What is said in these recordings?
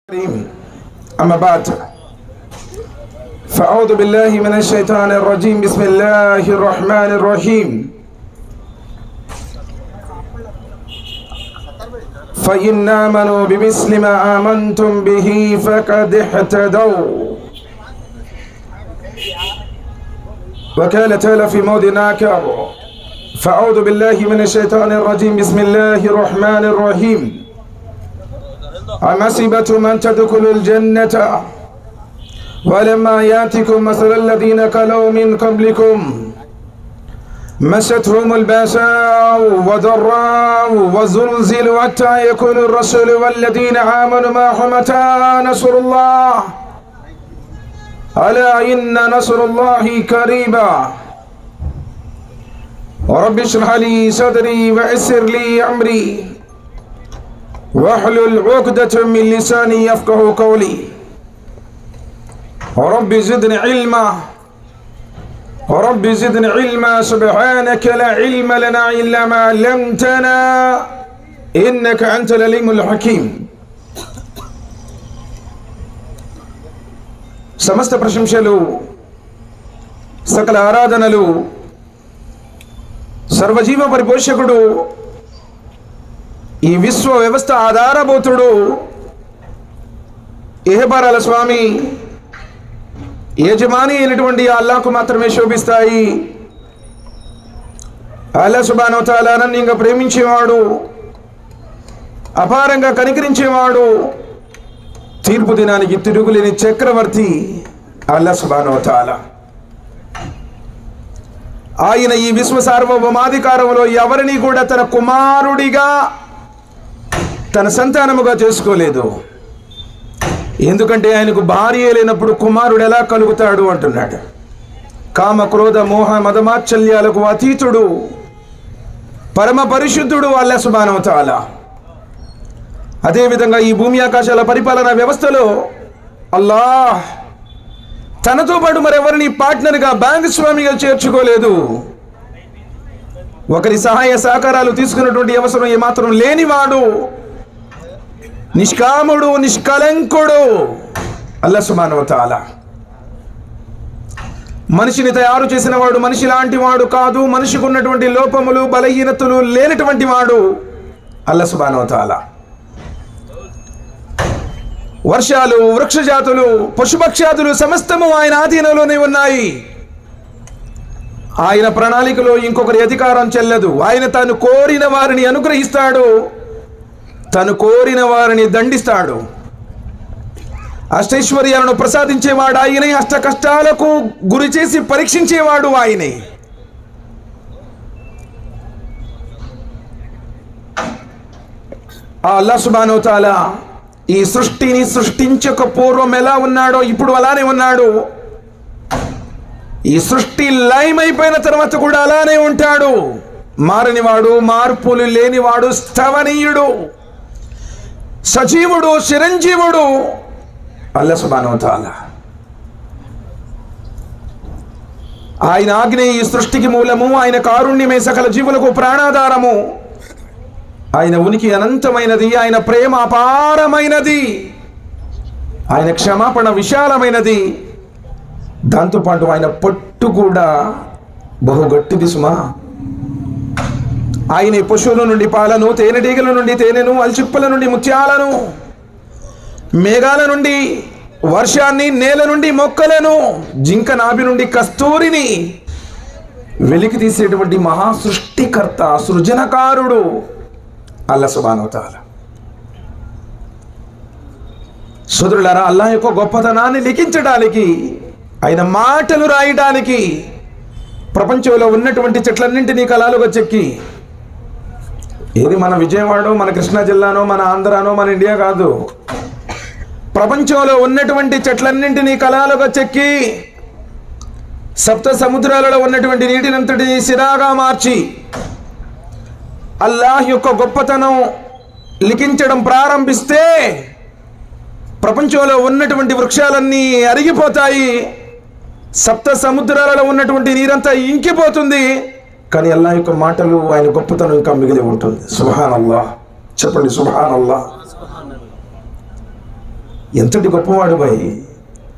أما بعد فأعوذ بالله من الشيطان الرجيم بسم الله الرحمن الرحيم فإن آمنوا بمثل ما آمنتم به فقد اهتدوا وقال تعالى في موضع آخر فأعوذ بالله من الشيطان الرجيم بسم الله الرحمن الرحيم أم حسبتم أن تدخلوا الجنة ولما يأتكم مثل الذين خلوا من قبلكم مستهم البأساء والضراء وزلزلوا حتى يقول الرسول والذين آمنوا معه متى نصر الله ألا إن نصر الله قريبا رب اشرح لي صدري ويسر لي أمري واحلل عقدة من لساني يفقهوا قولي رب زدني علما رب زدني علما سبحانك لا علم لنا إلا ما علمتنا إنك أنت العليم الحكيم. సమస్త ప్రశంసలు సకల ఆరాధనలు సర్వజీవ పరిపోషకుడు ఈ విశ్వ వ్యవస్థ ఆధారభూతుడు ఏహబరాల స్వామి యజమాని అయినటువంటి అల్లాహ్కు మాత్రమే శోభిస్తాయి. అల్లాహ్ సుబ్హానహు వ తఆలా నన్ను ప్రేమించేవాడు, అపారంగా కనికరించేవాడు, తీర్పు దినానికి తిరుగులేని చక్రవర్తి అల్లాహ్ సుబ్హానహు వ తఆలా. ఆయన ఈ విశ్వ సార్వభౌమాధికారంలో ఎవరిని కూడా తన కుమారుడిగా తన సంతానముగా చేసుకోలేదు. ఎందుకంటే ఆయనకు భార్య లేనప్పుడు కుమారుడు ఎలా కలుగుతాడు అంటున్నాడు. కామ క్రోధ మోహ మదమాత్సల్యాలకు అతీతుడు పరమ పరిశుద్ధుడు అల్లాహ్ సుబ్హానహు వ తఆలా. అదేవిధంగా ఈ భూమి ఆకాశాల పరిపాలన వ్యవస్థలో అల్లాహ్ తనతో పాటు మరెవరిని పార్ట్నర్గా భాగస్వామిగా చేర్చుకోలేదు. ఒకరి సహాయ సహకారాలు తీసుకున్నటువంటి అవసరం ఏమాత్రం లేనివాడు, నిష్కాముడు, నిష్కలంకుడు అల్లాహ్ సుబ్హానహు వ తఆలా. మనిషిని తయారు చేసిన వాడు మనిషి లాంటి వాడు కాదు. మనిషికి ఉన్నటువంటి లోపములు బలహీనతలు లేనటువంటి వాడు అల్లాహ్ సుబ్హానహు వ తఆలా. వర్షాలు, వృక్షజాతులు, పశుపక్షాదులు సమస్తము ఆయన ఆధీనంలోనే ఉన్నాయి. ఆయన ప్రణాళికలో ఇంకొకరి అధికారం చెల్లదు. ఆయన తాను కోరిన వారిని అనుగ్రహిస్తాడు, తను కోరిన వారిని దండిస్తాడు. అష్టైశ్వర్యాలను ప్రసాదించేవాడు ఆయనే, అష్ట కష్టాలకు గురి చేసి పరీక్షించేవాడు ఆయనే. ఆ అల్లాహ్ సుబ్హానహు వ తఆలా ఈ సృష్టిని సృష్టించక పూర్వం ఎలా ఉన్నాడో ఇప్పుడు అలానే ఉన్నాడు. ఈ సృష్టి లయమైపోయిన తర్వాత కూడా అలానే ఉంటాడు. మారనివాడు, మార్పులు లేనివాడు, స్థవనీయుడు, సజీవుడు, చిరంజీవుడు అల్లాహ్ సుబ్హానహు వ తఆలా. ఆయన ఆజ్ఞ ఈ సృష్టికి మూలము, ఆయన కారుణ్యమే సకల జీవులకు ప్రాణాధారము. ఆయన ఉనికి అనంతమైనది, ఆయన ప్రేమ అపారమైనది, ఆయన క్షమాపణ విశాలమైనది. దాంతోపాటు ఆయన పట్టు కూడా బహుగట్టిది సుమా. ఆయన పశువుల నుండి పాలను, తేనెటీగల నుండి తేనెను, అల్చిప్పల నుండి ముత్యాలను, మేఘాల నుండి వర్షాన్ని, నేల నుండి మొక్కలను, జింక నాభి నుండి కస్తూరిని వెలికి తీసేటువంటి మహా సృష్టికర్త, సృజనకారుడు అల్లాహ్ సుబ్హానహు వ తఆలా. సోదరులారా, అల్లాహ్ యొక్క గొప్పతనాన్ని లిఖించడానికి, ఆయన మాటలు రాయడానికి ప్రపంచంలో ఉన్నటువంటి చెట్లన్నింటినీ కళాలుగా చెక్కి, ఏది మన విజయవాడో, మన కృష్ణా జిల్లానో, మన ఆంధ్రానో, మన ఇండియా కాదు, ప్రపంచంలో ఉన్నటువంటి చెట్లన్నింటినీ కళాలుగా చెక్కి సప్త సముద్రాలలో ఉన్నటువంటి నీటినంతటిని సిరాగా మార్చి అల్లాహ్ యొక్క గొప్పతనం లిఖించడం ప్రారంభిస్తే ప్రపంచంలో ఉన్నటువంటి వృక్షాలన్నీ అరిగిపోతాయి, సప్త సముద్రాలలో ఉన్నటువంటి నీరంతా ఇంకిపోతుంది. కానీ అల్లాహ్ యొక్క మాటలు, ఆయన గొప్పతనం ఇంకా మిగిలి ఉంటుంది. సుబ్హానల్లాహ్. చెప్పండి సుబ్హానల్లాహ్. ఎంతటి గొప్పవాడు భయ్.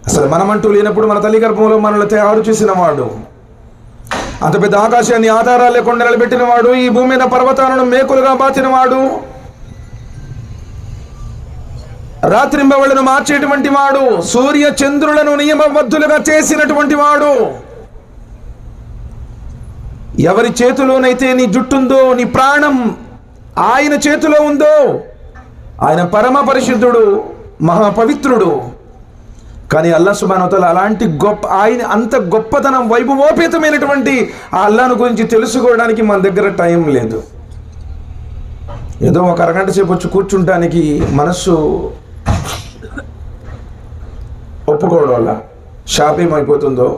అసలు మనమంటూ లేనప్పుడు మన తల్లి గర్భంలో మనల్ని తయారు చేసిన వాడు, అంత పెద్ద ఆకాశాన్ని ఆధారాలు లేకుండా నిలబెట్టిన వాడు, ఈ భూమి మీద పర్వతాలను మేకులుగా బాచిన వాడు, రాత్రింబవళ్లను మార్చేటువంటి వాడు, సూర్య చంద్రులను నియమబద్ధులుగా చేసినటువంటి వాడు, ఎవరి చేతిలోనైతే నీ జుట్టుందో, నీ ప్రాణం ఆయన చేతిలో ఉందో, ఆయన పరమ పరిశుద్ధుడు, మహాపవిత్రుడు. కానీ అల్లాహ్ సుబ్హానహు వ తఆలా అలాంటి ఆయన అంత గొప్పతనం, వైభవోపేతమైనటువంటి ఆ అల్లాహ్ను గురించి తెలుసుకోవడానికి మన దగ్గర టైం లేదు. ఏదో ఒక అరగంట సేపు వచ్చి కూర్చుంటానికి మనస్సు ఒప్పుకోవడం వల్ల షాపింగ్ అయిపోతుందో,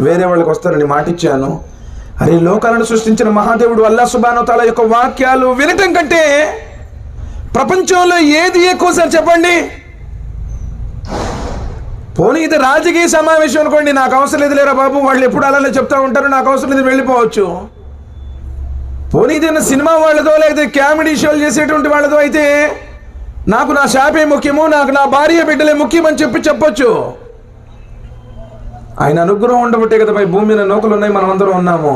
వేరే వాళ్ళకి వస్తారని మాటిచ్చాను. అరే, లోకాలను సృష్టించిన మహాదేవుడు అల్లాహ్ సుబ్హానహు వ తఆలా యొక్క వాక్యాలు వినటం కంటే ప్రపంచంలో ఏది ఎక్కువ సార్ చెప్పండి? పోనీ ఇది రాజకీయ సమావేశం అనుకోండి, నాకు అవసరం లేదు లేరా బాబు, వాళ్ళు ఎప్పుడు అలానే చెప్తా ఉంటారు, నాకు అవసరం లేదు, వెళ్ళిపోవచ్చు. పోనీ ఇది సినిమా వాళ్ళదో లేకపోతే కామెడీ షోలు చేసేటువంటి వాళ్ళదో అయితే నాకు నా షాపే ముఖ్యము, నాకు నా భార్య బిడ్డలే ముఖ్యమని చెప్పొచ్చు. ఆయన అనుగ్రహం ఉండబట్టే కదా పై భూమి మీద నౌకలు ఉన్నాయి, మనం అందరం ఉన్నాము.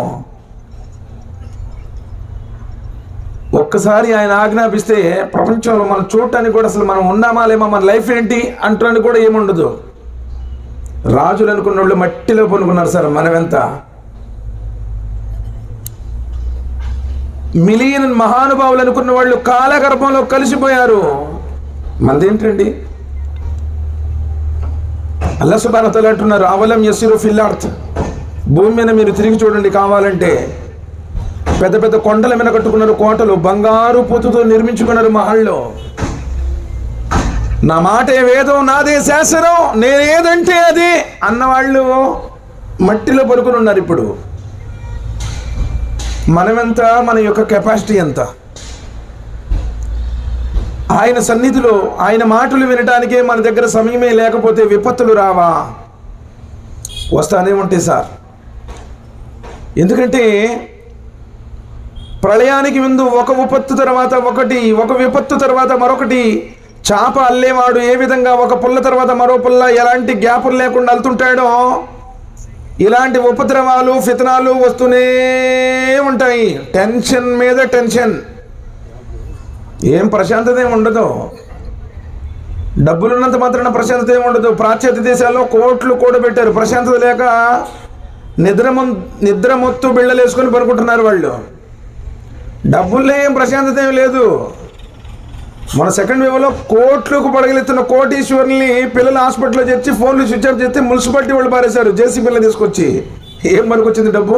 ఒక్కసారి ఆయన ఆజ్ఞాపిస్తే ప్రపంచంలో మనం చూడటానికి కూడా అసలు మనం ఉన్నామా లేమా, మన లైఫ్ ఏంటి అంటానికి కూడా ఏముండదు. రాజులు అనుకున్న వాళ్ళు మట్టిలో పనుకున్నారు సార్, మనమెంత మిలియన్ మహానుభావులు అనుకున్న వాళ్ళు కాలగర్భంలో కలిసిపోయారు. మనదేంటండి? అల్లాహ్ సుబ్హానహు వ తఆలా అంటున్నారు, అవలం యసిరు ఫిల్ అర్త్, భూమి మీద మీరు తిరిగి చూడండి కావాలంటే. పెద్ద పెద్ద కొండల మీద కట్టుకున్నారు కోటలు, బంగారు పూతతో నిర్మించుకున్నారు మహల్లో. నా మాటే వేదం, నాదే శాసనం, నేనేదంటే అదే అన్నవాళ్ళు మట్టిలో పడుకుని ఉన్నారు. ఇప్పుడు మనమెంత, మన యొక్క కెపాసిటీ ఎంత? ఆయన సన్నిధిలో ఆయన మాటలు వినటానికే మన దగ్గర సమయమే లేకపోతే విపత్తులు రావా? వస్తానే ఉంటాయి సార్. ఎందుకంటే ప్రళయానికి ముందు ఒక విపత్తు తర్వాత ఒకటి, ఒక విపత్తు తర్వాత మరొకటి. చాప అల్లేవాడు ఏ విధంగా ఒక పుల్ల తర్వాత మరో పుల్ల ఎలాంటి గ్యాపులు లేకుండా అల్లుతుంటాడో, ఇలాంటి ఉపద్రవాలు, ఫితనాలు వస్తూనే ఉంటాయి. టెన్షన్ మీద టెన్షన్, ఏం ప్రశాంతత ఏమి ఉండదు. డబ్బులున్నంత మాత్రాన ప్రశాంతత ఏమి ఉండదు. పాశ్చాత్య దేశాల్లో కోట్లు కూడబెట్టారు, ప్రశాంతత లేక నిద్రమొత్తు బిళ్ళలు వేసుకొని పడుకుంటున్నారు వాళ్ళు. డబ్బుల్లో ఏం ప్రశాంతత ఏమి లేదు. మన సెకండ్ వేవ్లో కోట్లకు పడగలెత్తున్న కోటీశ్వరుల్ని పిల్లలు హాస్పిటల్లో చేర్చి ఫోన్లు స్విచ్ ఆఫ్ చేస్తే మున్సిపాలిటీ వాళ్ళు పారేశారు జేసీబీలను తీసుకొచ్చి. ఏం పనికొచ్చింది డబ్బు?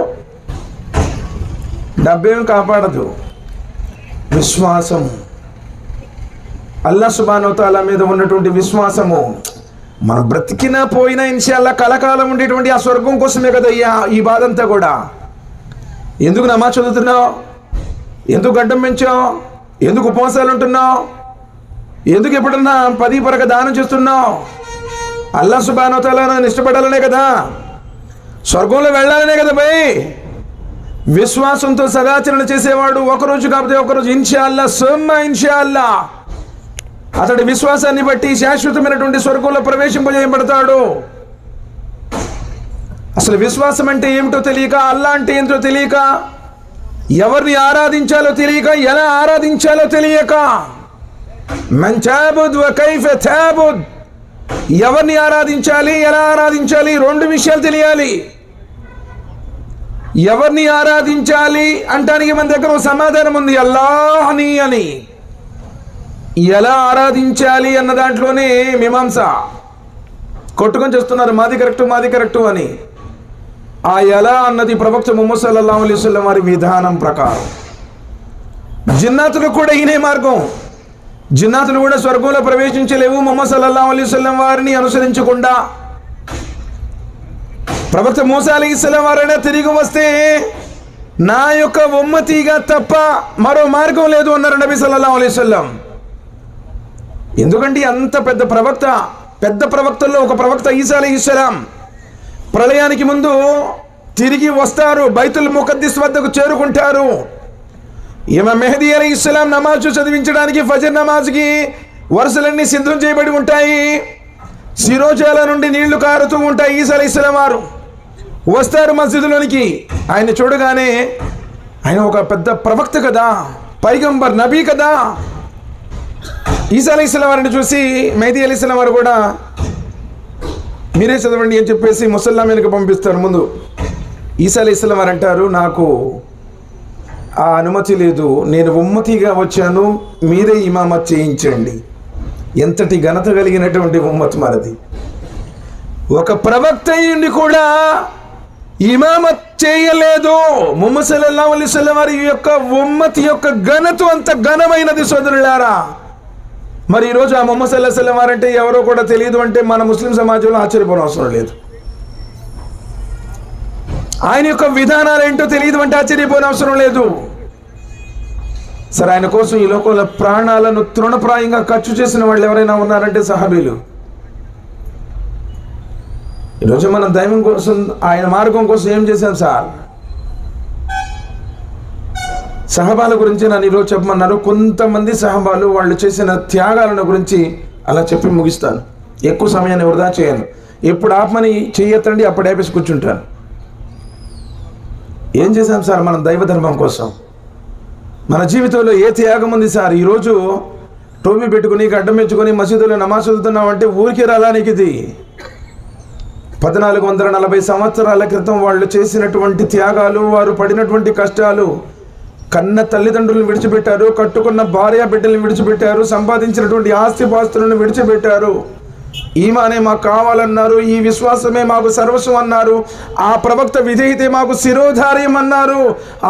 డబ్బేం కాపాడదు. విశ్వాసం, అల్లాహ్ సుబ్హానహు వ తఆలా మీద ఉన్నటువంటి విశ్వాసము. మనం బ్రతికినా పోయినా ఇన్షాల్లా కలకాలం ఉండేటువంటి ఆ స్వర్గం కోసమే కదా ఈ బాధ అంతా కూడా. ఎందుకు నమాజ్ చదువుతున్నావు? ఎందుకు గడ్డం పెంచావు? ఎందుకు ఉపవాసాలు ఉంటున్నావు? ఎందుకు ఎప్పుడన్నా 10 పరక దానం చేస్తున్నావు? అల్లాహ్ సుబ్హానహు వ తఆలాను ఇష్టపడాలనే కదా, స్వర్గంలో వెళ్ళాలనే కదా భయ్. విశ్వాసంతో సదాచరణ చేసేవాడు ఒకరోజు కాకపోతే ఒకరోజు ఇన్షాల్లా సుమ్మా ఇన్షాల్లా అతడి విశ్వాసాన్ని బట్టి శాశ్వతమైనటువంటి స్వర్గంలో ప్రవేశింపజేయబడతాడు. అసలు విశ్వాసం అంటే ఏమిటో తెలియక, అల్లా అంటే ఏంటో తెలియక, ఎవరిని ఆరాధించాలో తెలియక, ఎలా ఆరాధించాలో తెలియక, మన్ తఅబుద్ వ కైఫ తఅబుద్, ఎవరిని ఆరాధించాలి, ఎలా ఆరాధించాలి, రెండు విషయాలు తెలియాలి. ఎవరిని ఆరాధించాలి అంటానికి మన దగ్గర ఒక సమాధానం ఉంది, అల్లాహ్ని అని. ఎలా ఆరాధించాలి అన్న దాంట్లోనే మీమాంస కొట్టుకొని చేస్తున్నారు, మాది కరెక్టు అని. ఆ ఎలా అన్నది ప్రవక్త ముహమ్మద్ సల్లల్లాహు అలైహి వసల్లం వారి విధానం ప్రకారం. జిన్నాతులకు కూడా ఈనే మార్గం. జిన్నాతులు కూడా స్వర్గంలో ప్రవేశించలేవు ముహమ్మద్ సల్లల్లాహు అలైహి వసల్లం వారిని అనుసరించకుండా. ప్రవక్త మూసా అలైహిస్సలాం వారైనా తిరిగి వస్తే నా యొక్క ఉమ్మతిగా తప్ప మరో మార్గం లేదు అన్నారు నబీ సల్లల్లాహు అలైహి వసల్లం. ఎందుకంటే అంత పెద్ద ప్రవక్త, పెద్ద ప్రవక్తల్లో ఒక ప్రవక్త ఈసా అలైహిస్సలాం ప్రళయానికి ముందు తిరిగి వస్తారు, బైతుల్ ముఖద్దస్ వద్దకు చేరుకుంటారు. ఇమాం మెహదీ అలైహిస్సలాం నమాజు చదివించడానికి ఫజర్ నమాజ్కి వరుసలన్నీ సిద్ధం చేయబడి ఉంటాయి. శిరోజాల నుండి నీళ్లు కారుతూ ఉంటాయి. ఈసా అలైహిస్సలాం వారు వస్తారు మస్జిద్లోనికి. ఆయన చూడగానే ఆయన ఒక పెద్ద ప్రవక్త కదా, పైగంబర్ నబీ కదా. ఈసా అలైహిస్సలాం వారిని చూసి మెహదీ అలైహిస్సలాం వారు కూడా మీరే చదవండి అని చెప్పేసి ముసల్లా మీదకి పంపిస్తారు. ముందు ఈసా అలైహిస్సలాం వారు అంటారు, నాకు ఆ అనుమతి లేదు, నేను ఉమ్మతిగా వచ్చాను, మీరే ఇమామత్ చేయించండి. ఎంతటి ఘనత కలిగినటువంటి ఉమ్మత్ మనది. ఒక ప్రవక్త అయ్యుండి కూడా ఇమామత్ చేయలేదు. ముహమ్మద్ సల్లల్లాహు అలైహి వసల్లం వారి యొక్క ఉమ్మత్ యొక్క ఘనత అంత ఘనమైనది సోదరులారా. మరి ఈరోజు ఆ ముహమ్మద్ సల్లల్లాహు అలైహి వసల్లం వారంటే ఎవరో కూడా తెలియదు అంటే మన ముస్లిం సమాజంలో ఆశ్చర్యపోవడం అవసరం లేదు. ఆయన యొక్క విధానాలు ఏంటో తెలియదు అంటే ఆశ్చర్యపోయిన అవసరం లేదు. సరే, ఆయన కోసం ఈ లోకంలో ప్రాణాలను తృణప్రాయంగా ఖర్చు చేసిన వాళ్ళు ఎవరైనా ఉన్నారంటే సహాబీలు. ఈరోజు మనం దైవం కోసం, ఆయన మార్గం కోసం ఏం చేశాం సార్? సహాబాల గురించి నన్ను ఈరోజు చెప్పమన్నారు. కొంతమంది సహాబాలు వాళ్ళు చేసిన త్యాగాలను గురించి అలా చెప్పి ముగిస్తాను. ఎక్కువ సమయాన్ని వృధా చేయను. ఎప్పుడు ఆపమని చెయ్యొద్దండి, అప్పుడు ఆపేసి కూర్చుంటాను. ఏం చేశాం సార్ మనం దైవ ధర్మం కోసం? మన జీవితంలో ఏ త్యాగం ఉంది సార్? ఈరోజు టోపీ పెట్టుకుని గడ్డం పెంచుకొని మసీదులో నమాజ్ చదువుతున్నామంటే ఊరికి రాలానికి ఇది 1440 సంవత్సరాల క్రితం వాళ్ళు చేసినటువంటి త్యాగాలు, వారు పడినటువంటి కష్టాలు. కన్న తల్లిదండ్రులను విడిచిపెట్టారు, కట్టుకున్న భార్య బిడ్డలను విడిచిపెట్టారు, సంపాదించినటువంటి ఆస్తిపాస్తులను విడిచిపెట్టారు. ఈమానే మాకు కావాలన్నారు, ఈ విశ్వాసమే మాకు సర్వస్వం అన్నారు. ఆ ప్రవక్త విధేయతే మాకు శిరోధార్యం అన్నారు.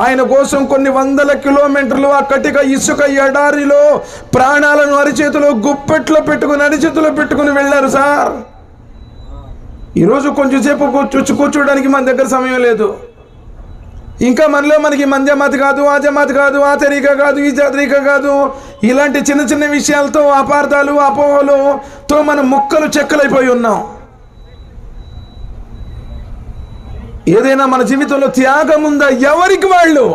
ఆయన కోసం కొన్ని వందల కిలోమీటర్లు ఆ కటిక ఇసుక ఎడారిలో ప్రాణాలను అరిచేతిలో గుప్పెట్లో పెట్టుకుని అరిచేతిలో పెట్టుకుని వెళ్ళారు సార్. ఈరోజు కొంచెం సేపు కూర్చోడానికి మన దగ్గర సమయం లేదు. ఇంకా మనకి మన జమాత్ కాదు, ఆ జమాత్ కాదు, ఆ తరీకా కాదు, ఈ తరీకా కాదు, ఇలాంటి చిన్న చిన్న విషయాలతో, అపార్థాలు, అపోహలతో మనం ముక్కలు చెక్కలైపోయి ఉన్నాం. ఏదైనా మన జీవితంలో త్యాగం ఉందా? ఎవరికి వాళ్ళు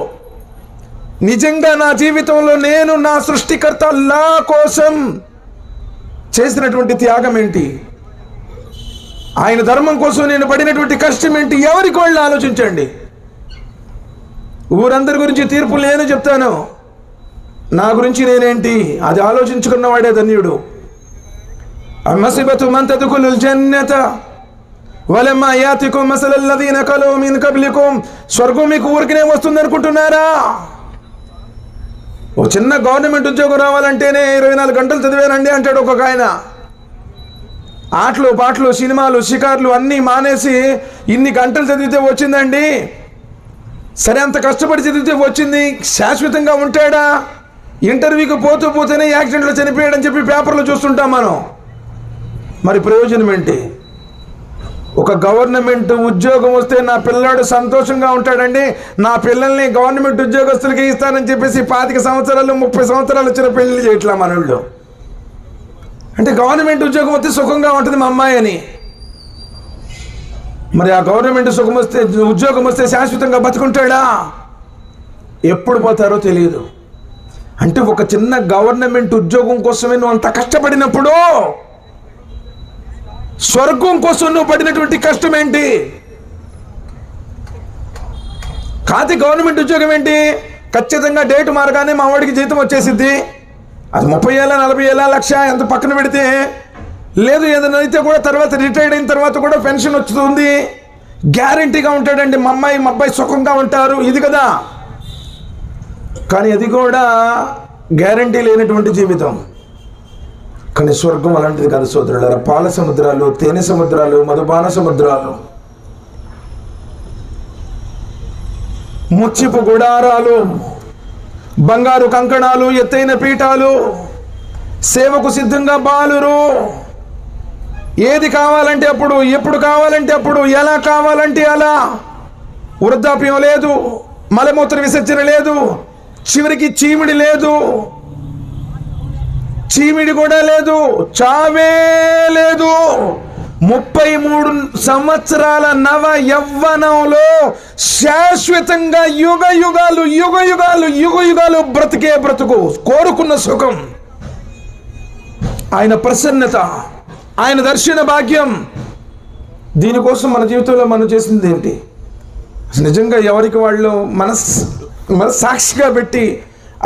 నిజంగా నా జీవితంలో నేను నా సృష్టికర్త అల్లా కోసం చేసినటువంటి త్యాగం ఏంటి? ఆయన ధర్మం కోసం నేను పడినటువంటి కష్టం ఏంటి? ఎవరికి వాళ్ళు ఆలోచించండి. ఊరందరి గురించి తీర్పు నేను చెప్తాను, నా గురించి నేనేంటి అది ఆలోచించుకున్నవాడే ధన్యుడు. అమ్మసిబతు మన్ తద్ఖులుల్ జన్నత వలమ్మా యాతికుం మసలల్ లదీన ఖలూ మిన్ కబ్లికుం. స్వర్గం మీకు ఊరికనే వస్తుంది అనుకుంటున్నారా? ఓ చిన్న గవర్నమెంట్ ఉద్యోగం రావాలంటేనే 24 గంటలు చదివానండి అంటాడు ఒక ఆయన. ఆటలు పాటలు సినిమాలు షికార్లు అన్నీ మానేసి ఇన్ని గంటలు చదివితే వచ్చిందండి. సరే, అంత కష్టపడి చదివితే వచ్చింది, శాశ్వతంగా ఉంటాడా? ఇంటర్వ్యూకి పోతేనే యాక్సిడెంట్లో చనిపోయాడని చెప్పి పేపర్లో చూస్తుంటాం మనం. మరి ప్రయోజనం ఏంటి? ఒక గవర్నమెంట్ ఉద్యోగం వస్తే నా పిల్లాడు సంతోషంగా ఉంటాడండి, నా పిల్లల్ని గవర్నమెంట్ ఉద్యోగస్తులకి ఇస్తానని చెప్పేసి 25 సంవత్సరాలు 30 సంవత్సరాలు వచ్చిన పెళ్లి చేయట్లా మనోళ్ళు. అంటే గవర్నమెంట్ ఉద్యోగం వస్తే సుఖంగా ఉంటుంది మా అమ్మాయి అని. మరి ఆ గవర్నమెంట్ ఉద్యోగం వస్తే శాశ్వతంగా బతుకుంటాడా? ఎప్పుడు పోతారో తెలియదు. అంటే ఒక చిన్న గవర్నమెంట్ ఉద్యోగం కోసమే నువ్వు అంత కష్టపడినప్పుడు స్వర్గం కోసం నువ్వు పడినటువంటి కష్టం ఏంటి? కాదు, గవర్నమెంట్ ఉద్యోగం ఏంటి? ఖచ్చితంగా డేట్ మారగానే మా వాడికి జీతం వచ్చేసిద్ది. అది 30 ఏళ్ళ 40 ఏళ్ళ లక్ష ఎంత పక్కన పెడితే లేదు. ఏదైనా అయితే కూడా తర్వాత రిటైర్డ్ అయిన తర్వాత కూడా పెన్షన్ వస్తుంది, గ్యారంటీగా ఉంటాడండి. మా అబ్బాయి సుఖంగా ఉంటారు, ఇది కదా. కానీ అది కూడా గ్యారంటీ లేనటువంటి జీవితం. కానీ స్వర్గం అలాంటిది కాదు సోదరులారా. పాల సముద్రాలు, తేనె సముద్రాలు, మధుపాన సముద్రాలు, ముచ్చిపు గుడారాలు, బంగారు కంకణాలు, ఎత్తైన పీఠాలు, సేవకు సిద్ధంగా బాలురు. ఏది కావాలంటే అప్పుడు, ఎప్పుడు కావాలంటే అప్పుడు, ఎలా కావాలంటే అలా. వృద్ధాప్యం లేదు, మలమూత్ర విసర్జన లేదు, చివరికి చీమిడి లేదు, చీమిడి కూడా లేదు, చావే లేదు. 33 సంవత్సరాల నవ యవ్వనంలో శాశ్వతంగా యుగ యుగాలు బ్రతికే బ్రతుకు, కోరుకున్న సుఖం. ఆయన ప్రసన్నత, ఆయన దర్శన భాగ్యం. దీనికోసం మన జీవితంలో మనం చేసింది ఏంటి? నిజంగా ఎవరికి వాళ్ళు మనస్సాక్షిగా పెట్టి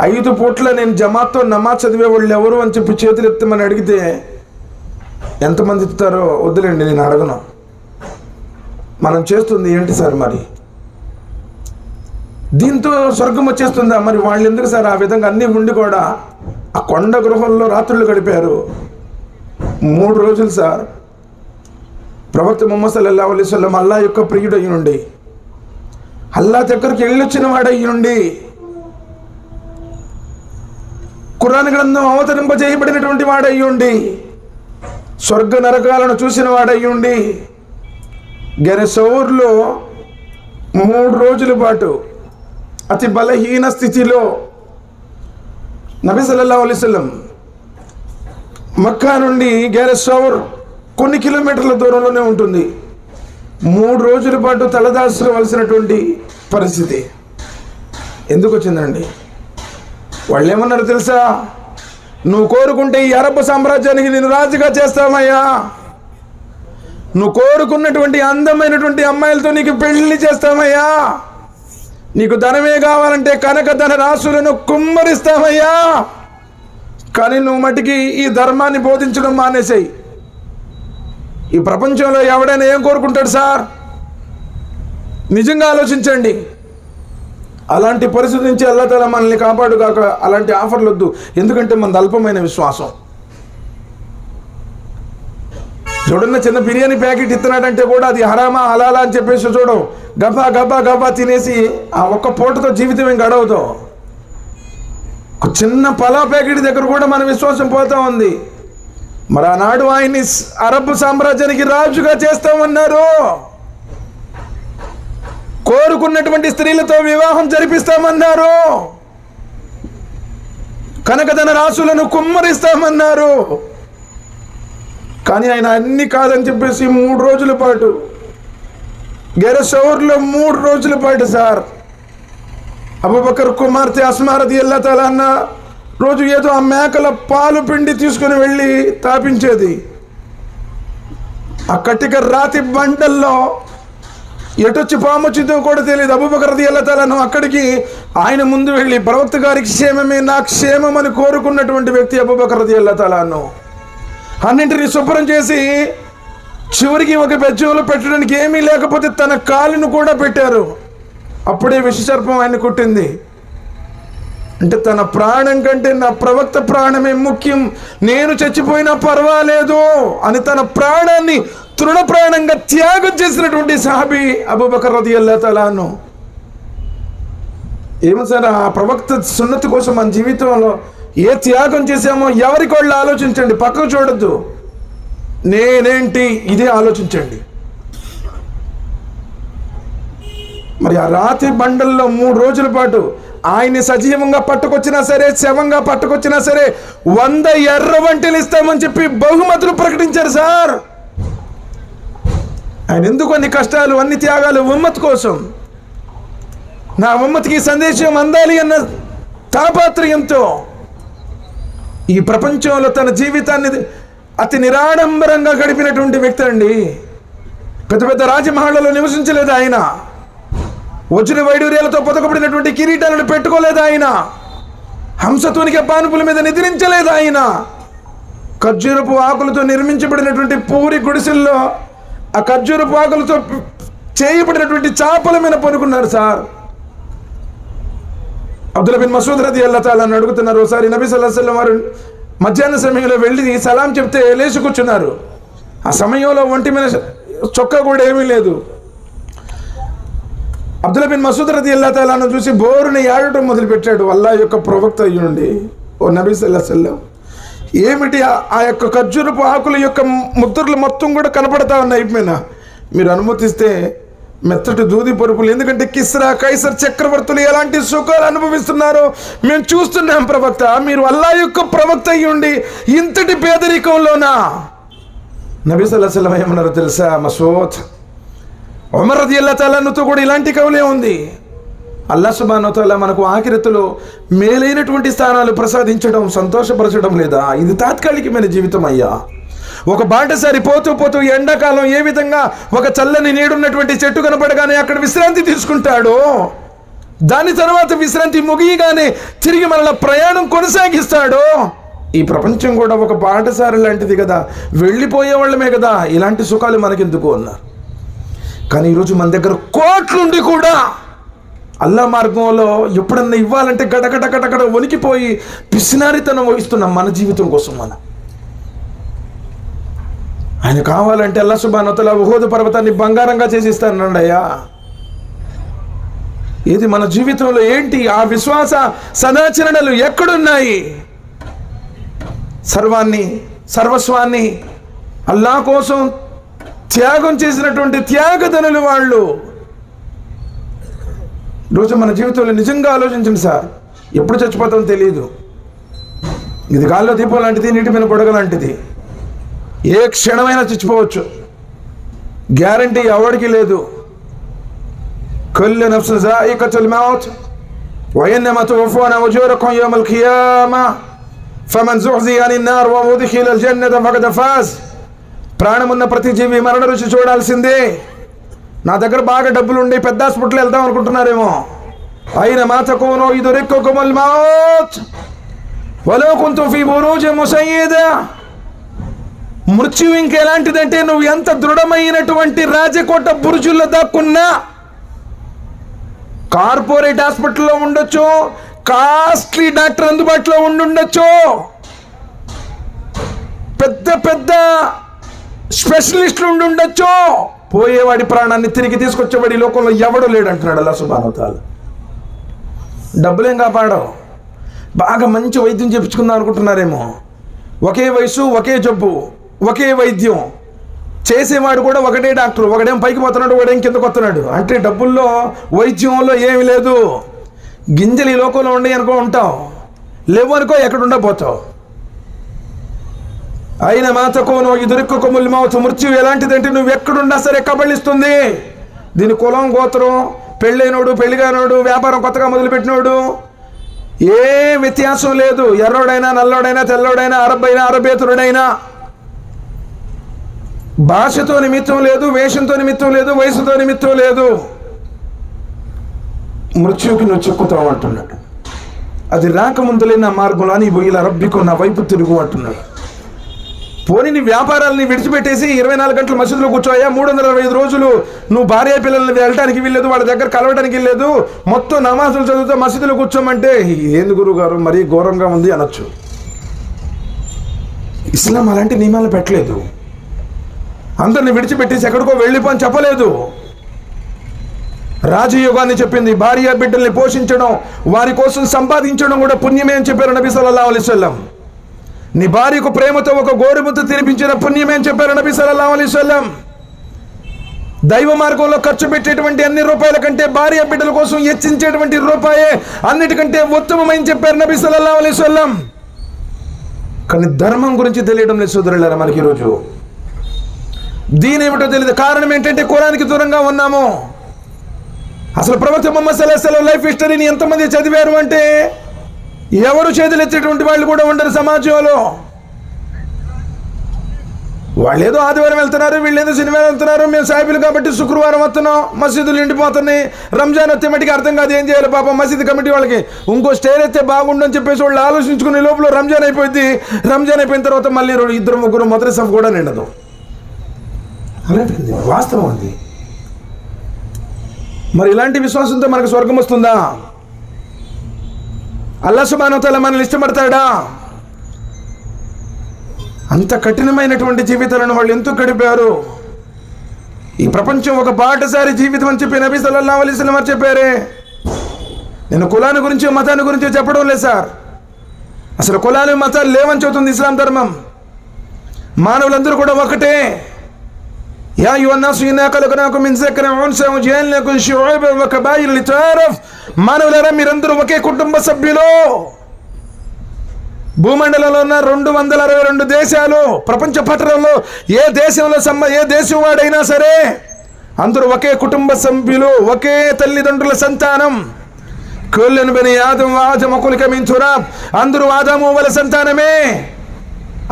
5 పూట్ల నేను జమాత్తో నమాజ్ చదివే వాళ్ళు ఎవరు అని చెప్పి చేతులు ఎత్తమని అడిగితే ఎంతమంది ఎత్తుతారో వద్దులేండి, నేను అడగను. మనం చేస్తుంది ఏంటి సార్? మరి దీంతో స్వర్గం వచ్చేస్తుందా? మరి వాళ్ళు ఎందుకు సార్ ఆ విధంగా అన్నీ ఉండి కూడా ఆ కొండ గృహంలో రాత్రులు గడిపారు? 3 రోజులు సార్. ప్రవక్త ముహమ్మద్ సల్లల్లాహు అలైహి వసల్లం అల్లా యొక్క ప్రియుడు అయి ఉండి, అల్లా దగ్గరికి వెళ్ళొచ్చిన వాడు అయి ఉండి, ఖురాన్ గ్రంథం అవతరింపజేయబడినటువంటి వాడు అయి ఉండి, స్వర్గ నరకాలను చూసిన వాడు అయి ఉండి, గెరసౌర్లో 3 రోజుల పాటు అతి బలహీన స్థితిలో నబీ సల్లల్లాహు అలైహి వసల్లం మక్కా నుండి గెరసౌర్ కొన్ని కిలోమీటర్ల దూరంలోనే ఉంటుంది. 3 రోజుల పాటు తలదాల్చవలసినటువంటి పరిస్థితి ఎందుకు వచ్చిందండి? వాళ్ళు ఏమన్నారు తెలుసా? నువ్వు కోరుకుంటే ఈ అరబ్ సామ్రాజ్యానికి నేను రాజుగా చేస్తామయ్యా, నువ్వు కోరుకున్నటువంటి అందమైనటువంటి అమ్మాయిలతో నీకు పెళ్లి చేస్తామయ్యా, నీకు ధనమే కావాలంటే కనక ధన రాశులను కుమ్మరిస్తామయ్యా, కానీ నువ్వు మటుకి ఈ ధర్మాన్ని బోధించడం మానేసాయి. ఈ ప్రపంచంలో ఎవడైనా ఏం కోరుకుంటాడు సార్? నిజంగా ఆలోచించండి. అలాంటి పరిస్థితి నుంచి అల్లాహ్ తఆలా మనల్ని కాపాడు కాక. అలాంటి ఆఫర్లు వద్దు, ఎందుకంటే మనది అల్పమైన విశ్వాసం. చూడన్న చిన్న బిర్యానీ ప్యాకెట్ ఇస్తున్నాడంటే కూడా అది హరామా హలాలా అని చెప్పేసి చూడం, గబా గబా గబా తినేసి ఆ ఒక్క పూటతో జీవితం ఏం గడవదు. ఒక చిన్న పలా ప్యాకెట్ దగ్గర కూడా మన విశ్వాసం పోతా ఉంది. మరి ఆనాడు ఆయన్ని అరబ్ సామ్రాజ్యానికి రాజుగా చేస్తామన్నారు, కోరుకున్నటువంటి స్త్రీలతో వివాహం జరిపిస్తామన్నారు, కనకధన రాశులను కుమ్మరిస్తామన్నారు. కానీ ఆయన అన్ని కాదని చెప్పేసి 3 రోజుల పాటు గెరసౌర్లో 3 రోజుల పాటు సార్ అబూబకర్ కుమార్తె అస్మా రదియల్లాహు తఆలా అన్న రోజు ఏదో ఆ మేకల పాలు పిండి తీసుకుని వెళ్ళి తాపించేది. ఆ కట్టిక రాతి బండల్లో ఎటొచ్చి పాము వచ్చిందో కూడా తెలియదు. అబూబకర్ రదియల్లాహు తఆలా అక్కడికి ఆయన ముందు వెళ్ళి ప్రవక్త గారికి క్షేమమే నా క్షేమం అని కోరుకున్నటువంటి వ్యక్తి అబూబకర్ రదియల్లాహు తఆలా. అన్నింటినీ శుభ్రం చేసి చివరికి ఒక బెజ్జంలో పెట్టడానికి ఏమీ లేకపోతే తన కాలును కూడా పెట్టారు. అప్పుడే విషసర్పం ఆయన కుట్టింది. అంటే తన ప్రాణం కంటే నా ప్రవక్త ప్రాణమే ముఖ్యం, నేను చచ్చిపోయినా పర్వాలేదు అని తన ప్రాణాన్ని తృణ ప్రాణంగా త్యాగం చేసినటువంటి సహాబీ అబూబకర్ రదియల్లాహు తఆలా. ఏమో సార్, ఆ ప్రవక్త సున్నతి కోసం మన జీవితంలో ఏ త్యాగం చేశామో ఎవరికి వాళ్ళు ఆలోచించండి, పక్కకు చూడొద్దు. నేనేంటి ఇదే ఆలోచించండి. మరి ఆ రాతి బండల్లో 3 రోజుల పాటు ఆయన్ని సజీవంగా పట్టుకొచ్చినా సరే, శవంగా పట్టుకొచ్చినా సరే 100 ఎర్ర వంటలు ఇస్తామని చెప్పి బహుమతులు ప్రకటించారు సార్. ఆయన ఎందుకు అన్ని కష్టాలు, అన్ని త్యాగాలు? ఉమ్మత్ కోసం, నా ఉమ్మత్కి సందేశం అందాలి అన్న తాపత్రయంతో ఈ ప్రపంచంలో తన జీవితాన్ని అతి నిరాడంబరంగా గడిపినటువంటి వ్యక్తి అండి. పెద్ద పెద్ద రాజమహల్లో నివసించలేదు ఆయన, వజ్ర వైడూర్యాలతో పొదకబడినటువంటి కిరీటాలను పెట్టుకోలేదు ఆయన, హంసతూనిక పానుపుల మీద నిద్రించలేదు ఆయన, ఖర్జూరపు ఆకులతో నిర్మించబడినటువంటి పూరి గుడిసెల్లో ఆ ఖర్జూరపు ఆకులతో చేయబడినటువంటి చాపల మీద పనుకున్నారు సార్. అబ్దుల్లా బిన్ మసూద్ రదియల్లాహు తఆలా అడుగుతున్నారు, ఒకసారి నబీ సల్లల్లాహు అలైహి వసల్లం వారు మధ్యాహ్న సమయంలో వెళ్ళి సలాం చెప్తే లేచి కూర్చున్నారు. ఆ సమయంలో ఒంటి మీద చొక్కా కూడా ఏమీ లేదు. అబ్దుల్లా బిన్ మసూద్ రదియల్లాహు తఆలా చూసి బోరుని ఏడటం మొదలుపెట్టాడు. అల్లాహ్ యొక్క ప్రవక్త అయ్యుండి, ఓ నబీ సల్లల్లాహు అలైహి వసల్లం, ఏమిటి ఆ యొక్క ఖర్జూరపు ఆకుల యొక్క ముద్రలు మొత్తం కూడా కనపడతా ఉన్నాయి అయిపోయినా, మీరు అనుమతిస్తే మెత్తటి దూది పరుపులు, ఎందుకంటే కిస్రా కైసర్ చక్రవర్తులు ఎలాంటి సుఖాలు అనుభవిస్తున్నారో మేము చూస్తున్నాం ప్రవక్త, మీరు అల్లాహ్ యొక్క ప్రవక్త అయ్యుండి ఇంతటి పేదరికంలోనా? నబీ సల్లల్లాహు అలైహి వసల్లం ఏమన్నారో తెలుసా? మసూద్, ఉమర్ రదియల్లాహు తఆలాతో కూడా ఇలాంటి కవులే ఉంది. అల్లాహ్ సుబ్హానహు వ తఆలా మనకు ఆఖిరతులో మేలైనటువంటి స్థానాలు ప్రసాదించడం, సంతోషపరచడం లేదా? ఇది తాత్కాలికమైన జీవితం అయ్యా. ఒక బాటసారి పోతూ పోతూ ఎండాకాలం ఏ విధంగా ఒక చల్లని నీడున్నటువంటి చెట్టు కనపడగానే అక్కడ విశ్రాంతి తీసుకుంటాడో, దాని తర్వాత విశ్రాంతి ముగియగానే తిరిగి మరలా ప్రయాణం కొనసాగిస్తాడో, ఈ ప్రపంచం కూడా ఒక బాటసారి లాంటిది కదా, వెళ్ళిపోయే వాళ్ళమే కదా, ఇలాంటి సుఖాలు మనకెందుకు అన్నారు. కానీ ఈరోజు మన దగ్గర కోట్లుండి కూడా అల్లా మార్గంలో ఎప్పుడన్నా ఇవ్వాలంటే గడగడ గడగడ వణికిపోయి పిసినారితనం వహిస్తున్నాం మన జీవితం కోసం. ఆయన కావాలంటే అల్లాహ్ సుబ్హానహు వ తఆలా ఉహుద్ పర్వతాన్ని బంగారంగా చేసిస్తానండి అయ్యా. ఇది మన జీవితంలో ఏంటి? ఆ విశ్వాస సదాచరణలు ఎక్కడున్నాయి? సర్వస్వాన్ని అల్లాహ్ కోసం త్యాగం చేసినటువంటి త్యాగధనులు వాళ్ళు. రోజు మన జీవితంలో నిజంగా ఆలోచించండి సార్. ఎప్పుడు చచ్చిపోతామో తెలియదు. ఇది గాల్లో దీపం లాంటిది, నీటి మీద గొడగ లాంటిది. ఏ క్షణమైనా చచ్చిపోవచ్చు, గ్యారంటీ ఎవరికి లేదు. కుల్లు నఫ్సిన్ జాయికతుల్ మౌత్ వ ఇన్నమా తువఫూన ఉజూరకుమ్ యౌమల్ ఖియామా ఫమన్ జుహ్జిహ అనిన్ నార్ వ ఉద్ఖిలల్ జన్నత ఫఖద్ ఫాజ్. ప్రాణమున్న ప్రతి జీవి మరణ రుచి చూడాల్సిందే. నా దగ్గర బాగా డబ్బులు ఉండి పెద్ద హాస్పిటల్ వెళ్దాం అనుకుంటున్నారేమో. ఐనమా తకూను యుద్రిక్కుకుముల్ మౌత్ వలౌ కుంతుం ఫీ బురూజిన్ ముసయ్యదా. మృత్యు ఇంకెలాంటిదంటే, నువ్వు ఎంత దృఢమైనటువంటి రాజకోట బురుజుల్లో దాక్కున్నా, కార్పొరేట్ హాస్పిటల్లో ఉండొచ్చు, కాస్ట్లీ డాక్టర్ అందుబాటులో ఉండొచ్చు, పెద్ద పెద్ద స్పెషలిస్టులు ఉండొచ్చు, పోయేవాడి ప్రాణాన్ని తిరిగి తీసుకొచ్చేవాడి లోకంలో ఎవడు లేడు అంటున్నాడు అల్లాహ్ సుబ్హానహు వ తఆలా. డబ్బులేం కాపాడవు. బాగా మంచి వైద్యం చెప్పించుకుందాం అనుకుంటున్నారేమో. ఒకే వయసు, ఒకే జబ్బు, ఒకే వైద్యం చేసేవాడు కూడా ఒకటే డాక్టర్. ఒకడేం పైకి పోతున్నాడు, ఒకడేం కిందకు వస్తున్నాడు. అంటే డబ్బుల్లో వైద్యంలో ఏమి లేదు. గింజలు ఈ లోకంలో ఉండి అనుకో ఉంటావు, లేవు అనుకో ఎక్కడ ఉండబోతావు. ఐనమా తకూను యుద్రిక్కుకుముల్ మౌత్. మృత్యు ఎలాంటిదంటే, నువ్వు ఎక్కడున్నా సరే కబళిస్తుంది. దీని కులం, గోత్రం, పెళ్ళైనోడు, పెళ్లిగానోడు, వ్యాపారం కొత్తగా మొదలుపెట్టినోడు, ఏ వ్యత్యాసం లేదు. ఎర్రోడైనా, నల్లోడైనా, తెల్లోడైనా, అరబ్బైనా, అరబేతుడైనా, భాషతో నిమిత్తం లేదు, వేషంతో నిమిత్తం లేదు, వయసుతో నిమిత్తం లేదు. మృత్యువుకి నువ్వు చిక్కుతావు అంటున్నాడు. అది రాకముందులే నా మార్గంలో నీ ఇలా రబ్బికో, నా వైపు తిరుగు అంటున్నాడు. పోనీ నీ వ్యాపారాలని విడిచిపెట్టేసి 24 గంటలు మసీదులో కూర్చోయా, 365 రోజులు నువ్వు భార్య పిల్లల్ని వెళ్ళడానికి వెళ్ళలేదు, వాళ్ళ దగ్గర కలవడానికి వెళ్ళలేదు, మొత్తం నమాజులు చదువుతూ మసీదులో కూర్చోమంటే ఏంది గురువు గారు మరీ ఘోరంగా ఉంది అనొచ్చు. ఇస్లాం అలాంటి నియమాలు పెట్టలేదు. అందరిని విడిచిపెట్టేసి ఎక్కడికో వెళ్ళిపోని చెప్పలేదు. రాజయోగాన్ని చెప్పింది. భార్య బిడ్డల్ని పోషించడం, వారి కోసం సంపాదించడం కూడా పుణ్యమే అని చెప్పారు నబీ సల్లల్లాహు అలైహి వసల్లం. నీ భార్యకు ప్రేమతో ఒక గోరుముద్ద తినిపించిన పుణ్యమే అని చెప్పారు నబీ సల్లల్లాహు అలైహి వసల్లం. దైవ మార్గంలో ఖర్చు పెట్టేటువంటి అన్ని రూపాయల కంటే భార్య బిడ్డల కోసం హెచ్చించేటువంటి రూపాయే అన్నిటికంటే ఉత్తమమని చెప్పారు నబీ సల్లల్లాహు అలైహి వసల్లం. కానీ ధర్మం గురించి తెలియడం లేదు సోదరులారా మనకి ఈరోజు. దీని ఏమిటో తెలియదు. కారణం ఏంటంటే ఖురాన్కి దూరంగా ఉన్నాము. అసలు ప్రవక్త ముహమ్మద్ సల్లల్లాహు అలైహి వసల్లం లైఫ్ హిస్టరీని ఎంతమంది చదివారు అంటే ఎవరు చేతులెత్తేటువంటి వాళ్ళు కూడా ఉండరు సమాజంలో. వాళ్ళు ఏదో ఆదివారం వెళ్తున్నారు, వీళ్ళు ఏదో శనివారం వెళ్తున్నారు, మేము సాయిబులు కాబట్టి శుక్రవారం వస్తున్నాం, మసీదులు నిండిపోతున్నాయి. రంజాన్ వస్తే మటుకు అర్థం కాదు ఏం చేయాలి పాపం మసీదు కమిటీ వాళ్ళకి. ఇంకో స్టేర్ అయితే బాగుండని చెప్పేసి వాళ్ళు ఆలోచించుకునే లోపల రంజాన్ అయిపోయింది. రంజాన్ అయిపోయిన తర్వాత మళ్ళీ 2-3 మొదటి సఫ్ కూడా నిండదు. అలాంటిది వాస్తవం అది. మరి ఇలాంటి విశ్వాసంతో మనకు స్వర్గం వస్తుందా? అల్లాహ్ సుబ్హానహు వ తఆలా మనల్ని ఇష్టపడతాడా? అంత కఠినమైనటువంటి జీవితాలను వాళ్ళు ఎందుకు గడిపారు? ఈ ప్రపంచం ఒక బాటసారి జీవితం అని చెప్పి నబీ సల్లల్లాహు అలైహి వసల్లం చెప్పారే. నేను కులాన్ని గురించి మతాన్ని గురించి చెప్పడం లేదు సార్. అసలు కులాలు మతాలు లేవని చెబుతుంది ఇస్లాం ధర్మం. మానవులందరూ కూడా ఒకటే. యా అయ్యుహన్నాసు ఇన్నా ఖలఖనాకుం మిన్ జకరిన్ వ ఉన్సా వజఅల్నాకుం శుఉబన్ వ కబాయిల లితారఫ్. మానవులారా మీరందరూ ఒకే కుటుంబ సభ్యులు. భూమండలంలో ఉన్న 262 దేశాలు, ప్రపంచ పట్టణంలో ఏ దేశం వాడైనా సరే అందరూ ఒకే కుటుంబ సభ్యులు, ఒకే తల్లిదండ్రుల సంతానం, కుల్లున్ బనీ ఆదం ఆదము ఖులిక మిన్ తురాబ్, అందరూ ఆదాము వల సంతానమే.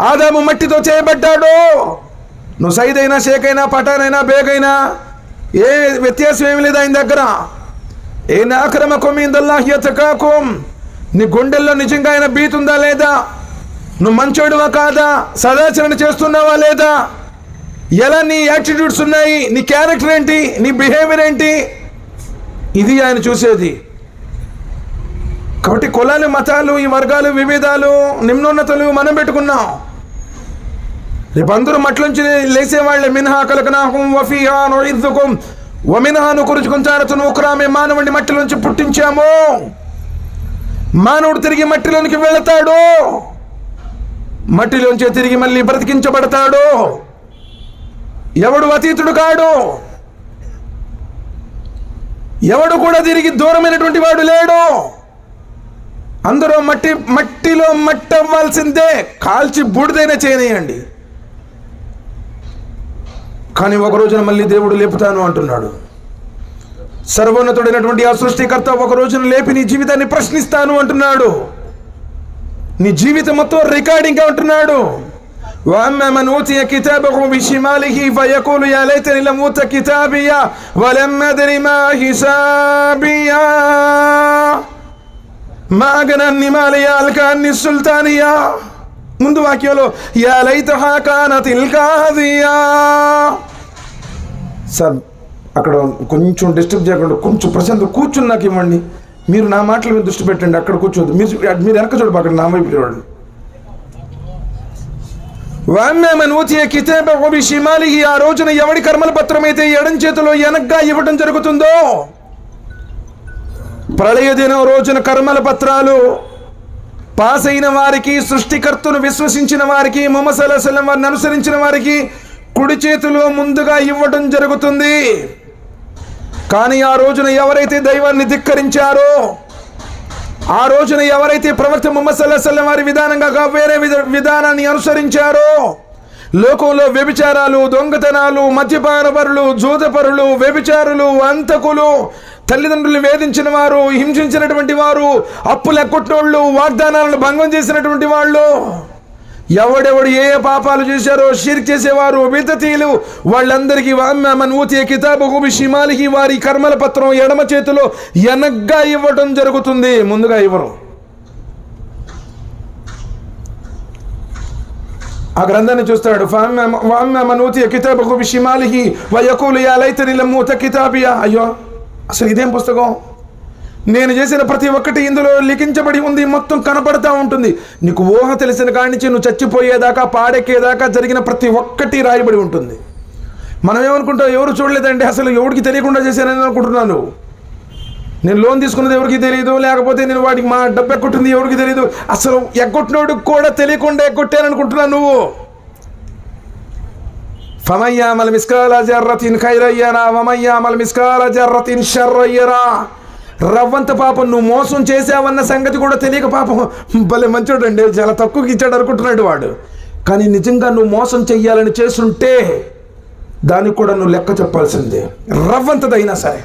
ఆదాము మట్టితో చేయబడ్డాడు. నువ్వు సైద్ అయినా, షేక్ అయినా, పఠాన్ అయినా, బేగ్ అయినా ఏ వ్యత్యాసం ఏమి లేదు ఆయన దగ్గర. ఇన్న అక్రమకుమ్ ఇందల్లాహి అత్కాకుమ్, నీ గుండెల్లో నిజంగా ఆయన బీతుందా లేదా? నువ్వు మంచోడువా కాదా? సదాచరణ చేస్తున్నావా లేదా? ఎలా నీ యాటిట్యూడ్స్ ఉన్నాయి? నీ క్యారెక్టర్ ఏంటి? నీ బిహేవియర్ ఏంటి? ఇది ఆయన చూసేది. కాబట్టి కులాలు, మతాలు, ఈ వర్గాలు, విభేదాలు, నిమ్నోన్నతలు మనం పెట్టుకున్నాం. రేపు అందరూ మట్లోంచి లేసేవాళ్ళే. మిన్హా ఖలక్నాకుం వఫీహా నుఇద్దుకుం వమిన్హా నుఖ్రిజుకుం తారతన్ ఉఖ్రా. మేము మానవుడిని మట్టిలోంచి పుట్టించాము. మానవుడు తిరిగి మట్టిలోనికి వెళతాడు. మట్టిలోంచి తిరిగి మళ్ళీ బ్రతికించబడతాడు. ఎవడు అతీతుడు కాడు. ఎవడు కూడా తిరిగి దూరమైనటువంటి వాడు లేడు. అందరూ మట్టిలో మట్టవ్వాల్సిందే. కాల్చి బూడిదైనా చేయనియండి. కానీ ఒక రోజున మళ్ళీ దేవుడు లేపుతాను అంటున్నాడు. సర్వోన్నతుడైనటువంటి ఆ సృష్టికర్త ఒక రోజున లేపి నీ జీవితాన్ని ప్రశ్నిస్తాను అంటున్నాడు. నీ జీవితం మొత్తం రికార్డింగ్ అంటున్నాడు. وأما من أوتي كتابه بشماله فيقول يا ليتني لم أوت كتابيا ولم أدر ما حسابيا ما أغنى عني ماليا هلك عني السلطانيا. ముందు వాక్యంలో యా లైతహా కానతిల్ కాదియా. సార్ అక్కడ కొంచెం డిస్టర్బ్ చేయకుండా కొంచెం ప్రశాంత కూర్చుని నాకు ఇవ్వండి. మీరు నా మాటల మీద దృష్టి పెట్టండి. అక్కడ కూర్చోద్దు. మీరు వెనక చూడదు. అక్కడ నా వైపు చూడండి. వఅమ్మా మన్ ఊతియ కితాబహు బిషిమాలిహి, ఆ రోజున ఎవడి కర్మల పత్రం అయితే ఎడం చేతిలో వెనక్గా ఇవ్వడం జరుగుతుందో, ప్రళయ దినం రోజున కర్మల పత్రాలు పాస్ అయిన వారికి, సృష్టికర్తను విశ్వసించిన వారికి, ముహమ్మద్ సల్లల్లాహు అలైహి వసల్లం వారిని అనుసరించిన వారికి కుడి చేతిలో ముందుగా ఇవ్వడం జరుగుతుంది. కానీ ఆ రోజున ఎవరైతే దైవాన్ని ధిక్కరించారో, ఆ రోజున ఎవరైతే ప్రవక్త ముహమ్మద్ సల్లల్లాహు అలైహి వసల్లం వారి విధానంగా వేరే విధానాన్ని అనుసరించారో, లోకంలో వ్యభిచారాలు, దొంగతనాలు, మద్యపానపరులు, జూదపరులు, వ్యభిచారులు, అంతకులు, తల్లిదండ్రులు వేధించిన వారు, హింసించినటువంటి వారు, అప్పులు ఎక్కొట్టినోళ్ళు, వాగ్దానాలను భంగం చేసినటువంటి వాళ్ళు, ఎవడెవడు ఏ పాపాలు చేశారో, షిర్క్ చేసేవారు, బిదతీలు, వాళ్ళందరికీ వఅమ్మా మన్ ఊతియ కితాబహు బిషిమాలిహి, వారి కర్మల పత్రం ఎడమ చేతిలో వెనక్గా ఇవ్వడం జరుగుతుంది. ముందుగా ఇవ్వరు. ఆ గ్రంథాన్ని చూస్తాడు. వఅమ్మా మన్ ఊతియ కితాబహు బిషిమాలిహి వయఖూలు యా లైతని లమ్ ఊత కితాబియా. అయ్యో, అసలు ఇదేం పుస్తకం? నేను చేసిన ప్రతి ఒక్కటి ఇందులో లిఖించబడి ఉంది. మొత్తం కనపడతా ఉంటుంది. నీకు ఊహ తెలిసిన కాడి నుంచి నువ్వు చచ్చిపోయేదాకా, పాడెక్కేదాకా జరిగిన ప్రతి ఒక్కటి రాయబడి ఉంటుంది. మనం ఏమనుకుంటాం? ఎవరు చూడలేదంటే అసలు ఎవరికి తెలియకుండా చేశానని అనుకుంటున్నాను. నేను లోన్ తీసుకున్నది ఎవరికి తెలియదు, లేకపోతే నేను వాడికి మా డబ్బు ఎక్కొట్టింది ఎవరికి తెలియదు. అసలు ఎగ్గొట్టినోడికి కూడా తెలియకుండా ఎగ్గొట్టాననుకుంటున్నాను నువ్వు. ఫమన్ యఅమల్ మిస్కాల జర్రతిన్ ఖైరన్ యరా వమన్ యఅమల్ మిస్కాల జర్రతిన్ షర్రన్ యరా. రవ్వంత పాపం నువ్వు మోసం చేసావన్న సంగతి కూడా తెలియక పాపం భలే మంచోడండి, చాలా తక్కువకి ఇచ్చాడు అనుకుంటున్నాడు వాడు. కానీ నిజంగా నువ్వు మోసం చెయ్యాలని చేస్తుంటే దానికి కూడా నువ్వు లెక్క చెప్పాల్సిందే, రవ్వంతదైనా సరే.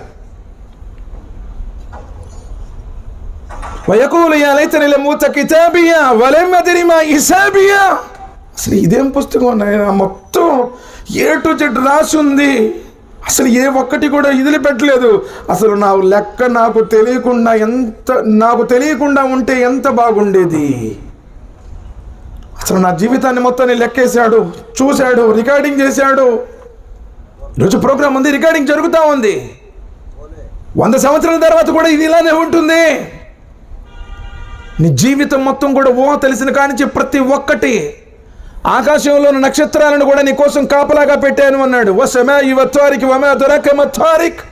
వయఖూలు యా లైతని లమ్ ఊత కితాబియా వలమ్ అద్రి మా హిసాబియా. అసలు ఇదేం పుస్తకం నాయనా? మొత్తం ఏ టు జెడ్ రాసి ఉంది. అసలు ఏ ఒక్కటి కూడా వదిలిపెట్టలేదు. అసలు నా లెక్క నాకు తెలియకుండా ఉంటే ఎంత బాగుండేది. అసలు నా జీవితాన్ని మొత్తాన్ని లెక్కేశాడు, చూశాడు, రికార్డింగ్ చేశాడు. ఈరోజు ప్రోగ్రాం ఉంది, రికార్డింగ్ జరుగుతూ ఉంది. 100 సంవత్సరాల తర్వాత కూడా ఇది ఇలానే ఉంటుంది. నీ జీవితం మొత్తం కూడా ఊహ తెలిసిన కానించి ప్రతి ఒక్కటి, ఆకాశంలోని నక్షత్రాలను కూడా నీ కోసం కాపలాగా పెట్టాను అన్నాడు. వసమాయి వత్తారిక్ వమా అద్రాక మత్తారిక్.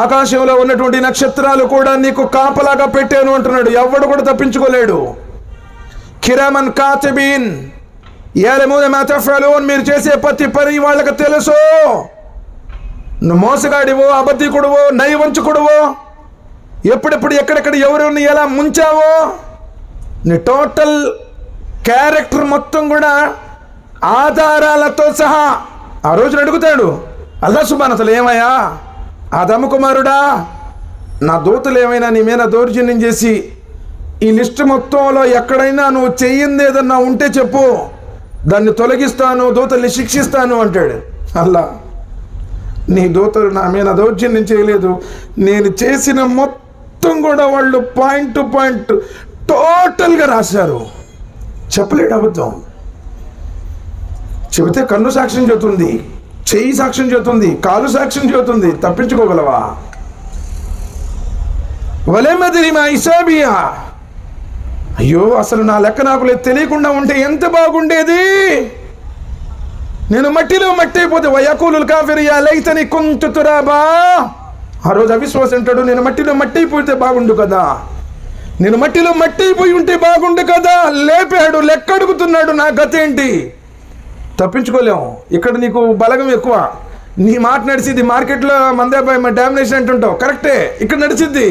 ఆకాశంలో ఉన్నటువంటి నక్షత్రాలు కూడా నీకు కాపలాగా పెట్టాను అంటున్నాడు. ఎవడు కూడా తప్పించుకోలేడు. కిరామన్ కాతిబీన్ యఅలమూన మా తఫ్అలూన్. మీరు చేసే ప్రతి పని వాళ్ళకి తెలుసు. నువ్వు మోసగాడివో, అబద్ధికుడువో, నయవంచుకుడువో, ఎప్పుడెప్పుడు ఎక్కడెక్కడ ఎవరిని ఎలా ముంచావో, నీ టోటల్ క్యారెక్టర్ మొత్తం కూడా ఆధారాలతో సహా ఆ రోజున అడుగుతాడు అల్లాహ్ సుబ్హానహు వ తఆలా, ఏమయ్యా ఆదము కుమారుడా, నా దూతలు ఏమైనా నీ మీద దౌర్జన్యం చేసి ఈ లిస్టు మొత్తంలో ఎక్కడైనా నువ్వు చెయ్యింది ఏదన్నా ఉంటే చెప్పు, దాన్ని తొలగిస్తాను, దూతల్ని శిక్షిస్తాను అంటాడు. అల్లా, నీ దూతలు నా మీద దౌర్జన్యం చేయలేదు, నేను చేసిన మొత్తం కూడా వాళ్ళు పాయింట్ టు పాయింట్ టోటల్గా రాశారు. చెప్పలేడు అబద్ధం. చెబితే కన్ను సాక్ష్యం చెబుతుంది, చెయ్యి సాక్ష్యం చెబుతుంది, కాలు సాక్ష్యం చెబుతుంది. తప్పించుకోగలవా? వలెమదిరి మా ఇసాబియా, అయ్యో అసలు నా లెక్క నాకు తెలియకుండా ఉంటే ఎంత బాగుండేది. నేను మట్టిలో మట్టి అయిపోతే వయకూలు కాఫిర్ యా లైతని కుంతు తురాబా. ఆ రోజు అవిశ్వాసం అంటాడు, నేను మట్టిలో మట్టి అయిపోతే బాగుండు కదా, నేను మట్టిలో మట్టి అయిపోయి ఉంటే బాగుండు కదా. లేపాడు, లెక్క అడుగుతున్నాడు, నా గత ఏంటి? తప్పించుకోలేము. ఇక్కడ నీకు బలగం ఎక్కువ, నీ మాట నడిచిద్ది. మార్కెట్లో మందేబాయ్ డామినేషన్ అంటుంటావు, కరెక్టే, ఇక్కడ నడిచిద్ది.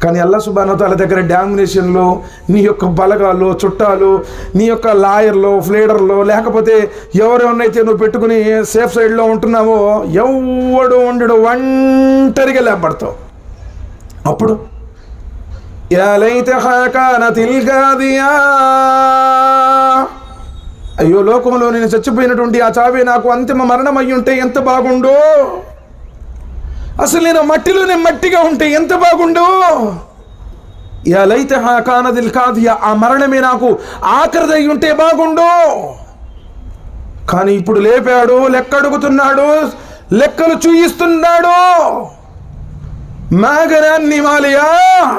కానీ అల్లా సుబ్హానహు వ తఆలా దగ్గర డామినేషన్లో నీ యొక్క బలగాలు, చుట్టాలు, నీ యొక్క లాయర్లు, ఫ్లేడర్లు, లేకపోతే ఎవరెవరినైతే నువ్వు పెట్టుకుని సేఫ్ సైడ్లో ఉంటున్నావో ఎవడు ఉండడు, ఒంటరిగా లేపడతావు. అప్పుడు యా లైతహా కానతిల్ గాదియా, అయ్యో లోకంలో నేను చచ్చిపోయినటువంటి ఆ చావే నాకు అంతిమ మరణం అయ్యి ఉంటే ఎంత బాగుండు. అసలు నేను మట్టిలోనే మట్టిగా ఉంటే ఎంత బాగుండు. యా లైతహా కానతిల్ గాదియా, ఆ మరణమే నాకు ఆఖరిదై ఉంటే బాగుండు. కానీ ఇప్పుడు లేపాడు, లెక్క అడుగుతున్నాడు, లెక్కలు చూయిస్తున్నాడు. మాగనాన్ని మాలియా,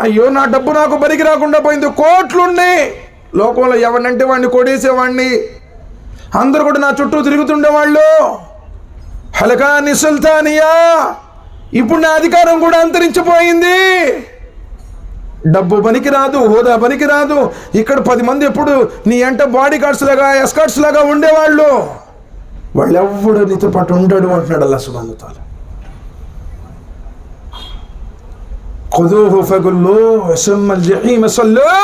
అయ్యో నా డబ్బు నాకు బరికి రాకుండా పోయింది. కోట్లుండి లోకంలో ఎవరినంటే వాడిని కొడేసేవాడిని, అందరూ కూడా నా చుట్టూ తిరుగుతుండేవాళ్ళు. హలకాని సుల్తానియా, ఇప్పుడు నా అధికారం కూడా అంతరించిపోయింది. డబ్బు పనికి రాదు, హోదా పనికి రాదు. ఇక్కడ 10 మంది ఎప్పుడు నీ అంట బాడీ గార్డ్స్ లాగా, ఎస్కార్ట్స్ లాగా ఉండేవాళ్ళు. వాళ్ళెవ్వడు నీతో పాటు ఉండడు అంటున్నాడు అల్లాహ్ సుబ్హానహు వ తఆలా. ఖుదూహు ఫగుల్లుహు సుమ్మల్ జహీమ సల్లుహు,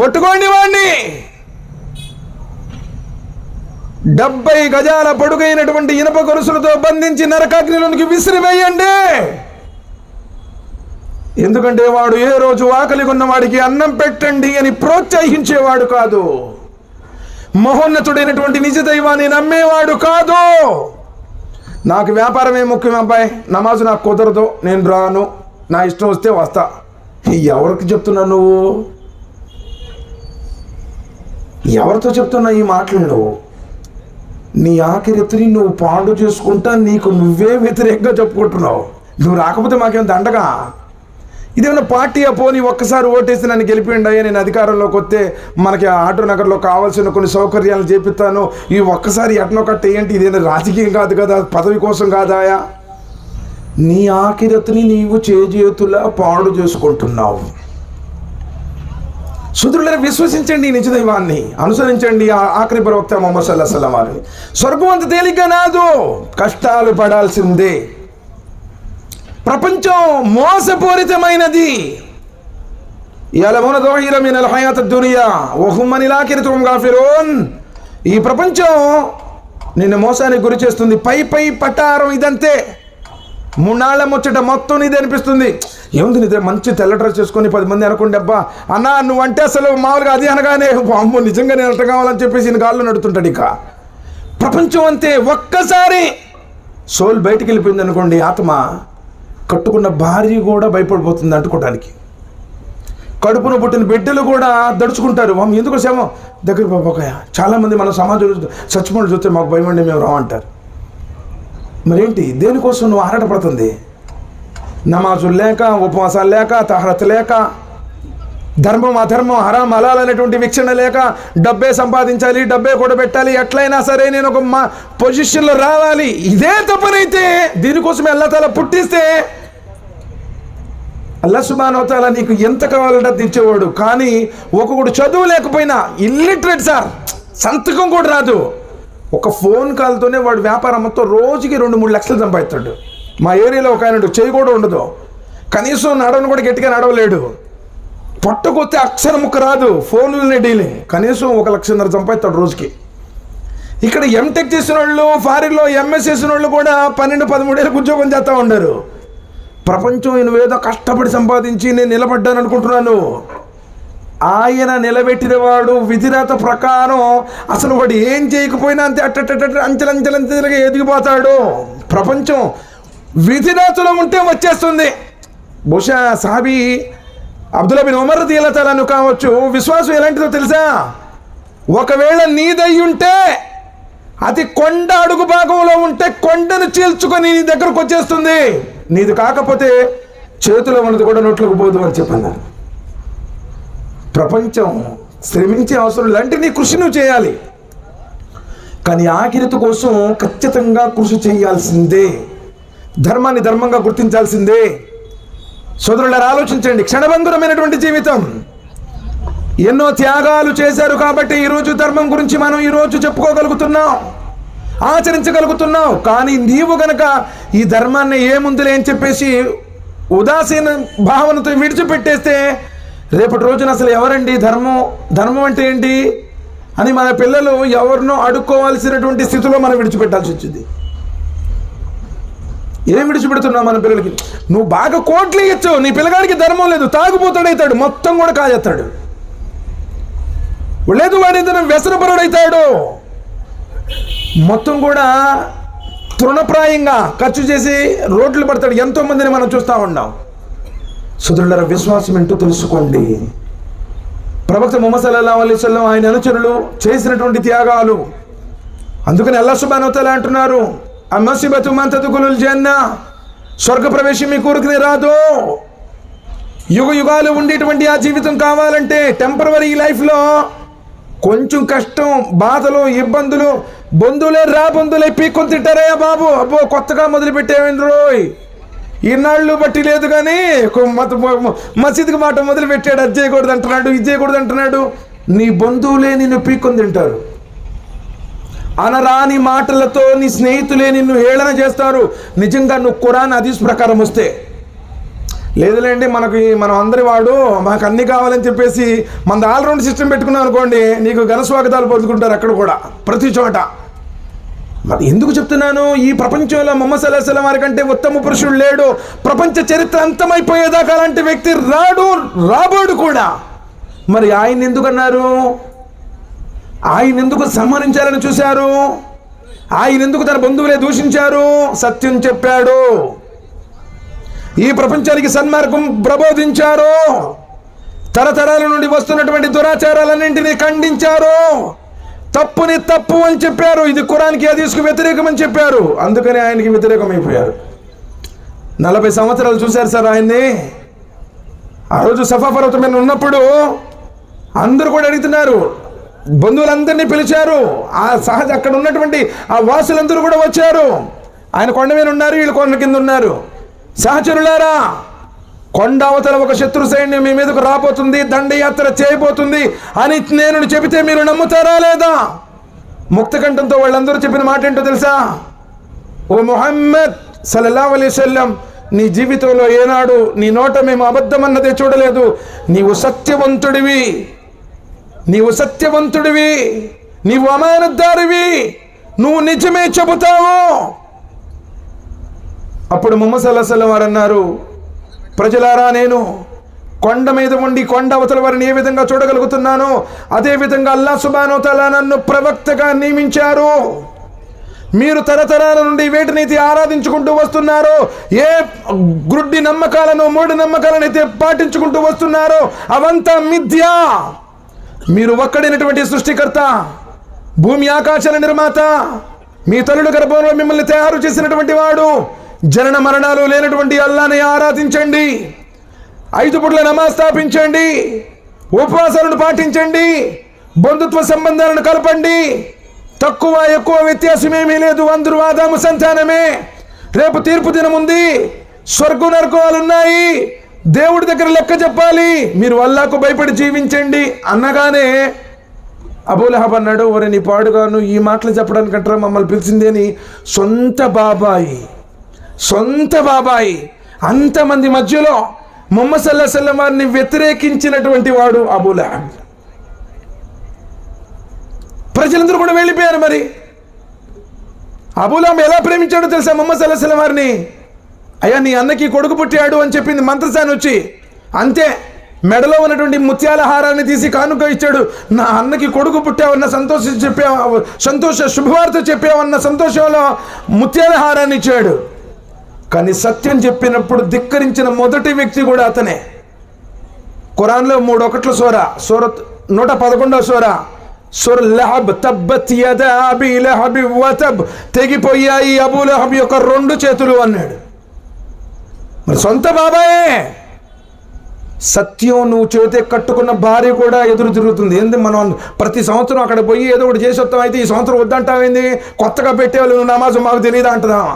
పట్టుకోండి వాడిని. 70 గజాల పొడుగైనటువంటి ఇనప గొలుసులతో బంధించి నరకాగ్నిలోనికి విసిరివేయండి. ఎందుకంటే వాడు ఏ రోజు ఆకలి ఉన్న వాడికి అన్నం పెట్టండి అని ప్రోత్సహించేవాడు కాదు, మహోన్నతుడైనటువంటి నిజ దైవాన్ని నమ్మేవాడు కాదు. నాకు వ్యాపారమే ముఖ్యం అబ్బాయి, నమాజు నాకు కుదరదు, నేను రాను, నా ఇష్టం వస్తే వస్తా. ఎవరికి చెప్తున్నావు నువ్వు? ఎవరితో చెప్తున్నావు ఈ మాటలు? నువ్వు నీ ఆఖరిని నువ్వు పాడు చేసుకుంటా నీకు నువ్వే వ్యతిరేకంగా చెప్పుకుంటున్నావు. నువ్వు రాకపోతే మాకేం దండగా? ఇదేమన్నా పార్టీయా? పోనీ ఒక్కసారి ఓటేసి నన్ను గెలిపిండి అయ్యా, నేను అధికారంలోకి వస్తే మనకి ఆటో నగర్లో కావాల్సిన కొన్ని సౌకర్యాలు చేపిస్తాను, ఈ ఒక్కసారి ఎట్నో కట్ట ఏంటి? ఇదేనా రాజకీయం కాదు కదా, పదవి కోసం కాదాయా? నీ ఆఖరిని నీవు చేతులా పాడు చేసుకుంటున్నావు. సోదరులారా, విశ్వసించండి నిజ దైవాన్ని, అనుసరించండి ఆఖరి ప్రవక్త ముహమ్మద్ సల్లల్లాహు అలైహి వసల్లం వారిని. స్వర్గం అంత తేలిగ్గా నాదు, కష్టాలు పడాల్సిందే. ప్రపంచం మోసపూరితమైనది. యలమున దోహిర మినల్ హయాత దునియా వహుమ్ అనిల్ ఆఖిరతి హుమ్ గాఫిరూన్. ఈ ప్రపంచం నిన్ను మోసానికి గురి చేస్తుంది. పై పటారం ఇదంతే, 3 నాళ్ళ ముచ్చట మొత్తం నీది అనిపిస్తుంది. ఏముంది నీదే, మంచి తెల్ల డ్రెస్ చేసుకొని 10 మంది అనుకోండి, అబ్బా అన్నా నువ్వంటే అసలు మామూలుగా అది అనగానే అమ్మో నిజంగా నేను అట్ట కావాలని చెప్పేసి ఈయన గాల్లో నడుతుంటాడు. ఇక ప్రపంచం అంతే. ఒక్కసారి సోల్ బయటికి వెళ్ళిపోయింది అనుకోండి, ఆత్మ, కట్టుకున్న భార్య కూడా భయపడిపోతుంది అంటుకోవడానికి. కడుపును పుట్టిన బిడ్డలు కూడా దడుచుకుంటారు. ఎందుకు సేమో దగ్గర బాబోకాయ. చాలామంది మన సమాజంలో చచ్చిపోయిన చూస్తే మాకు భయం అండి, మేము రామంటారు. మరేంటి, దేనికోసం నువ్వు ఆరాటపడుతుంది? నమాజులు లేక, ఉపవాసాలు లేక, తహరత్ లేక, ధర్మం అధర్మం, హరాం హలాల్ అనేటువంటి వీక్షణ లేక, డబ్బే సంపాదించాలి, డబ్బే కూడబెట్టాలి, ఎట్లయినా సరే నేను ఒక పొజిషన్లో రావాలి, ఇదే తప్పనైతే దీనికోసం అల్లాహ్ తాలా పుట్టిస్తే అల్లాహ్ సుబ్హానహు వ తఆలా నీకు ఎంత కావాలంటే అది ఇచ్చేవాడు. కానీ ఒక్కొక్కడు చదువు లేకపోయినా, ఇల్లిటరేట్ సార్, సంతకం కూడా రాదు, ఒక ఫోన్ కాల్తోనే వాడు వ్యాపారం మొత్తం రోజుకి 2-3 లక్షలు సంపాదిస్తాడు. మా ఏరియాలో ఒక ఆయన చేయి కూడా ఉండదు, కనీసం నడవను కూడా గట్టిగా నడవలేడు, పట్టుకొస్తే అక్షరం ముక్క రాదు, ఫోన్లోనే డీలింగ్, కనీసం 1,00,000 సంపాదిస్తాడు రోజుకి. ఇక్కడ ఎంటెక్ చేసిన వాళ్ళు, ఫారిన్లో ఎంఎస్ చేసిన వాళ్ళు కూడా 12-13 ఏళ్ళకి ఉద్యోగం చేస్తూ ఉన్నారు. ప్రపంచం నువ్వేదో కష్టపడి సంపాదించి నేను నిలబడ్డాను అనుకుంటున్నాను. ఆయన నిలబెట్టిన వాడు విధిరాత ప్రకారం అసలు వాడు ఏం చేయకపోయినా అంతే అంచెలంచెలంచెలుగా ఎదిగిపోతాడు. ప్రపంచం విధిరాతలో ఉంటే వచ్చేస్తుంది. బహుశా సాహబీ అబ్దుల్లా బిన్ ఉమర్ రదియల్లాహు తఆలా అన్హు కావచ్చు. విశ్వాసం ఎలాంటిదో తెలుసా? ఒకవేళ నీదయ్యి ఉంటే అది కొండ అడుగు భాగంలో ఉంటే కొండను చీల్చుకొని నీ దగ్గరకు వచ్చేస్తుంది. నీది కాకపోతే చేతిలో ఉన్నది కూడా నోట్లోకి పోదు అని చెప్పన్నారు. ప్రపంచం శ్రమించే అవసరం లేదంటే నీ కృషి నువ్వు చేయాలి, కానీ ఆఖిరత కోసం ఖచ్చితంగా కృషి చేయాల్సిందే. ధర్మాన్ని ధర్మంగా గుర్తించాల్సిందే. సోదరులారా, ఆలోచించండి. క్షణభంగురమైనటువంటి జీవితం, ఎన్నో త్యాగాలు చేశారు కాబట్టి ఈరోజు ధర్మం గురించి మనం ఈరోజు చెప్పుకోగలుగుతున్నాం, ఆచరించగలుగుతున్నాం. కానీ నీవు గనక ఈ ధర్మాన్ని ఏముందిలే అని చెప్పేసి ఉదాసీన భావనతో విడిచిపెట్టేస్తే రేపటి రోజున అసలు ఎవరండి ధర్మం అంటే ఏంటి అని మన పిల్లలు ఎవరినో అడుక్కోవాల్సినటువంటి స్థితిలో మనం విడిచిపెట్టాల్సి వచ్చింది. ఏం విడిచిపెడుతున్నావు మన పిల్లలకి? నువ్వు బాగా కోట్లు ఇవ్వచ్చు, నీ పిల్లగాడికి ధర్మం లేదు, తాగుపోతాడవుతాడు, మొత్తం కూడా కాజేస్తాడు. లేదు వాడి వ్యసనపరుడవుతాడు, మొత్తం కూడా తృణప్రాయంగా ఖర్చు చేసి రోడ్లు పడతాడు. ఎంతో మందిని మనం చూస్తూ ఉన్నాం. సోదరులారా, విశ్వాసం ఏంటో తెలుసుకోండి. ప్రవక్త ముహమ్మద్ సల్లల్లాహు అలైహి వసల్లం ఆయన అనుచరులు చేసినటువంటి త్యాగాలు. అందుకని అల్లాహ్ సుబ్హానహు వ తఆలా అంటున్నారు, అమ్మసిబతు మన్ తద్ఖులుల్ జన్నా, స్వర్గ ప్రవేశం మీ కోరికనే రాదు. యుగ యుగాలు ఉండేటువంటి ఆ జీవితం కావాలంటే టెంపరవరీ లైఫ్లో కొంచెం కష్టం, బాధలు, ఇబ్బందులు, బంధువులే బంధువులే పీక్కొని తింటారయ్యా బాబు, అబ్బో కొత్తగా మొదలుపెట్టేవేంటి రోయ్, ఈనాళ్ళు బట్టి లేదు కానీ మసీదుకి మాట మొదలు పెట్టాడు, అది చేయకూడదు అంటున్నాడు, ఇది చేయకూడదు అంటున్నాడు. నీ బంధువులే నిన్ను పీక్కొని తింటారు. అనరాని మాటలతో నీ స్నేహితులే నిన్ను హేళన చేస్తారు. నిజంగా నువ్వు ఖురాన్ హదీస్ ప్రకారం వస్తే. లేదులేండి మనం అందరి వాడు మాకు అన్ని కావాలని చెప్పేసి మన ఆల్రౌండ్ సిస్టమ్ పెట్టుకున్నాం అనుకోండి, నీకు ఘన స్వాగతాలు పొందుకుంటారు అక్కడ కూడా, ప్రతి చోట. మరి ఎందుకు చెప్తున్నాను? ఈ ప్రపంచంలో ముహమ్మద్ సల్లల్లాహు అలైహి వసల్లం వారి కంటే ఉత్తమ పురుషుడు లేడు. ప్రపంచ చరిత్ర అంతమైపోయేదాకా అలాంటి వ్యక్తి రాబోడు కూడా. మరి ఆయన ఎందుకు అన్నారు? ఆయన ఎందుకు సన్మానించాలని చూశారు? ఆయన ఎందుకు తన బంధువులే దూషించారు? సత్యం చెప్పాడు, ఈ ప్రపంచానికి సన్మార్గం ప్రబోధించారు, తరతరాల నుండి వస్తున్నటువంటి దురాచారాలన్నింటినీ ఖండించారు, తప్పుని తప్పు అని చెప్పారు, ఇది ఖురాన్కి హదీస్కు వ్యతిరేకం అని చెప్పారు. అందుకని ఆయనకి వ్యతిరేకమైపోయారు. 40 సంవత్సరాలు చూశారు సార్ ఆయన్ని. ఆ రోజు సఫా పర్వతం మీద ఉన్నప్పుడు అందరూ కూడా అడుగుతున్నారు, బంధువులందరినీ పిలిచారు, ఆ సహజ అక్కడ ఉన్నటువంటి ఆ వాసులందరూ కూడా వచ్చారు. ఆయన కొండ మీద ఉన్నారు, వీళ్ళు కొండ కింద ఉన్నారు. సహచరులారా, కొండ అవతల ఒక శత్రు సైన్యం మీ మీదకు రాబోతుంది, దండయాత్ర చేయబోతుంది అని నేను చెబితే మీరు నమ్ముతారా లేదా? ముక్తకంఠంతో వాళ్ళందరూ చెప్పిన మాట ఏంటో తెలుసా? ఓ ముహమ్మద్ సల్లల్లాహు అలైహి వసల్లం, నీ జీవితంలో ఏనాడు నీ నోట మేము అబద్ధం అన్నదే చూడలేదు. నీవు సత్యవంతుడివి, నీవు అమానత్దారివి, నువ్వు నిజమే చెబుతావు. అప్పుడు ముహమ్మద్ సల్లల్లాహు అలైహి వసల్లం వారు అన్నారు, ప్రజలారా, నేను కొండ మీద ఉండి కొండ అవతల వారిని ఏ విధంగా చూడగలుగుతున్నానో అదేవిధంగా అల్లాహ్ సుబ్హానహు వ తఆలా నన్ను ప్రవక్తగా నియమించారు. మీరు తరతరాల నుండి వేటినైతే ఆరాధించుకుంటూ వస్తున్నారో, ఏ గుడ్డి నమ్మకాలను, మూఢ నమ్మకాలను అయితే పాటించుకుంటూ వస్తున్నారో అవంతా మిథ్యా. మీరు ఒక్కడైనటువంటి సృష్టికర్త, భూమి ఆకాశాల నిర్మాత, మీ తల్లుల గర్భంలో మిమ్మల్ని తయారు చేసినటువంటి వాడు, జనన మరణాలు లేనటువంటి అల్లాహ్ని ఆరాధించండి, 5 పూట్ల నమాజ్ స్థాపించండి, ఉపవాసాలను పాటించండి, బంధుత్వ సంబంధాలను కలపండి. తక్కువ ఎక్కువ వ్యత్యాసమేమీ లేదు, అందరూ ఆదాము సంతానమే. రేపు తీర్పు దినం ఉంది, స్వర్గ నరకాలు ఉన్నాయి, దేవుడి దగ్గర లెక్క చెప్పాలి. మీరు అల్లాహ్కు భయపడి జీవించండి అనగానే అబూ లహబ్ అన్నాడు, ఒరే నీ పాడుగాను ఈ మాటలు చెప్పడానికంటారా మమ్మల్ని పిలిచిందేని. సొంత బాబాయి అంతమంది మధ్యలో ముహమ్మద్ సల్లల్లాహు అలైహి వసల్లం వారిని వ్యతిరేకించినటువంటి వాడు అబూ లహబ్. ప్రజలందరూ కూడా వెళ్ళిపోయారు. మరి అబూ లహబ్ ఎలా ప్రేమించాడో తెలుసా ముహమ్మద్ సల్లల్లాహు అలైహి వసల్లం వారిని? అయ్యా నీ అన్నకి కొడుకు పుట్టాడు అని చెప్పింది మంత్రసాని వచ్చి. అంతే, మెడలో ఉన్నటువంటి ముత్యాల హారాన్ని తీసి కానుక ఇచ్చాడు. నా అన్నకి కొడుకు పుట్టావన్న సంతోష శుభవార్త చెప్పావన్న సంతోషంలో ముత్యాల హారాన్ని ఇచ్చాడు. కానీ సత్యం చెప్పినప్పుడు ధిక్కరించిన మొదటి వ్యక్తి కూడా అతనే. ఖురాన్లో 3:1 సూరత్ 111 సూర లహబ్ తబ్బత్ యదా అబీ లహబ్ వతబ్, తెగిపోయాయి అబూ లహబ్ యొక్క 2 చేతులు అన్నాడు. మరి సొంత బాబాయే. సత్యం నువ్వు చేతే కట్టుకున్న భార్య కూడా ఎదురు తిరుగుతుంది. ఏంది మనం ప్రతి సంవత్సరం అక్కడ పోయి ఏదో ఒకటి చేసి వస్తాం, అయితే ఈ సంవత్సరం వద్దంటావేంది, కొత్తగా పెట్టేవాళ్ళు నువ్వు నమాజు మాకు తెలియదా అంటున్నావా?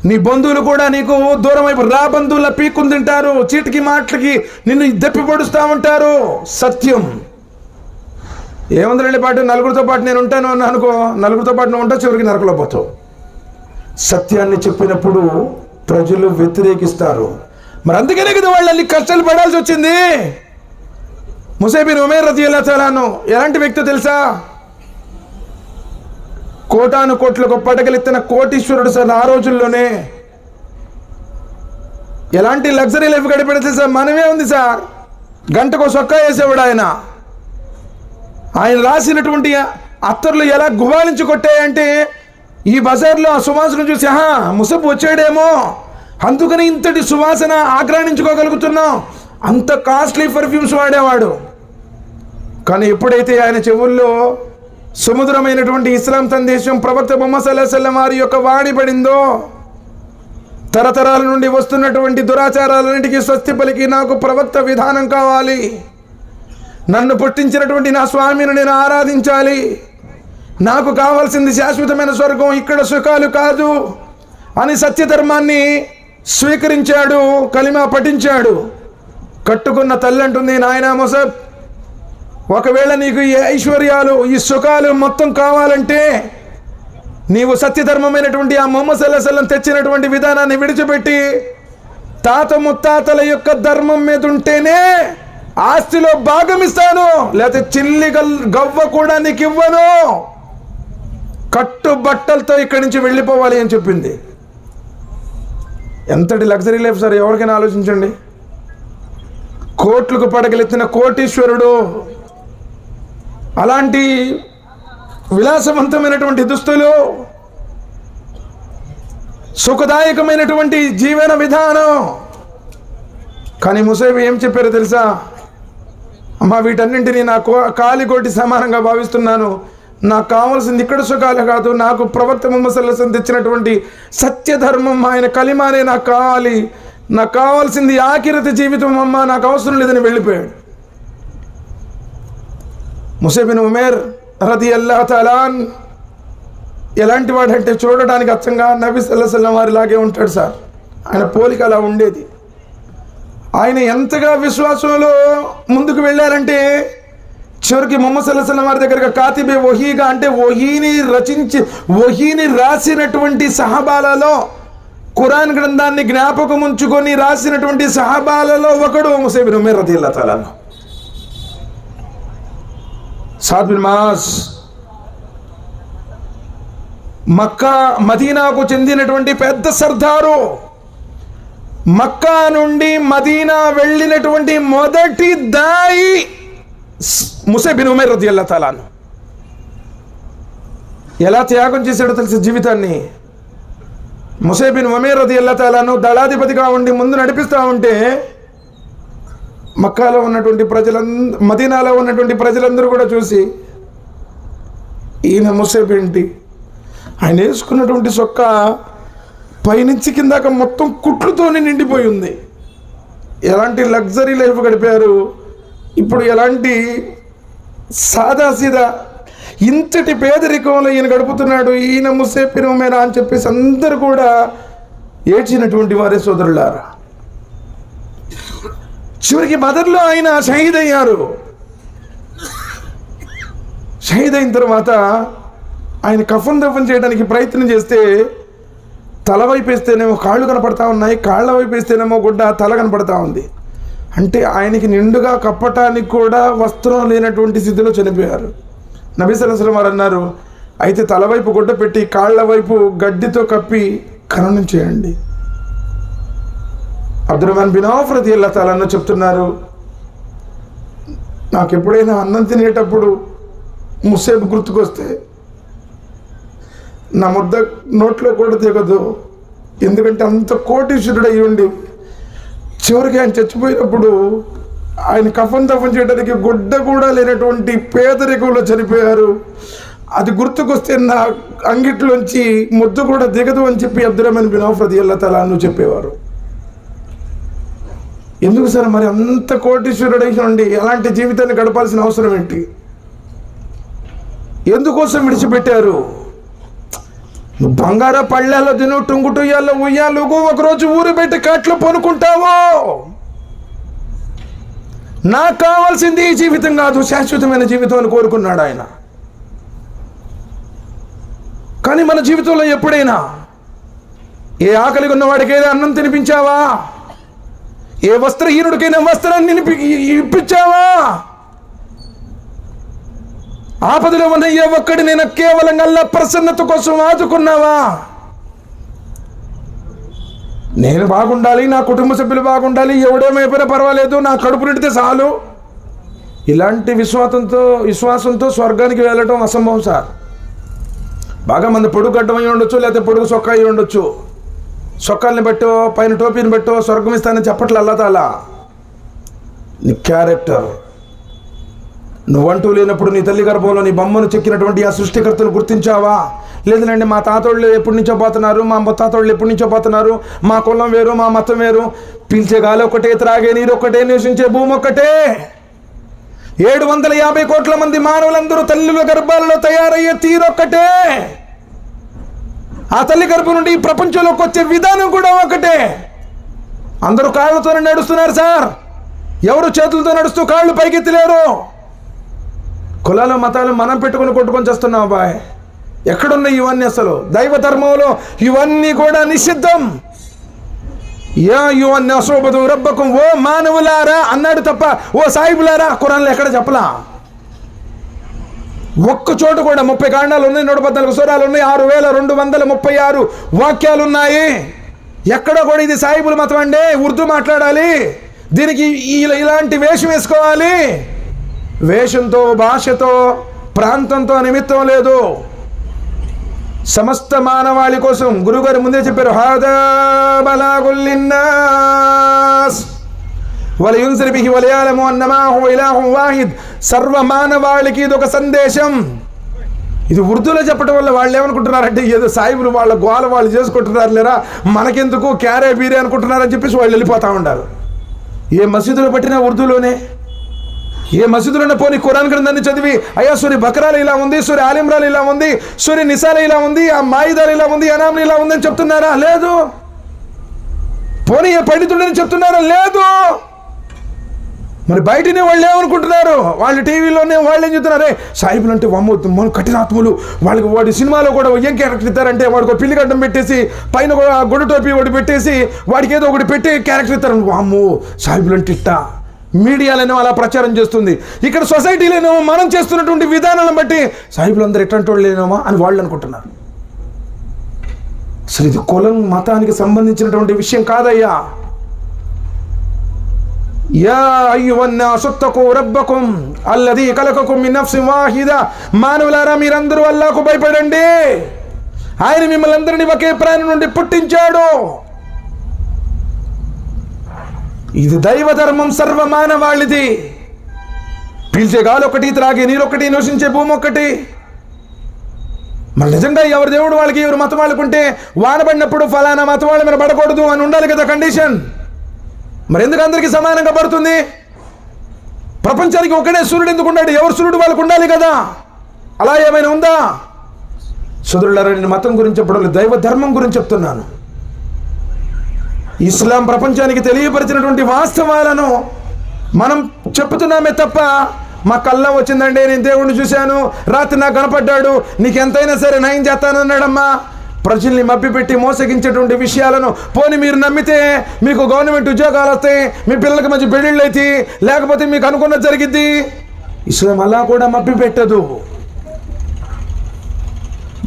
నీ బంధువులు కూడా నీకు దూరం అయిపో, రా బంధువుల పీక్కుని తింటారు, చీటికి మాటలకి నిన్ను దప్పి పొడుస్తూ ఉంటారు. సత్యం ఏముందండి పాటు, నలుగురితో పాటు నేను ఉంటాను అని అనుకో, నలుగురితో పాటు నువ్వు ఉంటావు, చివరికి నరకలో పోతావు. సత్యాన్ని చెప్పినప్పుడు ప్రజలు వ్యతిరేకిస్తారు. మరి అందుకనే కదా వాళ్ళు అన్ని కష్టాలు పడాల్సి వచ్చింది. ముసైబ్ బిన్ ఉమైర్ రదియల్లాహు తఆలా అన్హు ఎలాంటి వ్యక్తి తెలుసా? కోటాను కోట్లకు పడగలెత్తిన కోటీశ్వరుడు సార్. ఆ రోజుల్లోనే ఎలాంటి లగ్జరీ లైఫ్ గడిపెడితే సార్, మనమే ఉంది సార్. గంటకు సొక్కా వేసేవాడు ఆయన. ఆయన రాసినటువంటి అత్తర్లు ఎలా గుబాలించి కొట్టాయంటే, ఈ బజార్లో ఆ సువాసన చూసి ముసబ్ వచ్చాడేమో, అందుకని ఇంతటి సువాసన ఆగ్రాణించుకోగలుగుతున్నాం. అంత కాస్ట్లీ పర్ఫ్యూమ్స్ వాడేవాడు. కానీ ఎప్పుడైతే ఆయన చెవుల్లో సముద్రమైనటువంటి ఇస్లాం సందేశం ప్రవక్త ముహమ్మద్ సల్లల్లాహు అలైహి వసల్లం వారి యొక్క వాడి పడిందో, తరతరాల నుండి వస్తున్నటువంటి దురాచారాలన్నింటికీ స్వస్తి పలికి నాకు ప్రవక్త విధానం కావాలి, నన్ను పుట్టించినటువంటి నా స్వామిని నేను ఆరాధించాలి, నాకు కావాల్సింది శాశ్వతమైన స్వర్గం, ఇక్కడ సుఖాలు కాదు అని సత్యధర్మాన్ని స్వీకరించాడు. కలిమా పఠించాడు. కట్టుకున్న తల్లి అంటుంది, నాయనా ముసబ్, ఒకవేళ నీకు ఈ ఐశ్వర్యాలు ఈ సుఖాలు మొత్తం కావాలంటే నీవు సత్యధర్మమైనటువంటి ఆ ముహమ్మద్ సల్లల్లాహు అలైహి వసల్లం తెచ్చినటువంటి విధానాన్ని విడిచిపెట్టి తాత ముత్తాతల యొక్క ధర్మం మీద ఉంటేనే ఆస్తిలో భాగం ఇస్తాను, లేకపోతే చిల్లి గవ్వ కూడా నీకు ఇవ్వను, కట్టు బట్టలతో ఇక్కడి నుంచి వెళ్ళిపోవాలి అని చెప్పింది. ఎంతటి లగ్జరీ లైఫ్ సార్, ఎవరికైనా ఆలోచించండి. కోట్లకు పడగలెత్తిన కోటీశ్వరుడు అలాంటి విలాసవంతమైనటువంటి దుస్తులు, సుఖదాయకమైనటువంటి జీవన విధానం. కానీ ముసైబ్ ఏం చెప్పారో తెలుసా? అమ్మా, వీటన్నింటినీ నా కాలిగోటి సమానంగా భావిస్తున్నాను, నాకు కావాల్సింది ఇక్కడ సుఖాలు కాదు, నాకు ప్రవక్త ముహమ్మద్ సల్లల్లాహు అలైహి వసల్లం తెచ్చినటువంటి సత్యధర్మం, ఆయన కలిమానే నాకు కావాలి, నాకు కావాల్సింది ఆఖిరత జీవితం అమ్మ, నాకు అవసరం లేదని వెళ్ళిపోయాడు. ముసైబ్ బిన్ ఉమైర్ రదియల్లాహు తఆలా అన్హు ఎలాంటి వాడంటే చూడడానికి అచ్చంగా నబీ సల్లల్లాహు అలైహి వసల్లం వారిలాగే ఉంటాడు సార్. ఆయన పోలిక అలా ఉండేది. ఆయన ఎంతగా విశ్వాసంలో ముందుకు వెళ్ళారంటే చివరికి ముహమ్మద్ సల్లల్లాహు అలైహి వసల్లం వారి దగ్గరగా కాతిబే వహీగా, అంటే వహీని రాసినటువంటి సహబాలలో, ఖురాన్ గ్రంథాన్ని జ్ఞాపకం ఉంచుకొని రాసినటువంటి సహబాలలో ఒకడు ముసైబ్ బిన్ ఉమైర్ రదియల్లాహు తఆలా అన్హు. సాద్ బిన్ ముఆజ్ మక్కా మదీనాకు చెందినటువంటి పెద్ద సర్దారు. మక్కా నుండి మదీనా వెళ్ళినటువంటి మొదటి దాయి ముసైబ్ బిన్ ఉమైర్ రదియల్లాహు తఆలా అన్హు. ఎలా త్యాగం చేశాడో తెలిసి జీవితాన్ని. ముసైబ్ బిన్ ఉమైర్ రదియల్లాహు తఆలా అన్హు దళాధిపతిగా ఉండి ముందు నడిపిస్తూ ఉంటే మక్కాలో ఉన్నటువంటి మదీనాలో ఉన్నటువంటి ప్రజలందరూ కూడా చూసి, ఈయన ముసైబ్ ఏంటి, ఆయన వేసుకున్నటువంటి సొక్క పైనుంచి కిందాక మొత్తం కుట్లుతోనే నిండిపోయి ఉంది, ఎలాంటి లగ్జరీ లైఫ్ గడిపారు, ఇప్పుడు ఎలాంటి సాదాసీదా ఇంతటి పేదరికంలో ఈయన గడుపుతున్నాడు, ఈయన ముసైబ్ బిన్ ఉమైర్ అని చెప్పేసి అందరూ కూడా ఏడ్చినటువంటి వారే సోదరులారా. చివరికి బదర్లో ఆయన షహీద్ అయ్యారు. షహీద్ అయిన తర్వాత ఆయన కఫన్ దఫన్ చేయడానికి ప్రయత్నం చేస్తే తల వైపు వేస్తేనేమో కాళ్ళు కనపడతా ఉన్నాయి, కాళ్ళ వైపు వేస్తేనేమో గుడ్డ తల కనపడతా ఉంది. అంటే ఆయనకి నిండుగా కప్పటానికి కూడా వస్త్రం లేనటువంటి స్థితిలో చనిపోయారు. నబీ సల్లల్లాహు అలైహి వసల్లం వారు అన్నారు, అయితే తల వైపు గుడ్డ పెట్టి కాళ్ళ వైపు గడ్డితో కప్పి ఖననం చేయండి. అబ్దుర్రహ్మాన్ బిన్ ఔఫ్ రదియల్లాహు తఆలా అన్హు చెప్తున్నారు, నాకు ఎప్పుడైనా అన్నం తినేటప్పుడు ముసేబ్ గుర్తుకొస్తే నా ముద్ద నోట్లో కూడా దిగదు. ఎందుకంటే అంత కోటీశ్వరుడు అయ్యి ఉండి చివరికి ఆయన చచ్చిపోయినప్పుడు ఆయన కఫన్ దఫన్ చేయడానికి గుడ్డ కూడా లేనటువంటి పేదరికంలో చనిపోయారు. అది గుర్తుకొస్తే నా అంగిట్లోంచి ముద్దు కూడా దిగదు అని చెప్పి అబ్దుర్రహ్మాన్ బిన్ ఔఫ్ రదియల్లాహు తఆలా అన్హు చెప్పేవారు. ఎందుకు సార్ మరి అంత కోటీశ్వరుడై ఉండి ఎలాంటి జీవితాన్ని గడపాల్సిన అవసరం ఏంటి? ఎందుకోసం విడిచిపెట్టారు? బంగార పళ్ళెల్లో తిను, టుంగుటుయ్యాల్లో ఉయ్యాలుగు, ఒకరోజు ఊరు పెట్టి కట్లు పనుకుంటావో. నాకు కావాల్సింది ఈ జీవితం కాదు, శాశ్వతమైన జీవితం అని కోరుకున్నాడు ఆయన. కానీ మన జీవితంలో ఎప్పుడైనా ఏ ఆకలిగా ఉన్నవాడికి ఏదో అన్నం తినిపించావా? ఏ వస్త్రహీనుడికైనా వస్త్రాన్ని ఇప్పించావా? ఆపదలో ఉన్న ఏ ఒక్కడి నేను కేవలం అల్లా ప్రసన్నత కోసం ఆదుకున్నావా? నేను బాగుండాలి, నా కుటుంబ సభ్యులు బాగుండాలి, ఎవడేమైపోయినా పర్వాలేదు, నా కడుపు నిండితే చాలు, ఇలాంటి విశ్వాసంతో స్వర్గానికి వెళ్ళటం అసంభవం సార్. బాగా మంది పొడుగు గడ్డం అయి ఉండొచ్చు, లేకపోతే పొడుగు సొక్కా అయి ఉండొచ్చు. సొక్కాల్ని బట్టో పైన టోపీని బట్టో స్వర్గం ఇస్తానని చెప్పట్లే అల్లాహ్ తఆలా. నీ క్యారెక్టర్, నువ్వంటూ లేనప్పుడు నీ తల్లి గర్భంలో నీ బొమ్మను చెక్కినటువంటి ఆ సృష్టికర్తను గుర్తించావా? లేదండి మా తాతోళ్ళు ఎప్పటి నుంచో పోతున్నారు, మా ముత్తాతోళ్ళు ఎప్పటి నుంచో పోతున్నారు, మా కులం వేరు, మా మతం వేరు, పీల్చే గాలి ఒకటే, త్రాగే నీరు ఒకటే, నివసించే భూమి ఒకటే. 750 కోట్ల మంది మానవులందరూ తల్లుల గర్భాలలో తయారయ్యే తీరొక్కటే. ఆ తల్లి గర్భం నుండి ఈ ప్రపంచంలోకి వచ్చే విధానం కూడా ఒకటే. అందరూ కాళ్ళతోనే నడుస్తున్నారు సార్, ఎవరు చేతులతో నడుస్తూ కాళ్ళు పైకెత్తలేరు. కులాలు మతాలు మనం పెట్టుకుని కొట్టుకొని చేస్తున్నాం బాయ్. ఎక్కడున్నాయి ఇవన్నీ? అసలు దైవ ధర్మంలో ఇవన్నీ కూడా నిషిద్ధం. యా యువన్ అసోబదు రబ్బకం, ఓ మానవులారా అన్నాడు తప్ప ఓ సాయిబులారా ఖురాన్లో ఎక్కడ చెప్పలా. ఒక్క చోటు కూడా 30 కాండాలు ఉన్నాయి, 114 సూరాలు ఉన్నాయి, 6236 వాక్యాలు ఉన్నాయి. ఎక్కడో కూడా ఇది సాయిబుల మతం అండి, ఉర్దూ మాట్లాడాలి, దీనికి ఇలాంటి వేషం వేసుకోవాలి. వేషంతో, భాషతో, ప్రాంతంతో నిమిత్తం లేదు. సమస్త మానవాళి కోసం గురుగారు ముందే చెప్పారు, హాదా బలాగుల్ లిన్నాస్ వలయున్జిర్ బిహి వలయఅలము అన్నమా హువ ఇలాహుం వాహిద్. సర్వ మానవాళికి ఇది ఒక సందేశం. ఇది ఉర్దూలో చెప్పడం వల్ల వాళ్ళు ఏమనుకుంటున్నారంటే ఏదో సాయిబులు వాళ్ళ గోల వాళ్ళు చేసుకుంటున్నారు, లేరా మనకెందుకు క్యారే బీరే అనుకుంటున్నారని చెప్పేసి వాళ్ళు వెళ్ళిపోతూ ఉంటారు. ఏ మసీదులో పట్టినా ఉర్దూలోనే, ఏ మసీదులోనే పోనీ ఖురాన్ గ్రంథాన్ని చదివి అయ్యా సూరి బకరాలు ఇలా ఉంది, సూరి ఆలిమ్రాలు ఇలా ఉంది, సూరి నిసాలు ఇలా ఉంది, ఆ మాయిదాలు ఇలా ఉంది, అనామ్లు ఇలా ఉందని చెప్తున్నారా? లేదు. పోనీ ఏ పండితుడని చెప్తున్నారా? లేదు. మరి బయటనే వాళ్ళు ఏమనుకుంటున్నారు? వాళ్ళు టీవీలోనే వాళ్ళు ఏం చెప్తున్నారే, సాయిబులు అంటే వమ్మ కఠినాత్ములు, వాళ్ళకి వాడి సినిమాలో కూడా ఏం క్యారెక్టర్ ఇస్తారంటే వాడికి పిల్లి గడ్డం పెట్టేసి పైన గొడ్డు టోపీ ఒకటి పెట్టేసి వాడికి ఏదో ఒకటి పెట్టి క్యారెక్టర్ ఇస్తారు. వామ్మో సాయిబులు అంటే ఇట్టా. మీడియాలోనేమో అలా ప్రచారం చేస్తుంది. ఇక్కడ సొసైటీలోనేమో మనం చేస్తున్నటువంటి విధానాలను బట్టి సాయిబులు అందరూ ఎట్లాంటి వాళ్ళు లేనేమో అని వాళ్ళు అనుకుంటున్నారు. అసలు ఇది కులం మతానికి సంబంధించినటువంటి విషయం కాదయ్యా. యా అయ్యుహన్నాసు ఇత్తఖూ రబ్బకుం అల్లదీ ఖలఖకుం మిన్ నఫ్సిన్ వాహిదా. మానవులారా మీరందరూ అల్లాహ్కు భయపడండి, ఆయన మిమ్మల్ని అందరినీ ఒకే ప్రాణి నుండి పుట్టించాడు. ఇది దైవ ధర్మం, సర్వ మానవాళిది. పీల్చే గాలి ఒకటి, త్రాగే నీరు ఒకటి, నివసించే భూమి ఒకటి. మరి నిజంగా ఎవరి దేవుడు వాళ్ళకి, ఎవరు మతం వాళ్ళకుంటే వానబడినప్పుడు ఫలానా మతం వాళ్ళ మీద పడకూడదు అని ఉండాలి కదా కండిషన్. మరి ఎందుకు అందరికీ సమానంగా పడుతుంది? ప్రపంచానికి ఒకటే సూర్యుడు ఎందుకు ఉన్నాడు? ఎవరు సూర్యుడు వాళ్ళకు ఉండాలి కదా. అలా ఏమైనా ఉందా? సోదరులారా, నేను మతం గురించి చెప్పడం లేదు, దైవ ధర్మం గురించి చెప్తున్నాను. ఇస్లాం ప్రపంచానికి తెలియపరిచినటువంటి వాస్తవాలను మనం చెప్తున్నామే తప్ప మా కళ్ళ వచ్చిందండి, నేను దేవుడిని చూశాను, రాత్రి నాకు కనపడ్డాడు, నీకెంతైనా సరే నయం చేస్తానన్నాడమ్మా. ప్రజల్ని మభ్యపెట్టి మోసగించేటువంటి విషయాలను పోని మీరు నమ్మితే మీకు గవర్నమెంట్ ఉద్యోగాలు వస్తాయి, మీ పిల్లలకి మంచి పెళ్ళిళ్ళు అయితే, లేకపోతే మీకు అనుకున్నది జరిగిద్ది. ఇస్లాం అలా కూడా మభ్యపెట్టదు.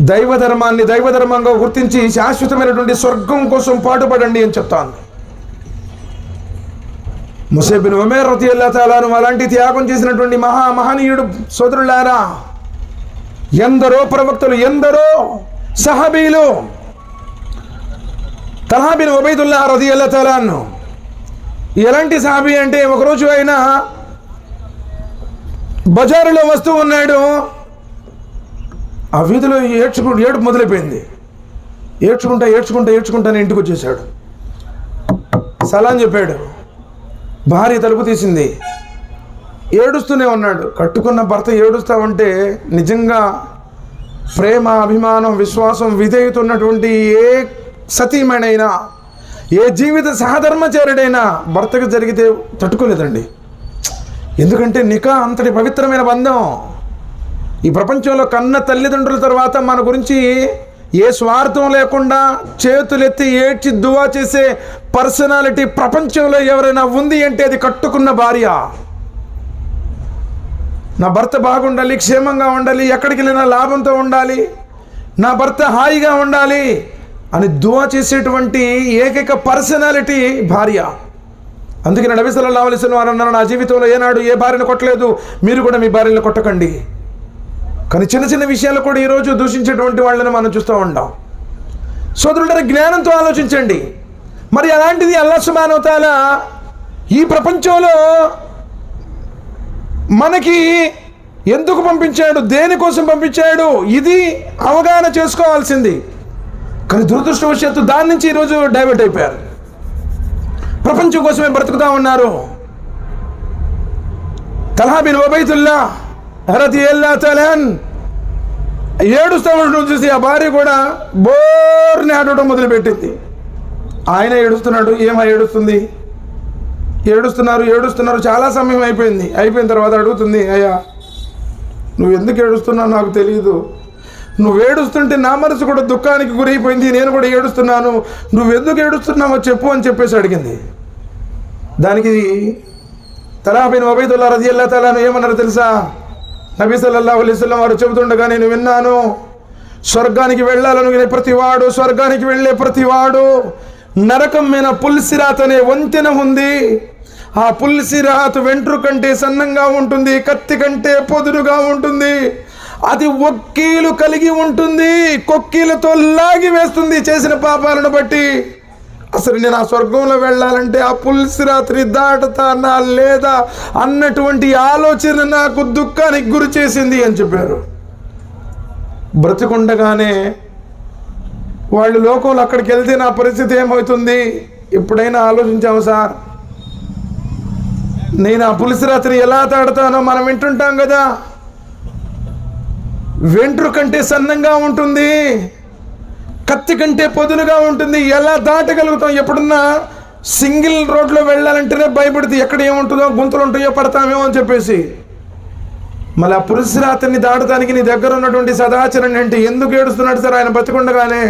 దైవధర్మంగా గుర్తించి శాశ్వతమైనటువంటి స్వర్గం కోసం పాటుపడండి అని చెప్తాను. ముసైబ్ బిన్ ఉమైర్ రలియల్లాహు తఆలా అన్హు అలాంటి త్యాగం చేసినటువంటి మహనీయుడు. సోదరులారా, ఎందరో ప్రవక్తలు, ఎందరో సహాబీలు. తల్హా బిన్ ఉబైదుల్లాహ్ రలియల్లాహు తఆలా అన్హు ఎలాంటి సహాబీ అంటే, ఒకరోజు ఆయన బజారులో వస్తూ ఉన్నాడు. ఆ వీధిలో ఏడుపు మొదలైపోయింది. ఏడ్చుకుంటానే ఇంటికి వచ్చేసాడు. సలాం చెప్పాడు. భార్య తలుపు తీసింది. ఏడుస్తూనే ఉన్నాడు. కట్టుకున్న భర్త ఏడుస్తూ ఉంటే నిజంగా ప్రేమ, అభిమానం, విశ్వాసం, విధేయత ఉన్నటువంటి ఏ సతీమణైనా, ఏ జీవిత సహధర్మచారుడైనా భర్తకు జరిగితే తట్టుకోలేదండి. ఎందుకంటే నికా అంతటి పవిత్రమైన బంధం. ఈ ప్రపంచంలో కన్న తల్లిదండ్రుల తర్వాత మన గురించి ఏ స్వార్థం లేకుండా చేతులెత్తి ఏడ్చి దువా చేసే పర్సనాలిటీ ప్రపంచంలో ఎవరైనా ఉంది అంటే అది కట్టుకున్న భార్య. నా భర్త బాగుండాలి, క్షేమంగా ఉండాలి, ఎక్కడికి వెళ్ళినా లాభంతో ఉండాలి, నా భర్త హాయిగా ఉండాలి అని దువా చేసేటువంటి ఏకైక పర్సనాలిటీ భార్య. అందుకే నబీ సల్లల్లాహు అలైహి వసల్లం వారు అన్నారు, నా జీవితంలో ఏనాడు ఏ భార్యను కొట్టలేదు, మీరు కూడా మీ భార్యను కొట్టకండి. కానీ చిన్న చిన్న విషయాలు కూడా ఈరోజు దూషించేటువంటి వాళ్ళని మనం చూస్తూ ఉంటాం. సోదరులారా, జ్ఞానంతో ఆలోచించండి. మరి అలాంటిది అల్లాహ్ సుబ్హానహు వ తఆలా ఈ ప్రపంచంలో మనకి ఎందుకు పంపించాడు, దేనికోసం పంపించాడు, ఇది అవగాహన చేసుకోవాల్సింది. కానీ దురదృష్టవశాత్తు దాని నుంచి ఈరోజు డైవర్ట్ అయిపోయారు. ప్రపంచం కోసమే బ్రతుకుతా ఉన్నారు. తల్హా బిన్ ఉబైదుల్లాహ్ రలియల్లాహు తఆలా ఏడుస్తూ ఉండడం చూసి ఆ భార్య కూడా బోర్ని ఆడటం మొదలుపెట్టింది. ఆయన ఏడుస్తున్నాడు. ఏమో ఏడుస్తున్నారు. చాలా సమయం అయిపోయిన తర్వాత అడుగుతుంది, అయ్యా నువ్వు ఎందుకు ఏడుస్తున్నావు నాకు తెలియదు, నువ్వు ఏడుస్తుంటే నా మనసు కూడా దుఃఖానికి గురైపోయింది, నేను కూడా ఏడుస్తున్నాను, నువ్వు ఎందుకు ఏడుస్తున్నావో చెప్పు అని చెప్పేసి అడిగింది. దానికి తల్హా బిన్ ఉబైదుల్లాహ్ రలియల్లాహు తఆలా ఏమన్నారో తెలుసా? నబీ సల్లల్లాహు అలైహి వసల్లం వారు చెబుతుండగా నేను విన్నాను, స్వర్గానికి వెళ్ళాలనుకునే ప్రతివాడు, స్వర్గానికి వెళ్ళే ప్రతివాడు నరకం మీద పుల్సిరాత్ అనే వంతెన ఉంది. ఆ పుల్సిరాత్ వెంట్రు కంటే సన్నంగా ఉంటుంది, కత్తి కంటే పొదురుగా ఉంటుంది, అది ఒక్కీలు కలిగి ఉంటుంది, కొక్కీలతో లాగి వేస్తుంది చేసిన పాపాలను బట్టి. అసలు నేను ఆ స్వర్గంలో వెళ్ళాలంటే ఆ పుల్సిరాత్రి దాటుతానా లేదా అన్నటువంటి ఆలోచన నాకు దుఃఖానికి గురి చేసింది అని చెప్పారు. బ్రతికుండగానే వాళ్ళు లోకంలో అక్కడికి వెళ్తే నా పరిస్థితి ఏమవుతుంది ఎప్పుడైనా ఆలోచించాము సార్? నేను ఆ పుల్సిరాత్రి ఎలా దాటుతానో మనం వింటుంటాం కదా, వెంట్రు కంటే సన్నంగా ఉంటుంది, కత్తి కంటే పొదునుగా ఉంటుంది, ఎలా దాటగలుగుతాం? ఎప్పుడన్నా సింగిల్ రోడ్లో వెళ్ళాలంటేనే భయపడితే ఎక్కడ ఏముంటుందో, గుంతలు ఉంటాయో, పడతామేమో అని చెప్పేసి. మళ్ళీ ఆ పుల్సిరాత్రిని దాటడానికి నీ దగ్గర ఉన్నటువంటి సదాచరణ అంటే ఎందుకు ఏడుస్తున్నాడు సార్ ఆయన బతికుండగానే?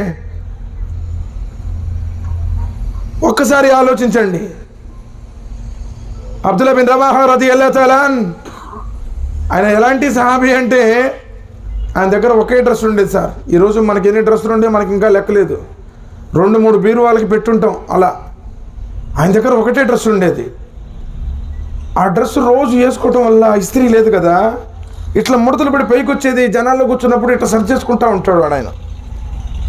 ఒక్కసారి ఆలోచించండి. అబ్దుల్లా బిన్ రవాహా రలియల్లాహు తఆలా ఆయన ఎలాంటి సహాబీ అంటే, ఆయన దగ్గర ఒకే డ్రెస్ ఉండేది సార్. ఈరోజు మనకి ఎన్ని డ్రెస్సులు ఉండే మనకి ఇంకా లెక్కలేదు, 2-3 బీరువాలకి పెట్టుంటాం అలా. ఆయన దగ్గర ఒకటే డ్రెస్ ఉండేది. ఆ డ్రెస్ రోజు వేసుకోవటం వల్ల ఇస్త్రీ లేదు కదా, ఇట్లా ముడతలు పడి పైకి వచ్చేది. జనాల్లో కూర్చున్నప్పుడు ఇట్లా సర్చ్ చేసుకుంటూ ఉంటాడు ఆయన.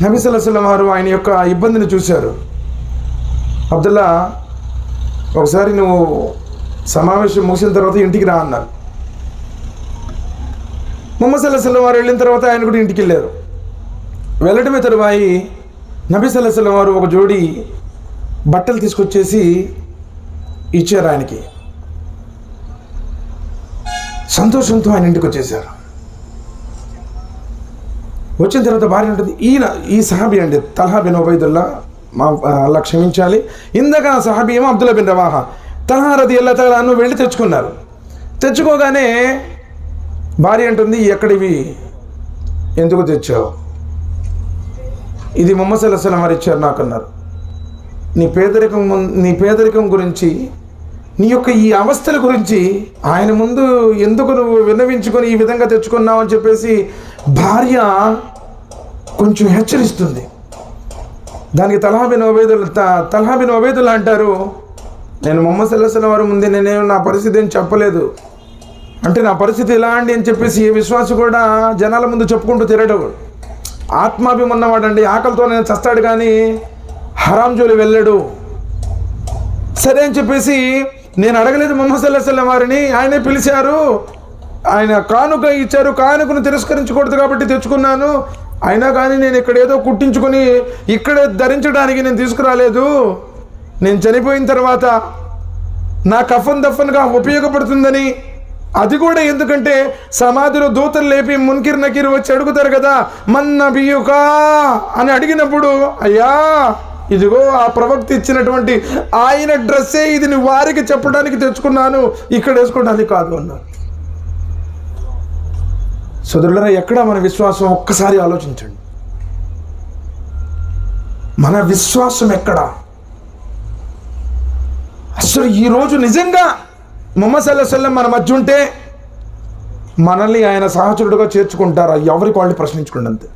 నబీ సల్లల్లాహు అలైహి వసల్లం వారు ఆయన యొక్క ఇబ్బందిని చూశారు. అబ్దుల్లా, ఒకసారి నువ్వు సమావేశం ముగిసిన తర్వాత ఇంటికి రా అన్నారు. ముహమ్మద్ సల్లల్లాహు అలైహి వసల్లం వారు వెళ్ళిన తర్వాత ఆయన కూడా ఇంటికి వెళ్ళారు. వెళ్ళటమే తరువాయి నబీ సల్లల్లాహు అలైహి వసల్లం వారు ఒక జోడి బట్టలు తీసుకొచ్చేసి ఇచ్చారు ఆయనకి. సంతోషంతో ఆయన ఇంటికి వచ్చేసారు. వచ్చిన తర్వాత భార్య ఉంటుంది, ఈ సహాబీ అండి తల్హా బిన్ ఉబైదుల్లాహ్, అలా క్షమించాలి, ఇందాక ఆ సహాబీ ఏమో అబ్దుల్లా బిన్ రవాహా. తల్హా రలియల్లాహు తఆలా అన్హు వెళ్ళి తెచ్చుకున్నారు. తెచ్చుకోగానే భార్య అంటుంది, ఎక్కడివి, ఎందుకు తెచ్చావు? ఇది ముహమ్మద్ సల్లల్లాహు అలైహి వసల్లం వారు ఇచ్చారు నాకు అన్నారు. నీ పేదరికం గురించి, నీ యొక్క ఈ అవస్థల గురించి ఆయన ముందు ఎందుకు నువ్వు విన్నవించుకొని ఈ విధంగా తెచ్చుకున్నావు అని చెప్పేసి భార్య కొంచెం హెచ్చరిస్తుంది. దానికి తల్హా బిన్ ఉబైదుల్లా అంటారు, నేను ముహమ్మద్ సల్లల్లాహు అలైహి వసల్లం వారి ముందే నేనేం నా పరిస్థితి ఏం చెప్పలేదు, అంటే నా పరిస్థితి ఇలా అండి అని చెప్పేసి ఏ విశ్వాసం కూడా జనాల ముందు చెప్పుకుంటూ తిరగడు. ఆత్మాభిమానం ఉన్నవాడండి, ఆకలితో నేను చస్తాడు కానీ హరాం జోలి వెళ్ళాడు. సరే అని చెప్పేసి నేను అడగలేదు ముహమ్మద్ సల్లల్లాహు అలైహి వసల్లం వారిని, ఆయనే పిలిచారు, ఆయన కానుక ఇచ్చారు, కానుకను తిరస్కరించకూడదు కాబట్టి తెచ్చుకున్నాను, అయినా కానీ నేను ఇక్కడ ఏదో కుట్టించుకొని ఇక్కడే ధరించడానికి నేను తీసుకురాలేదు. నేను చనిపోయిన తర్వాత నా కఫన్ దఫన్గా ఉపయోగపడుతుందని, అది కూడా ఎందుకంటే సమాధిలో దూతలు లేపి మున్కిర్ నకీర్ వచ్చి అడుగుతారు కదా, మన్ నబియుకా అని అడిగినప్పుడు, అయ్యా ఇదిగో ఆ ప్రవక్త ఇచ్చినటువంటి ఆయన డ్రెస్సే ఇది, నీ వారికి చెప్పడానికి తెచ్చుకున్నాను, ఇక్కడ వేసుకోవడానికి కాదు అన్నారు. సోదరులారా, ఎక్కడ మన విశ్వాసం? ఒక్కసారి ఆలోచించండి, మన విశ్వాసం ఎక్కడ? అసలు ఈరోజు నిజంగా ముహమ్మద్ సల్లల్లాహు అలైహి వసల్లం మన మధ్య ఉంటే మనల్ని ఆయన సహచరుడుగా చేర్చుకుంటారా? ఎవరికి వాళ్ళు ప్రశ్నించుకోండి అంతే.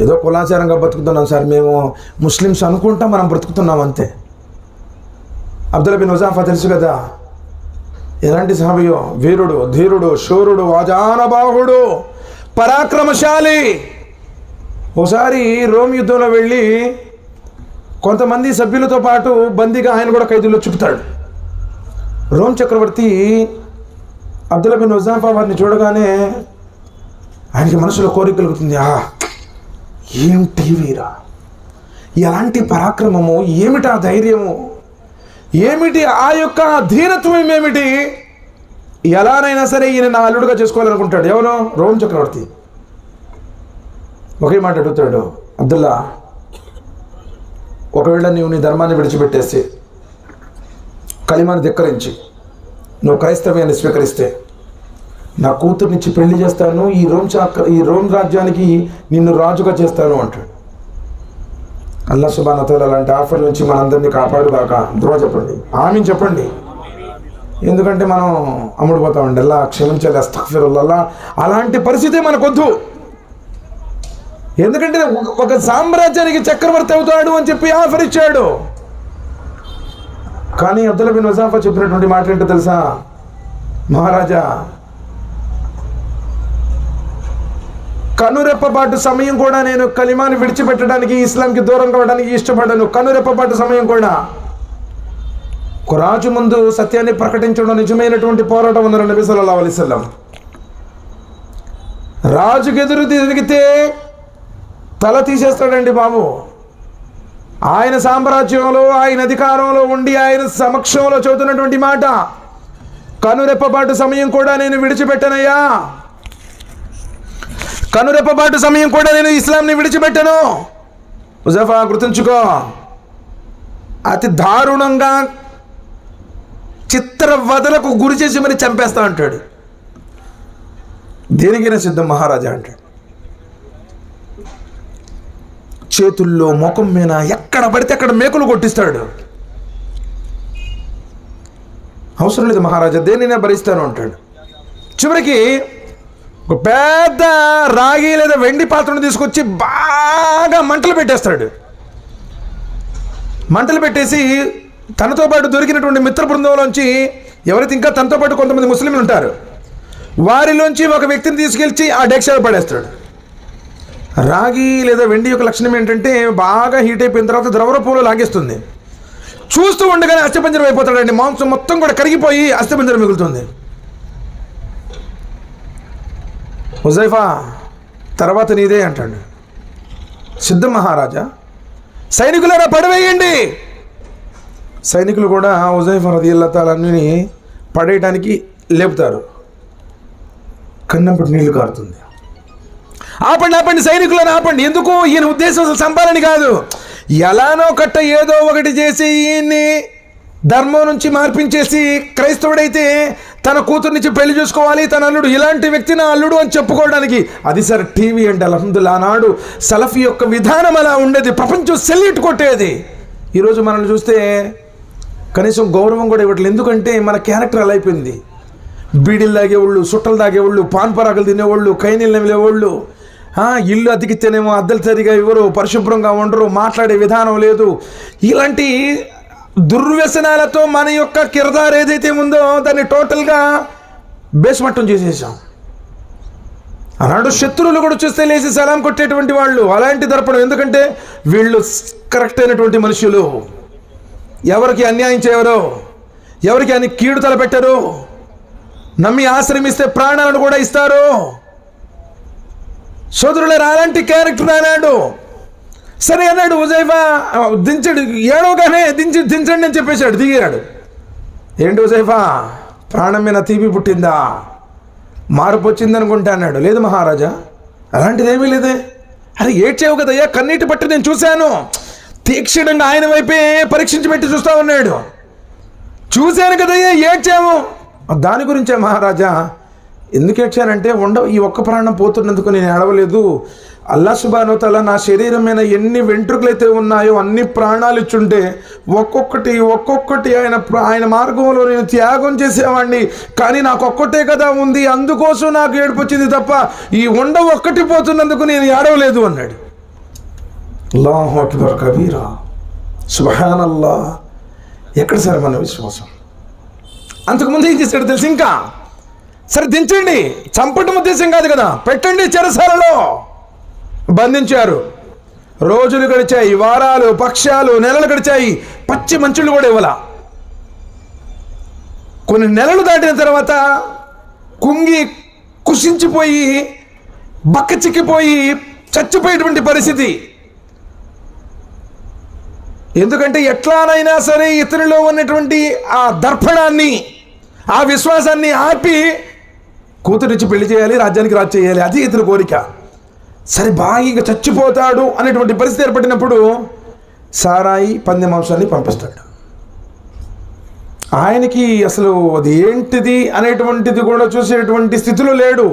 ఏదో కులాచారంగా బతుకుతున్నాం సార్, మేము ముస్లిమ్స్ అనుకుంటా మనం బ్రతుకుతున్నాం అంతే. అబ్దుల్లా బిన్ హుజాఫా తెలుసు కదా, ఎలాంటి సహాబియో, వీరుడు, ధీరుడు, శూరుడు, వాజానబాహుడు, పరాక్రమశాలి. ఒకసారి రోమ్ యుద్ధంలో వెళ్ళి కొంతమంది సభ్యులతో పాటు బందీగా ఆయన కూడా ఖైదీలో చూపుతాడు. రోమ్ చక్రవర్తి అబ్దుల్లా బిన్ హుజాఫా వారిని చూడగానే ఆయనకి మనసులో కోరిక కలుగుతుంది, ఏమిటి వీరా, ఎలాంటి పరాక్రమము, ఏమిటి ఆ ధైర్యము, ఏమిటి ఆ యొక్క ధీరత్వం, ఏమిటి, ఎలానైనా సరే ఈయన నా అల్లుడుగా చేసుకోవాలనుకుంటాడు. ఎవరో రోమ్ చక్రవర్తి. ఒకే మాట అడుగుతాడు, అబ్దుల్లా, ఒకవేళ నీవు నీ ధర్మాన్ని విడిచిపెట్టేసి కలిమాను ధిక్కరించి నువ్వు క్రైస్తవ్యాన్ని స్వీకరిస్తే నా కూతుర్నిచ్చి పెళ్లి చేస్తాను, ఈ రోమ్ రాజ్యానికి నిన్ను రాజుగా చేస్తాను అంటాడు. అల్లాహ్ సుబ్హానహు వ తఆలా అలాంటి ఆఫర్ నుంచి మనందరినీ కాపాడుగాక. దువా చెప్పండి, ఆమీన్ చెప్పండి. ఎందుకంటే మనం అమ్ముడుపోతామండి, అల్లా క్షమించాలి, అస్తగ్ఫిరుల్లాహ్. అలాంటి పరిస్థితి మనకొద్దు. ఎందుకంటే ఒక సామ్రాజ్యానికి చక్రవర్తి అవుతాడు అని చెప్పి ఆఫర్ ఇచ్చాడు. కానీ అబ్దుల్లా బిన్ హుజాఫా చెప్పినటువంటి మాట ఏంటో తెలుసా? మహారాజా, కనురెప్పపాటు సమయం కూడా నేను కలిమాని విడిచిపెట్టడానికి, ఇస్లాంకి దూరం కావడానికి ఇష్టపడను. కనురెప్పపాటు సమయం కూడా. ఒక రాజు ముందు సత్యాన్ని ప్రకటించడం నిజమైనటువంటి పోరాటం ఉన్నారు నబీ సల్లల్లాహు అలైహి వసల్లం. రాజుకు ఎదురు తిరిగితే తల తీసేస్తాడండి బాబు. ఆయన సామ్రాజ్యంలో, ఆయన అధికారంలో ఉండి ఆయన సమక్షంలో చదువుతున్నటువంటి మాట, కనురెప్పపాటు సమయం కూడా నేను విడిచిపెట్టనయ్యా, కనురెప్పపాటు సమయం కూడా నేను ఇస్లాంని విడిచిపెట్టను. హుజాఫా గుర్తుంచుకో, అతి దారుణంగా చిత్రవదలకు గురి చేసి మరి చంపేస్తా అంటాడు. దేనికైనా సిద్ధం మహారాజా అంటాడు. చేతుల్లో, ముఖం మీద ఎక్కడ పడితే అక్కడ మేకులు కొట్టిస్తాడు. అవసరం లేదు మహారాజా, దేనినే భరిస్తాను అంటాడు. చివరికి ఒక పెద్ద రాగి లేదా వెండి పాత్రను తీసుకొచ్చి బాగా మంటలు పెట్టేస్తాడు. మంటలు పెట్టేసి తనతో పాటు దొరికినటువంటి మిత్ర బృందంలోంచి, ఎవరైతే ఇంకా తనతో పాటు కొంతమంది ముస్లింలు ఉంటారు, వారిలోంచి ఒక వ్యక్తిని తీసుకెళ్ళి ఆ డెక్షలో పడేస్తాడు. రాగి లేదా వెండి యొక్క లక్షణం ఏంటంటే బాగా హీట్ అయిపోయిన తర్వాత ద్రవరూపంలో లాగేస్తుంది. చూస్తూ ఉండగానే అస్థిపంజరం అయిపోతాడండి. మాంసం మొత్తం కూడా కరిగిపోయి అస్థిపంజరం మిగులుతుంది. హుజైఫా, తర్వాత నీదే అంటాడు. సిద్ధం మహారాజా, సైనికులారా పడవేయండి. సైనికులు కూడా హుజైఫా రదియల్లాహు తఆలా అన్ని పడేయడానికి లేపుతారు. కన్నప్పటి నీళ్లు కారుతుంది. ఆపండి, ఆపండి, సైనికులను ఆపండి. ఎందుకు? ఈయన ఉద్దేశం చంపాలని కాదు, ఎలానో కట్ట ఏదో ఒకటి చేసి ఈయన్ని ధర్మం నుంచి మార్పించేసి క్రైస్తవుడైతే తన కూతురునిచ్చి పెళ్లి చేసుకోవాలి, తన అల్లుడు ఇలాంటి వ్యక్తి నా అల్లుడు అని చెప్పుకోవడానికి. అది సార్ టీవీ అంటే అల్హమ్దుల్లాహ్ ఆనాడు సలఫీ యొక్క విధానం అలా ఉండేది. ప్రపంచం సెల్యూట్ కొట్టేది. ఈరోజు మనల్ని చూస్తే కనీసం గౌరవం కూడా ఇవ్వట్లేదు. ఎందుకంటే మన క్యారెక్టర్ అలా అయిపోయింది. బీడీలు తాగేవాళ్ళు, సుట్టలు తాగేవాళ్ళు, పాన్ పరాకులు తినేవాళ్ళు, కైనీళ్ళు నమిలేవాళ్ళు, ఇల్లు అతికితేనేమో అద్దెలు సరిగా ఇవ్వరు, పరిశుభ్రంగా ఉండరు, మాట్లాడే విధానం లేదు. ఇలాంటి దుర్వ్యసనాలతో మన యొక్క కిరదారు ఏదైతే ఉందో దాన్ని టోటల్గా బేస్మట్టం చేసేసాం. అలాంటి శత్రువులు కూడా చూస్తే లేచి సలాం కొట్టేటువంటి వాళ్ళు అలాంటి దర్పణం. ఎందుకంటే వీళ్ళు కరెక్ట్ అయినటువంటి మనుషులు, ఎవరికి అన్యాయం చేయరు, ఎవరికి అని కీడు తలపెట్టరు, నమ్మి ఆశ్రమిస్తే ప్రాణాలను కూడా ఇస్తారు. సోదరులు అలాంటి క్యారెక్టర్ అన్నాడు. సరే అన్నాడు హుజైఫా, దించాడు, ఏడవగానే దించండి అని చెప్పేశాడు. దిగాడు. ఏంటి హుజైఫా, ప్రాణం మీద తీపి పుట్టిందా, మార్పు వచ్చిందనుకుంటా అన్నాడు. లేదు మహారాజా, అలాంటిదేమీ లేదే. అరే ఏడ్చావు కదయ్యా, కన్నీటి పట్టి నేను చూశాను. తీక్షణంగా ఆయన వైపే పరీక్షించి పెట్టి చూస్తా ఉన్నాడు. చూశాను కదయ్యా, ఏడ్చాము. దాని గురించే మహారాజా. ఎందుకు ఏడ్చానంటే ఈ ఒక్క ప్రాణం పోతున్నందుకు నేను ఏడవలేదు. అల్లాహ్ సుబ్హానహు వ తఆలా నా శరీరం మీద ఎన్ని వెంట్రుకలైతే ఉన్నాయో అన్ని ప్రాణాలు ఇచ్చుంటే ఒక్కొక్కటి ఆయన మార్గంలో నేను త్యాగం చేసేవాడిని. కానీ నాకు ఒక్కటే కదా ఉంది, అందుకోసం నాకు ఏడుపు వచ్చింది తప్ప ఈ ఒక్కటి పోతున్నందుకు నేను ఏడవలేదు అన్నాడు. అల్లాహు అక్బర్ కబీరా, సుబ్హానల్లాహ్. ఎక్కడ సరే మన విశ్వాసం? అంతకుముందు ఏం చేశాడు తెలుసు? ఇంకా సరే దించండి, చంపటం ఉద్దేశం కాదు కదా, పెట్టండి చెరసాలలో. బంధించారు. రోజులు గడిచాయి, వారాలు, పక్షాలు, నెలలు గడిచాయి. పచ్చి మంచులు కూడా ఇవ్వాల. కొన్ని నెలలు దాటిన తర్వాత కుంగి కుషించిపోయి బక్క చిక్కిపోయి చచ్చిపోయేటువంటి పరిస్థితి. ఎందుకంటే ఎట్లానైనా సరే ఇతనిలో ఉన్నటువంటి ఆ దర్పణాన్ని, ఆ విశ్వాసాన్ని ఆపి కూతురిచ్చి పెళ్లి చేయాలి, రాజ్యానికి రాజు చేయాలి, అది ఇతని కోరిక. సరే బాగా చచ్చిపోతాడు అనేటువంటి పరిస్థితి ఏర్పడినప్పుడు సారాయి పంది మాంసాన్ని పంపిస్తాడు. ఆయనకి అసలు అది ఏంటిది అనేటువంటిది కూడా చూసేటువంటి స్థితిలో లేడు.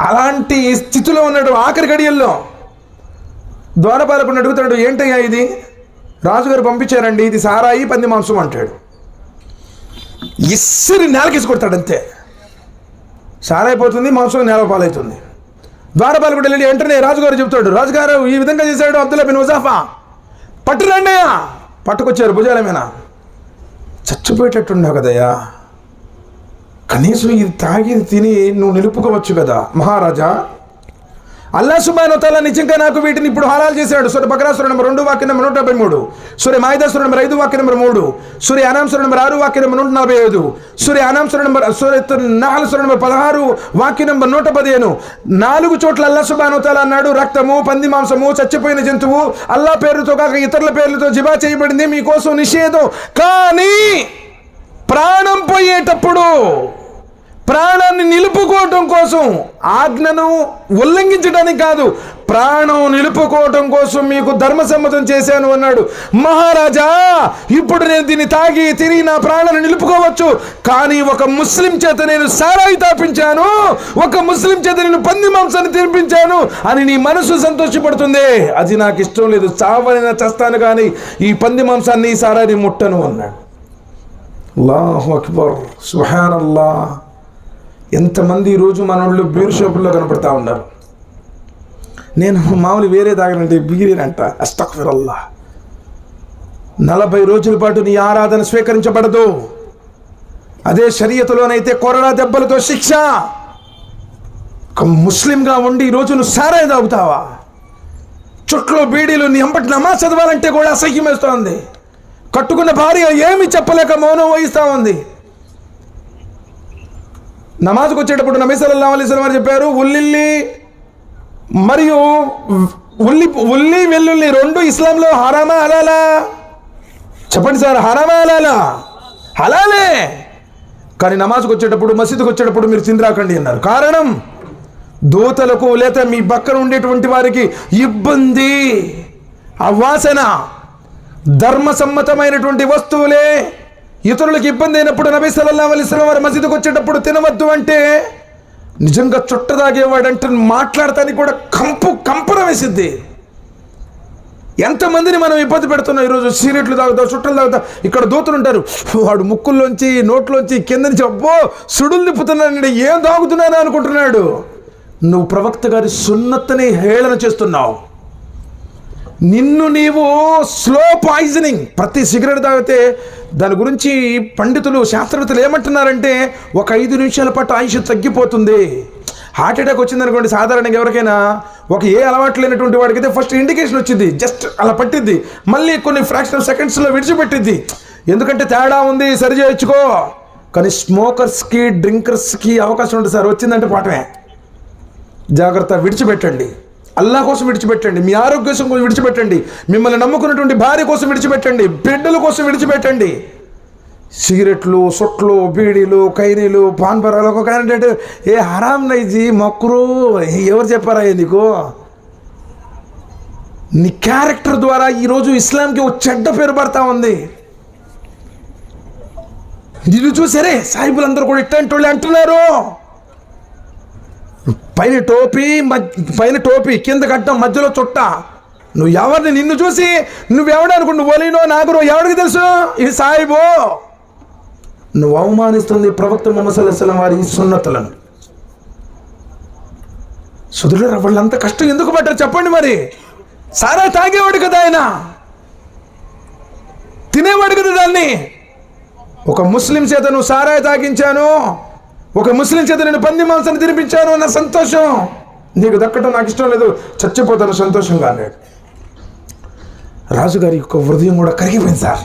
అలాంటి స్థితిలో ఉన్నాడు. ఆఖరి గడియల్లో ద్వారపాలకుని అడుగుతాడు, ఏంటయ్యా ఇది? రాజుగారు పంపించారండి, ఇది సారాయి పంది మాంసం అంటాడు. ఇస్సిరి నేలకేసి కొడతాడు, అంతే. సారైపోతుంది, మాంసం నేల పాలవుతుంది. ద్వారపాలకుడు వెళ్ళి వెంటనే రాజుగారు చెబుతాడు, రాజుగారు ఈ విధంగా చేశాడు అబ్దుల్లా బిన్ హుజాఫా, పట్టురండి. పట్టుకొచ్చారు భుజాల మీద. చచ్చిపోయేటట్టున్నావు కదయ్యా, కనీసం ఇది తాగి తిని నువ్వు నిలుపుకోవచ్చు కదా మహారాజా. అల్లాహ్ సుబ్హానహు వ తఆలా నిజంగా నాకు వీటిని ఇప్పుడు హలాల్ చేశాడు. సూర బకరా సూర నంబర్ 2 వాక్యం నంబర్ 173, సూర మాయిదా సూర నంబర్ 5 వాక్యం నంబర్ 3, సూర అనామ్ సూర నంబర్ 6 వాక్యం నంబర్ 145, సూర అనామ్ సూర నహల్ సూర నంబర్ 16 వాక్యం నంబర్ 115. 4 చోట్ల అల్లాహ్ సుబ్హానహు వ తఆలా అన్నాడు, రక్తము, పంది మాంసము, చచ్చిపోయిన జంతువు అల్లాహ్ పేరుతో కాక ఇతరుల పేర్లతో జిబా చేయబడింది, మీకోసం నిషేధం. కానీ ప్రాణం పోయేటప్పుడు ప్రాణాన్ని నిలుపుకోవటం కోసం, ఆజ్ఞను ఉల్లంఘించడానికి కాదు, ప్రాణం నిలుపుకోవటం కోసం మీకు ధర్మసమ్మతం చేశాను అన్నాడు. మహారాజా, ఇప్పుడు నేను దీన్ని తాగి తిరిగి నా ప్రాణాన్ని నిలుపుకోవచ్చు, కానీ ఒక ముస్లిం చేత నేను సారాయి తాపించాను, ఒక ముస్లిం చేత నేను పంది మాంసాన్ని తినిపించాను అని నీ మనసు సంతోషపడుతుంది. అది నాకు ఇష్టం లేదు, చావనైనా చేస్తాను, కానీ ఈ పంది మాంసాన్ని, ఈ సారాయిని ముట్టను అన్నాడు. అల్లాహు అక్బర్, సుబ్హానల్లాహ్. ఎంతమంది ఈరోజు మన వాళ్ళు బీర్ షాపుల్లో కనపడతా ఉన్నారు. నేను మామూలు వేరే తాగనంటే బీరేనంట. అస్తగ్ఫిరుల్లాహ్. 40 రోజుల పాటు నీ ఆరాధన స్వీకరించబడదు. అదే షరియతులోనైతే కొరడా దెబ్బలతో శిక్ష. ఒక ముస్లింగా ఉండి ఈరోజు నువ్వు సారాయి తాగుతావా? చుట్లో బీడీలు, నీ అంబటి నమాజ్ చదవాలంటే కూడా అసహ్యం వేస్తోంది. కట్టుకున్న భార్య ఏమి చెప్పలేక మౌనం వహిస్తూ ఉంది. నమాజ్కి వచ్చేటప్పుడు నబీ సల్లల్లాహు అలైహి వసల్లం చెప్పారు, ఉల్లిల్లి మరియు ఉల్లి వెల్లుల్లి 2 ఇస్లాంలో హరామా హలాలా? చెప్పండి సార్, హరామా హలాలా? హలాలే. కానీ నమాజ్కి వచ్చేటప్పుడు, మసీదుకి వచ్చేటప్పుడు మీరు తిందిరాకండి అన్నారు. కారణం, దూతలకు లేదా మీ పక్కన ఉండేటువంటి వారికి ఇబ్బంది. అవాసన, ధర్మసమ్మతమైనటువంటి వస్తువులే ఇతరులకు ఇబ్బంది అయినప్పుడు నబీ సల్లల్లాహు అలైహి వసల్లం వారు మసీదుకు వచ్చేటప్పుడు తినవద్దు అంటే, నిజంగా చుట్టదాగేవాడంటే మాట్లాడటానికి కూడా కంపన వేసిద్ది. ఎంతమందిని మనం ఇబ్బంది పెడుతున్నాం ఈరోజు. సిగరెట్లు తాగుతావు, చుట్టలు తాగుతావు. ఇక్కడ దూతలు ఉంటారు, వాడు ముక్కుల్లోంచి నోట్లోంచి కింద నుంచి అబ్బో సుడులు తిప్పుతున్నాడు, ఏం తాగుతున్నాను అనుకుంటున్నాడు. నువ్వు ప్రవక్త గారి సున్నత్తుని హేళన చేస్తున్నావు. నిన్ను నీవు స్లో పాయిజనింగ్. ప్రతి సిగరెట్ తాగితే దాని గురించి పండితులు శాస్త్రవేత్తలు ఏమంటున్నారంటే ఒక 5 నిమిషాల పాటు ఆయుష్ తగ్గిపోతుంది. హార్ట్ అటాక్ వచ్చిందనుకోండి, సాధారణంగా ఎవరికైనా ఒక అలవాటు లేనటువంటి వాడికైతే ఫస్ట్ ఇండికేషన్ వచ్చింది, జస్ట్ అలా పట్టిద్ది, మళ్ళీ కొన్ని ఫ్రాక్షన్ ఆఫ్ సెకండ్స్లో విడిచిపెట్టిద్ది. ఎందుకంటే తేడా ఉంది, సరి చేయించుకో. కానీ స్మోకర్స్కి డ్రింకర్స్కి అవకాశం ఉంటుంది సార్, వచ్చిందంటే పాఠమే. జాగ్రత్త, విడిచిపెట్టండి. అల్లా కోసం విడిచిపెట్టండి, మీ ఆరోగ్యం కోసం విడిచిపెట్టండి, మిమ్మల్ని నమ్ముకున్నటువంటి భార్య కోసం విడిచిపెట్టండి, బిడ్డల కోసం విడిచిపెట్టండి. సిగరెట్లు, సొట్లు, బీడీలు, ఖైరీలు, పాన్పరాలు ఒక క్యాండిడేట్ ఏ హరాం నైజీ మక్రూ ఎవరు చెప్పారా నీకు? నీ క్యారెక్టర్ ద్వారా ఈరోజు ఇస్లాంకి ఒక చెడ్డ పేరు పడతా ఉంది. నిన్ను చూసారే సాహిబులందరూ కూడా ఇట్లాంటి వాళ్ళు అంటున్నారు. పైన టోపీ కింద కట్టం, మధ్యలో చుట్ట. నువ్వు ఎవరిని, నిన్ను చూసి నువ్వెవడనుకో, నువ్వు ఒలినో నాగురో ఎవరికి తెలుసు? ఇది సాహిబు. నువ్వు అవమానిస్తుంది ప్రవక్త ముహమ్మద్ సల్లల్లాహు అలైహి వసల్లం వారి సున్నతులను. సుదురులారా, వాళ్ళంతా కష్టం ఎందుకు పడ్డారు చెప్పండి. మరి సారా తాగేవాడు కదా ఆయన, తినేవాడు కదా దాన్ని. ఒక ముస్లిం చేత నువ్వు సారాయి తాగించాను, ఒక ముస్లిం చేత నేను పంది మాంసాన్ని తినిపించాను అన్న సంతోషం నీకు దక్కడం నాకు ఇష్టం లేదు, చచ్చిపోతాను సంతోషంగా అన్నాడు. రాజుగారి యొక్క హృదయం కూడా కరిగిపోయింది సార్.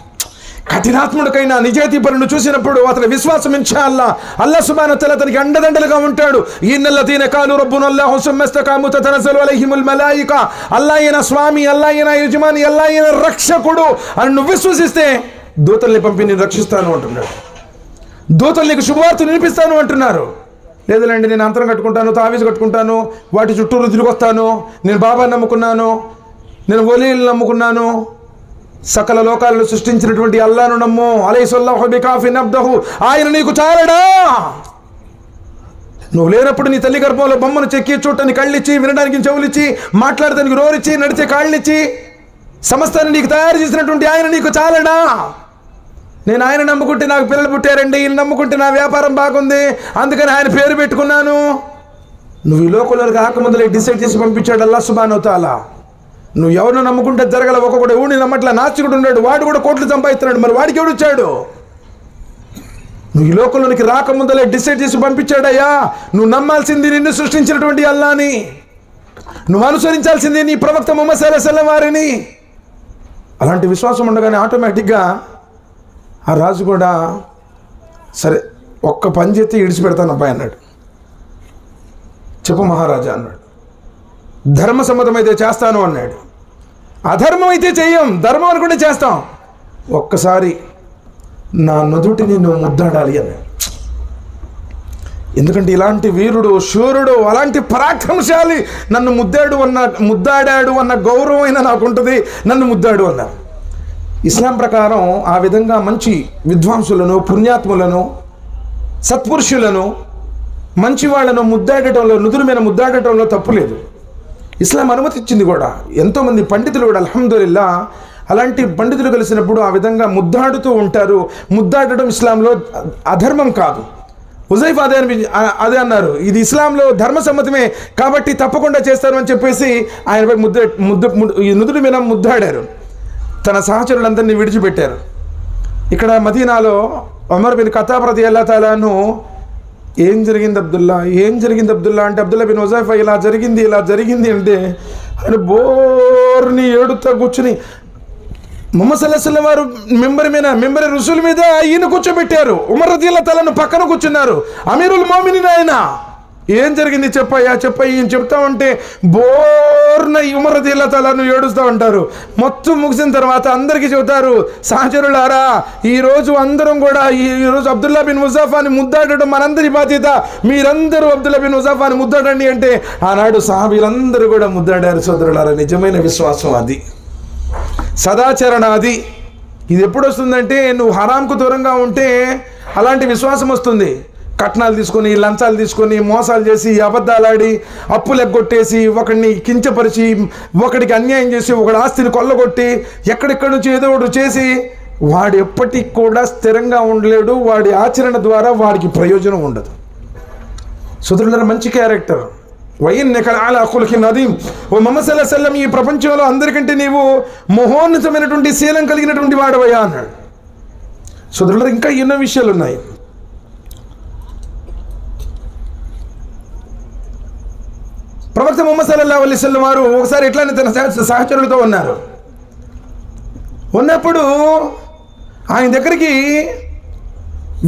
కఠినాత్ముడికైనా నిజాయితీ పరులను చూసినప్పుడు అతని విశ్వాసం ఇన్షాల్లా అల్లాహ్ సుబ్హానహు వ తఆలా అతనికి అండదండలుగా ఉంటాడు. ఇన్నల్లదీన కాలు రబ్బునల్లాహు సుమ్మ ఇస్తకాము తతనzzలు అలైహిముల్ మలాయికా, అల్లాహ్ స్వామి, అల్లాహ్ యజమాని, అల్లాహ్ రక్షకుడు అని నువ్వు విశ్వసిస్తే దూతల్ని పంపి నేను రక్షిస్తాను అంటున్నాడు. దూతలు నీకు శుభవార్త వినిపిస్తాను అంటున్నారు. లేదులేండి, నేను అంతరం కట్టుకుంటాను, తావీజు కట్టుకుంటాను, వాటి చుట్టూరు తిరిగి వస్తాను, నేను బాబాని నమ్ముకున్నాను, నేను వలీలను నమ్ముకున్నాను, సకల లోకాలను సృష్టించినటువంటి అల్లాను నమ్ము, అలైహిస్సల్లాహు బికాఫిన్ అబ్దహు, ఆయన నీకు చాలడా? నువ్వు లేనప్పుడు నీ తల్లి గర్భంలో బొమ్మను చెక్కి చూడటానికి కళ్ళిచ్చి, వినడానికి చెవులిచ్చి, మాట్లాడటానికి నోరిచ్చి, నడిచే కాళ్ళిచ్చి సమస్తాన్ని నీకు తయారు చేసినటువంటి ఆయన నీకు చాలడా? నేను ఆయన నమ్ముకుంటే నాకు పిల్లలు పుట్టారండి, ఈయన నమ్ముకుంటే నా వ్యాపారం బాగుంది, అందుకని ఆయన పేరు పెట్టుకున్నాను. నువ్వు ఈ లోకంలోకి రాకముందులే డిసైడ్ చేసి పంపించాడు అల్లాహ్ సుబ్హానహు వ తఆలా. నువ్వు ఎవరిని నమ్ముకుంటే జరగల. ఒక్కొక్కడు ఎవడిని నమ్మట్లా, నాస్తికుడు ఉన్నాడు, వాడు కూడా కోట్లు సంపాదిస్తున్నాడు, మరి వాడికి ఎవడు వచ్చాడు? నువ్వు ఈ లోకంలోనికి రాకముందులే డిసైడ్ చేసి పంపించాడయ్యా. నువ్వు నమ్మాల్సింది నిన్ను సృష్టించినటువంటి అల్లాని, నువ్వు అనుసరించాల్సింది నీ ప్రవక్త ముహమ్మద్ సల్లల్లాహు అలైహి వసల్లం వారిని. అలాంటి విశ్వాసం ఉండగానే ఆటోమేటిక్గా ఆ రాజు కూడా సరే ఒక్క పని చేస్తే ఇడిచిపెడతాను అబ్బాయి అన్నాడు. చెప్పు మహారాజా అన్నాడు. ధర్మసమ్మతమైతే చేస్తాను అన్నాడు. అధర్మం అయితే చెయ్యం, ధర్మం అనుకుంటే చేస్తాం. ఒక్కసారి నా నుదుటిని నువ్వు ముద్దాడాలి అన్నాడు. ఎందుకంటే ఇలాంటి వీరుడు, శూరుడు, అలాంటి పరాక్రమశాలి నన్ను ముద్దాడాడు అన్న గౌరవం అయినా నాకుంటుంది. నన్ను ముద్దాడు అన్నారు. ఇస్లాం ప్రకారం ఆ విధంగా మంచి విద్వాంసులను, పుణ్యాత్ములను, సత్పురుషులను, మంచి వాళ్ళను ముద్దాడటంలో, నుదురు మీద ముద్దాడటంలో తప్పు లేదు. ఇస్లాం అనుమతించింది కూడా. ఎంతోమంది పండితులు కూడా అల్హమ్దులిల్లా అలాంటి పండితులు కలిసినప్పుడు ఆ విధంగా ముద్దాడుతూ ఉంటారు. ముద్దాడటం ఇస్లాంలో అధర్మం కాదు. హుజైఫా అదే అన్నారు, ఇది ఇస్లాంలో ధర్మసమ్మతమే కాబట్టి తప్పకుండా చేస్తారు అని చెప్పేసి ఆయనపై నుదుటి మీద ముద్దాడారు. తన సహచరులందరినీ విడిచిపెట్టారు. ఇక్కడ మదీనాలో ఉమర్ బిన్ ఖత్తాబ్ రదియల్లాహు తఆలా అన్హు ఏం జరిగింది అబ్దుల్లా అంటే అబ్దుల్లా బిన్ హుజైఫా ఇలా జరిగింది అంటే ఆయన బోర్ని ఏడుతా కూర్చుని ముహమ్మద్ సల్లల్లాహు అలైహి వసల్లం వారు మెంబర్ రుసుల మీద ఈయన కూర్చోబెట్టారు. ఉమర్ రదియల్లాహు తఆలా పక్కన కూర్చున్నారు. అమీరుల్ మోమినీన్ ఆయన. ఏం జరిగింది చెప్పయ్యా ఈయన చెప్తా ఉంటే బోర్న ఉమర్ రదియల్లాహు తఆలా ఏడుస్తూ ఉంటారు. మొత్తం ముగిసిన తర్వాత అందరికీ చెబుతారు, సహచరులారా ఈరోజు అందరం కూడా ఈరోజు అబ్దుల్లా బిన్ హుజాఫాని ముద్దాడడం మనందరి బాధ్యత. మీరందరూ అబ్దుల్లా బిన్ హుజాఫాని ముద్దాడండి అంటే ఆనాడు సహాబీలందరూ కూడా ముద్దాడారు. సోదరులారా, నిజమైన విశ్వాసం అది, సదాచరణ అది. ఇది ఎప్పుడు వస్తుందంటే నువ్వు హరాంకు దూరంగా ఉంటే అలాంటి విశ్వాసం వస్తుంది. కట్నాలు తీసుకొని, లంచాలు తీసుకొని, మోసాలు చేసి, అబద్ధాలాడి, అప్పులు ఎగ్గొట్టేసి, ఒకడిని కించపరిచి, ఒకడికి అన్యాయం చేసి, ఒకడి ఆస్తిని కొల్లగొట్టి, ఎక్కడెక్కడి నుంచి ఏదో ఒకటి చేసి వాడు ఎప్పటికి కూడా స్థిరంగా ఉండలేడు. వాడి ఆచరణ ద్వారా వాడికి ప్రయోజనం ఉండదు. సోదరులారా, మంచి క్యారెక్టర్ వఇన్నక లఅలా ఖులుఖిన్ అదీమ్. ఓ ముహమ్మద్ సల్లల్లాహు అలైహి వసల్లం, ఈ ప్రపంచంలో అందరికంటే నీవు మహోన్నతమైనటువంటి శీలం కలిగినటువంటి వాడవయ్యా అన్నాడు. సోదరులారా, ఇంకా ఎన్నో విషయాలు ఉన్నాయి. ప్రవక్త ముహమ్మద్ సల్లల్లాహు అలైహి వసల్లం వారు ఒకసారి ఇట్లానే తన సహచరులతో ఉన్నప్పుడు ఆయన దగ్గరికి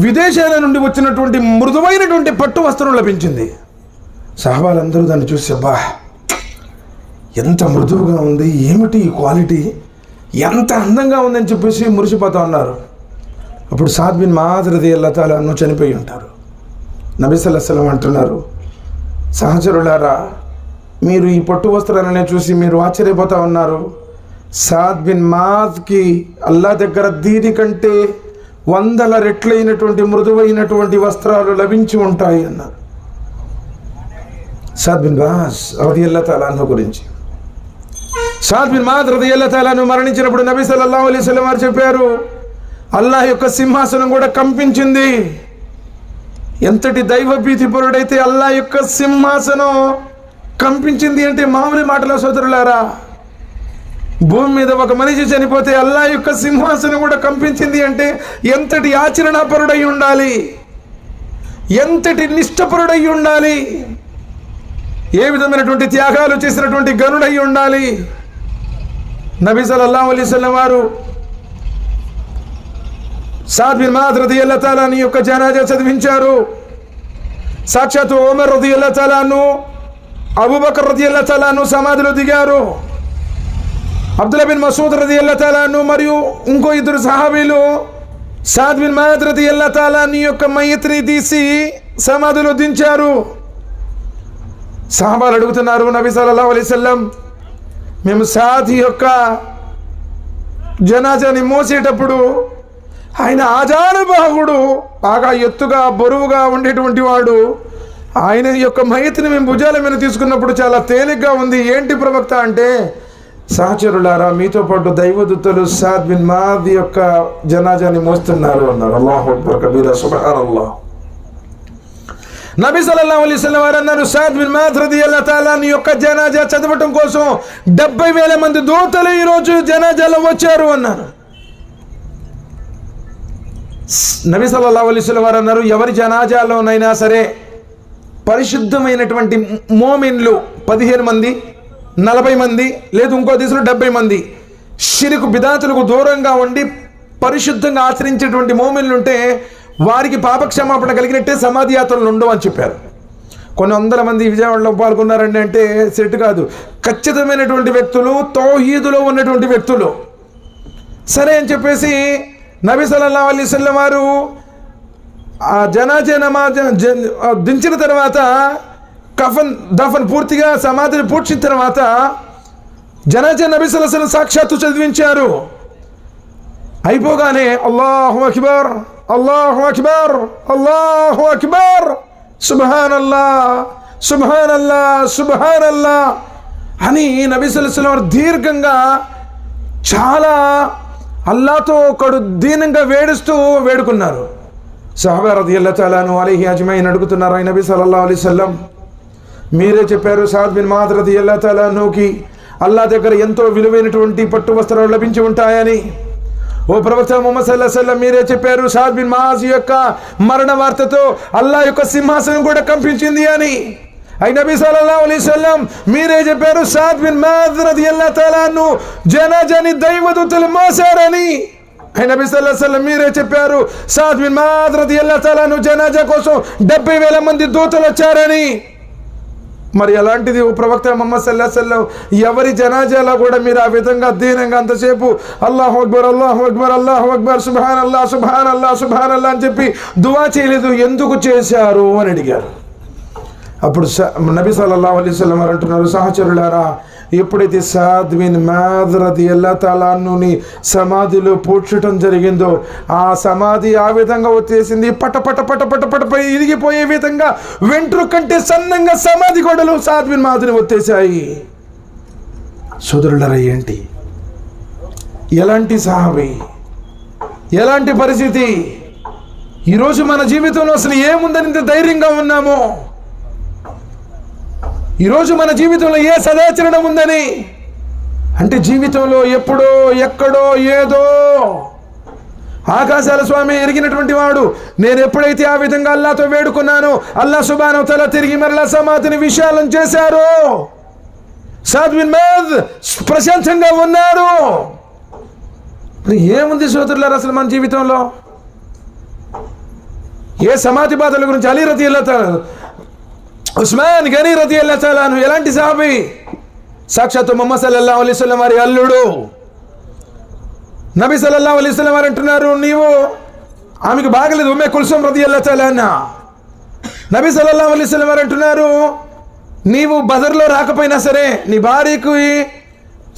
విదేశాల నుండి వచ్చినటువంటి మృదువైనటువంటి పట్టు వస్త్రం లభించింది. సహాబాలందరూ దాన్ని చూసి, అబ్బా ఎంత మృదువుగా ఉంది, ఏమిటి ఈ క్వాలిటీ, ఎంత అందంగా ఉందని చెప్పేసి మురిసిపోతా ఉన్నారు. అప్పుడు సాద్ బిన్ ముఆజ్ రదియల్లాహు తఆలా అన్హు చనిపోయి ఉంటారు. నబీ సల్లల్లాహు అలైహి వసల్లం అంటున్నారు, సహచరులారా, మీరు ఈ పట్టు వస్త్రాలనే చూసి మీరు ఆశ్చర్యపోతా ఉన్నారు. సాద్ బిన్ ముఆజ్కి అల్లాహ్ దగ్గర దీనికంటే 100 రెట్లైనటువంటి మృదువైనటువంటి వస్త్రాలు లభించి ఉంటాయి అన్నారు. సాద్ బిన్ ముఆజ్ రదియల్లాహు తఆలా అన్హు గురించి. సాద్ బిన్ ముఆజ్ రదియల్లాహు తఆలా అన్హు మరణించినప్పుడు నబీ సల్లల్లాహు అలైహి వసల్లం వారు చెప్పారు, అల్లాహ్ యొక్క సింహాసనం కూడా కంపించింది. ఎంతటి దైవభీతిపరుడైతే అల్లాహ్ యొక్క సింహాసనం కంపించింది అంటే మామూలు మాటల సోదరులారా. భూమి మీద ఒక మనిషి చనిపోతే అల్లాహ్ యొక్క సింహాసనం కూడా కంపించింది అంటే ఎంతటి ఆచరణపరుడై ఉండాలి, ఎంతటి నిష్ఠపరుడై ఉండాలి, ఏ విధమైనటువంటి త్యాగాలు చేసినటువంటి గనుడై ఉండాలి. నబీ సల్లల్లాహు అలైహి వసల్లం వారు సాద్ బిన్ ముఆజ్ రదియల్లాహు తఆలా అన్హు యొక్క జనాజా చదివించారు. సాక్షాత్ ఉమర్ రదియల్లాహు తఆలా అన్హు, అబూబకర్ రదియల్లాహు తఆలా అన్హు సమాధిలో దిగారు. అబ్దుల్లా బిన్ మసూద్ రదియల్లాహు తఆలా అన్హు మరియు ఇంకో 2 సహాబీలు సాద్ బిన్ ముఆజ్ రదియల్లాహు తఆలా అన్హు యొక్క మయ్యత్ని తీసి సమాధిలో దించారు. సహాబాలు అడుగుతున్నారు, నబీ సల్లల్లాహు అలైహి వసల్లం, మేము సాద్ యొక్క జనాజాని మోసేటప్పుడు ఆయన ఆజానుబాహుడు, బాగా ఎత్తుగా బరువుగా ఉండేటువంటి వాడు, ఆయన యొక్క మయ్యత్ని మేము భుజాల మీద తీసుకున్నప్పుడు చాలా తేలిగ్గా ఉంది. ఏంటి ప్రవక్త అంటే, సహచరులారా, మీతో పాటు దైవదూతలు సాద్ బిన్ ముఆజ్ యొక్క జనాజాని మోస్తున్నారు అన్నారు. అల్లాహు అక్బర్ కబీరా, సుబ్హానల్లాహ్. నబీ సల్లల్లాహు అలైహి వసల్లం వారు అన్నారు, సాద్ బిన్ ముఆజ్ రదియల్లాహు తఆలా అన్హు యొక్క జనాజా చదవటం కోసం 70,000 మంది దూతలు ఈరోజు జనాజాలో వచ్చారు అన్నారు. నబీ సల్లల్లాహు అలైహి వసల్లం వారు అన్నారు, ఎవరి జనాజాలోనైనా సరే పరిశుద్ధమైనటువంటి మోమిన్లు 15 మంది, 40 మంది, లేదు ఇంకో దిశలో 70 మంది షిర్కు బిదాతులకు దూరంగా ఉండి పరిశుద్ధంగా ఆచరించేటువంటి మోమిన్లు ఉంటే వారికి పాపక్షమాపణ కలిగినట్టే సమాధి యాత్రలు ఉండవు అని చెప్పారు. కొన్ని 100 మంది విజయవాడలో పాల్గొన్నారండి అంటే సెట్ కాదు. ఖచ్చితమైనటువంటి వ్యక్తులు, తౌహీదులో ఉన్నటువంటి వ్యక్తులు. సరే అని చెప్పేసి నబీ సల్లల్లాహు అలైహి వసల్లం వారు ఆ జనాజా నమాజ్ దించిన తర్వాత దఫన్ పూర్తిగా సమాధిని పూడ్చిన తర్వాత జనాజా నబీ సల్లల్లాహు అలైహి వసల్లం సాక్షాత్తు చదివించారు. అయిపోగానే అల్లాహు అక్బర్, అల్లాహు అక్బర్, అల్లాహు అక్బర్, సుబ్హానల్లాహ్, సుబ్హానల్లాహ్, సుబ్హానల్లాహ్ అని నబీ సల్లల్లాహు అలైహి వసల్లం వారు దీర్ఘంగా చాలా అల్లాహ్తో ఒకడు దీనంగా వేడుకున్నారు. సహాబా రదియల్లాహు తఆలా అలైహి అజ్మঈన్ అడుగుతున్నారు, నబీ సల్లల్లాహు అలైహి వసల్లం, మీరే చెప్పారు సాద్ బిన్ ముఆజ్ రదియల్లాహు తఆలా అన్హుకి అల్లాహ్ దగ్గర ఎంతో విలువైనటువంటి పట్టు వస్త్రాలు లభించి ఉంటాయని. ఓ ప్రవక్త ముహమ్మద్ సల్లల్లాహు అలైహి వసల్లం, మీరే చెప్పారు సాద్ బిన్ ముఆజ్ యొక్క మరణ వార్తతో అల్లాహ్ యొక్క సింహాసనం కూడా కంపించింది అని. నబీ సల్లల్లాహు అలైహి వసల్లం, మీరే చెప్పారు సాద్ బిన్ ముఆజ్ రదియల్లాహు తఆలా అన్హు జనాజాని దైవదూతలు మోసారని. నబీ సల్లల్లాహు అలైహి వసల్లం, మీరే చెప్పారు సాద్ బిన్ ముఆజ్ రదియల్లాహు తఆలా అన్హు జనాజా కోసం 70,000 మంది దూతలు వచ్చారని. మరి అలాంటిది ప్రవక్త ముహమ్మద్ సల్లల్లాహు అలైహి వసల్లం ఎవరి జనాజాలో కూడా మీరు ఆ విధంగా దీనంగా అంతసేపు అల్లాహు అక్బర్, అల్లాహు అక్బర్, అల్లాహు అక్బర్, సుబ్హానల్లాహ్, సుబ్హానల్లాహ్, సుబ్హానల్లాహ్ అని చెప్పి దువా చేయలేదు, ఎందుకు చేశారు అని అడిగారు. అప్పుడు నబీ సల్లల్లాహు అలైహి వసల్లం వారు అంటున్నారు, సహచరులారా, ఎప్పుడైతే సాద్ బిన్ ముఆజ్ రదియల్లాహు తఆలా అన్హుని సమాధిలో పూడ్చడం జరిగిందో ఆ సమాధి ఆ విధంగా వచ్చేసింది, పట పట పట పట పటపై ఇరిగిపోయే విధంగా వెంట్రుకంటే సన్నంగా సమాధి గోడలు సాద్ బిన్ ముఆజ్ని వచ్చేసాయి. సోదరులారా, ఏంటి ఎలాంటి సహాబీ, ఎలాంటి పరిస్థితి! ఈరోజు మన జీవితంలో అసలు ఏముందని ఇంత ధైర్యంగా ఉన్నామో, ఈరోజు మన జీవితంలో ఏ సదాచరణం ఉందని అంటే జీవితంలో ఎప్పుడో ఎక్కడో ఏదో ఆకాశాల స్వామి ఎరిగినటువంటి వాడు. నేను ఎప్పుడైతే ఆ విధంగా అల్లాతో వేడుకున్నానో అల్లా సుబ్హానహు వ తఆలా తిరిగి మరలా సమాధిని విశాలం చేశారు. సాద్ బిన్ ముఆద్ ప్రశాంతంగా ఉన్నారు. ఏముంది సోదరులారా అసలు మన జీవితంలో? ఏ సమాధి బాధల గురించి? అలీ రదియల్లాహు తఆలా, ఉస్మాన్ గనీ రదియల్లాహు తఆలా అన్హు ఎలాంటి సహాబీ? సాక్షాత్తు ముహమ్మద్ సల్లల్లాహు అలైహి వసల్లం వారి అల్లుడు. నబీ సల్లల్లాహు అలైహి వసల్లం వారు అంటున్నారు, నీవు ఆమెకు బాగలేదు, ఉమ్మే కుల్సుమ్ రదియల్లాహు తఆలా అన్హా. నబీ సల్లల్లాహు అలైహి వసల్లం వారు అంటున్నారు, నీవు బదర్లో రాకపోయినా సరే నీ భార్యకు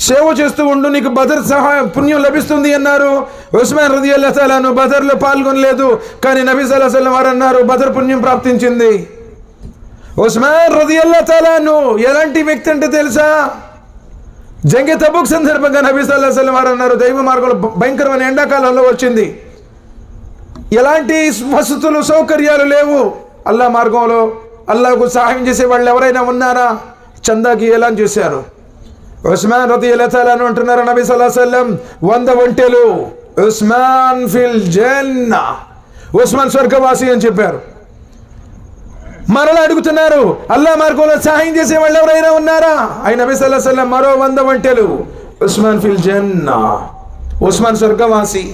సేవ చేస్తూ ఉండు, నీకు బదర్ సహాయం పుణ్యం లభిస్తుంది అన్నారు. ఉస్మాన్ రదియల్లాహు తఆలా అన్హు బదర్లో పాల్గొనలేదు, కానీ నబీ సల్లల్లాహు అలైహి వసల్లం వారు అన్నారు బదర్ పుణ్యం ప్రాప్తించింది. ఉస్మాన్ రదియల్లాహు తఆలా అన్హు ఎలాంటి వ్యక్తి అంటే తెలుసా? జంగే తబూక్ సందర్భంగా నబీ సల్లల్లాహు అలైహి వసల్లం వారు అన్నారు, దైవ మార్గంలో భయంకరమైన ఎండాకాలంలో వచ్చింది, ఎలాంటి వసతులు సౌకర్యాలు లేవు, అల్లా మార్గంలో అల్లాహకు సహాయం చేసే వాళ్ళు ఎవరైనా ఉన్నారా? చందాకి ఎలాన్ చేశారు. ఉస్మాన్ రదియల్లాహు తఆలా అన్హు అంటున్నారు, నబీ సల్లల్లాహు అలైహి వసల్లం 100 ఒంటెలు, ఉస్మాన్ ఫిల్ జన్నా, ఉస్మాన్ స్వర్గవాసి అని చెప్పారు. మరలా అడుగుతున్నారు, అల్లా మార్గంలో సహాయం చేసే వాళ్ళు ఎవరైనా ఉన్నారా? ఆయన నబీ సల్లల్లాహు అలైహి వసల్లం మరో 100 ఒంటెలు, ఉస్మాన్ ఫిల్ జన్నా, ఉస్మాన్ స్వర్గవాసి.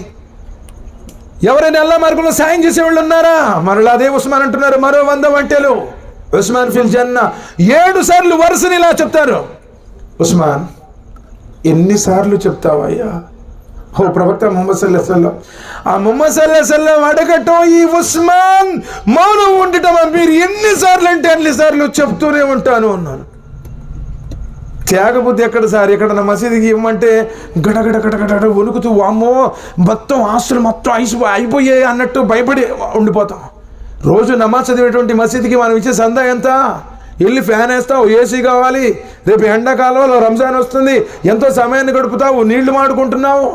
ఎవరైనా అల్లా మార్గంలో సహాయం చేసేవాళ్ళు ఉన్నారా? మరలా అదే ఉస్మాన్ అంటున్నారు, మరో 100 ఒంటెలు, ఉస్మాన్ ఫిల్ జన్నా. 7 సార్లు వరుసని ఇలా చెప్తారు. ఉస్మాన్ ఎన్నిసార్లు చెప్తావయ్యా ఓ ప్రవక్త ముహమ్మద్ సల్లల్లాహు అలైహి వసల్లం? ఆ ముహమ్మద్ సల్లల్లాహు అలైహి వసల్లం అడగటం, ఈ ఉస్మాన్ మౌనం ఉండటం, మీరు ఎన్నిసార్లు అంటే అన్నిసార్లు చెప్తూనే ఉంటాను అన్నాను. త్యాగబుద్ధి ఎక్కడ సార్? ఎక్కడ మసీదుకి ఇవ్వమంటే గడగడ గడగడ వణుకుతూ వామ్మో మొత్తం ఆస్తులు మొత్తం అయిపోయాయి అన్నట్టు భయపడి ఉండిపోతాం. రోజు నమాజ్ చదివేటువంటి మసీదుకి మనం ఇచ్చే సందా ఎంత? వెళ్ళి ఫ్యాన్ వేస్తావు, ఏసీ కావాలి, రేపు ఎండాకాలంలో రంజాన్ వస్తుంది, ఎంతో సమయాన్ని గడుపుతావు, నీళ్లు మాడుకుంటున్నావు.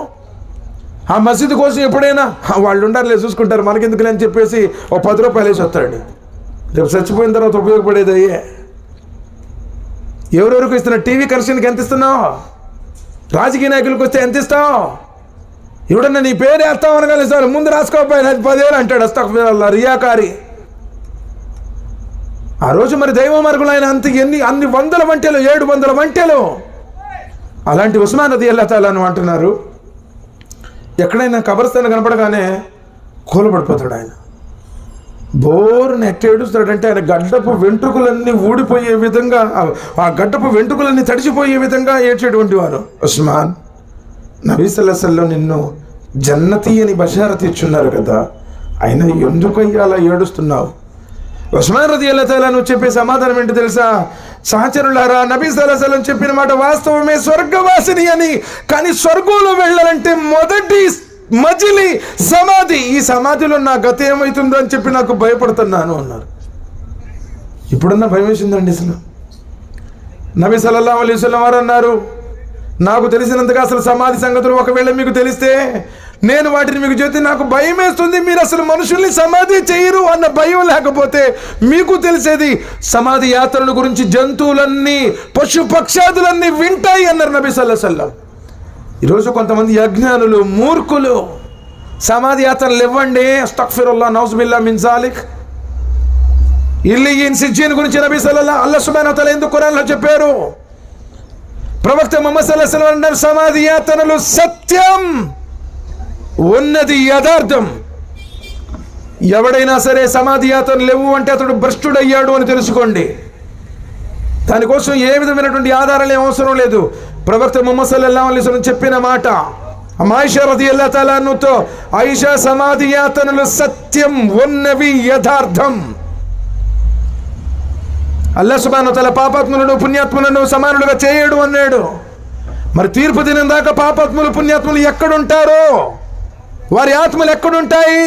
ఆ మసీదు కోసం ఎప్పుడైనా వాళ్ళు ఉండాలి చూసుకుంటారు, మనకెందుకులే అని చెప్పేసి ఓ 10 రూపాయలు వేసి వస్తాడు. రేపు చచ్చిపోయిన తర్వాత ఉపయోగపడేది అయ్యే. ఎవరెవరికి ఇస్తున్నా? టీవీ కనెక్షన్కి ఎంత ఇస్తున్నావు? రాజకీయ నాయకులకు వస్తే ఎంత ఇస్తావు? ఎవడన్నా నీ పేరు వేస్తావు అనగానే సార్ ముందు రాసుకోకపోయినా 10,000 అంటాడు. అస్తగ్ఫిరుల్లాహ్, రియాకారి. ఆ రోజు మరి దైవ మార్గంలో ఆయన అన్ని 100 ఒంటెలు, 700 ఒంటెలు. అలాంటి ఉస్మాన్ రదియల్లాహు తఆలా అన్హు అంటున్నారు, ఎక్కడైనా కబరస్థానం కనపడగానే కూలబడిపోతాడు ఆయన. బోరుని ఎట్ట ఏడుస్తాడంటే ఆయన గడ్డపు వెంట్రుకలన్నీ ఊడిపోయే విధంగా, ఆ గడ్డపు వెంట్రుకలన్నీ తడిచిపోయే విధంగా ఏడ్చేటువంటి వారు. ఉస్మాన్, నబీ సల్లల్లాహు అలైహి వసల్లం నిన్ను జన్నతి అని బషారత్ ఇచ్చున్నారు కదా, అయినా ఎందుకయ్యా అలా ఏడుస్తున్నావు? ఉస్మాన్ రదియల్లాహు తఆలా నువ్వు చెప్పే సమాధానం ఏంటి తెలుసా? సహచరులారా, నబీ సల్లల్లాహు అలైహి వసల్లం చెప్పిన మాట వాస్తవమే, స్వర్గవాసిని అని. కానీ స్వర్గంలో వెళ్ళాలంటే మొదటి మజిలీ సమాధి. ఈ సమాధిలో నా గత ఏమవుతుందో అని చెప్పి నాకు భయపడుతున్నాను అన్నారు. ఇప్పుడన్నా భయం వేసిందండి అసలు? నబీ సల్లల్లాహు అలైహి వసల్లం వారు అన్నారు, నాకు తెలిసినంతగా అసలు సమాధి సంగతులు ఒకవేళ మీకు తెలిస్తే నేను వాటిని మీకు చెప్తే నాకు భయం వేస్తుంది. మీరు అసలు మనుషుల్ని సమాధి చేయరు అన్న భయం లేకపోతే మీకు తెలిసేది సమాధి యాత్రల గురించి జంతువులన్నీ పశు పక్షాదులన్నీ వింటాయి అన్నారు నబీ సల్లల్లాహు అలైహి వసల్లం. ఈరోజు కొంతమంది అజ్ఞానులు, మూర్ఖులు సమాధి యాత్రలు ఇవ్వండి, అస్తగ్ఫిరుల్లాహ్, నౌజుబిల్లాహ్ మిన్ జాలిక్, ఇల్లియీన్, సిజ్జీన్ గురించి నబీ సల్లల్లాహు అల్లాహ్ సుబ్హానహు వ తఆలా ఎందుకు ఖురాన్లో చెప్పారు? ప్రవక్త ముహమ్మద్ సల్లల్లాహు అలైహి వసల్లం అన్నారు, సమాధి యాత్రలు సత్యం, ఉన్నది యథార్థం. ఎవడైనా సరే సమాధి యాత్రలు లేవు అంటే అతడు భ్రష్టుడయ్యాడు అని తెలుసుకోండి. దానికోసం ఏ విధమైనటువంటి ఆధారాలు ఏం అవసరం లేదు. ప్రవక్త ముహమ్మద్ సల్లల్లాహు అలైహి వసల్లం చెప్పిన మాట. ఆయిషా రదియల్లాహు తఆలా అన్హుతో, ఆయిషా సమాధి యాత్రలు సత్యం, ఉన్నవి యథార్థం. అల్లాహ్ సుబ్హానహు వ తఆలా పాపాత్ములను పుణ్యాత్ములను సమానులుగా చేయడు అన్నాడు. మరి తీర్పు దినం దాకా పాపాత్ములు పుణ్యాత్ములు ఎక్కడుంటారో, వారి ఆత్మలు ఎక్కడుంటాయి?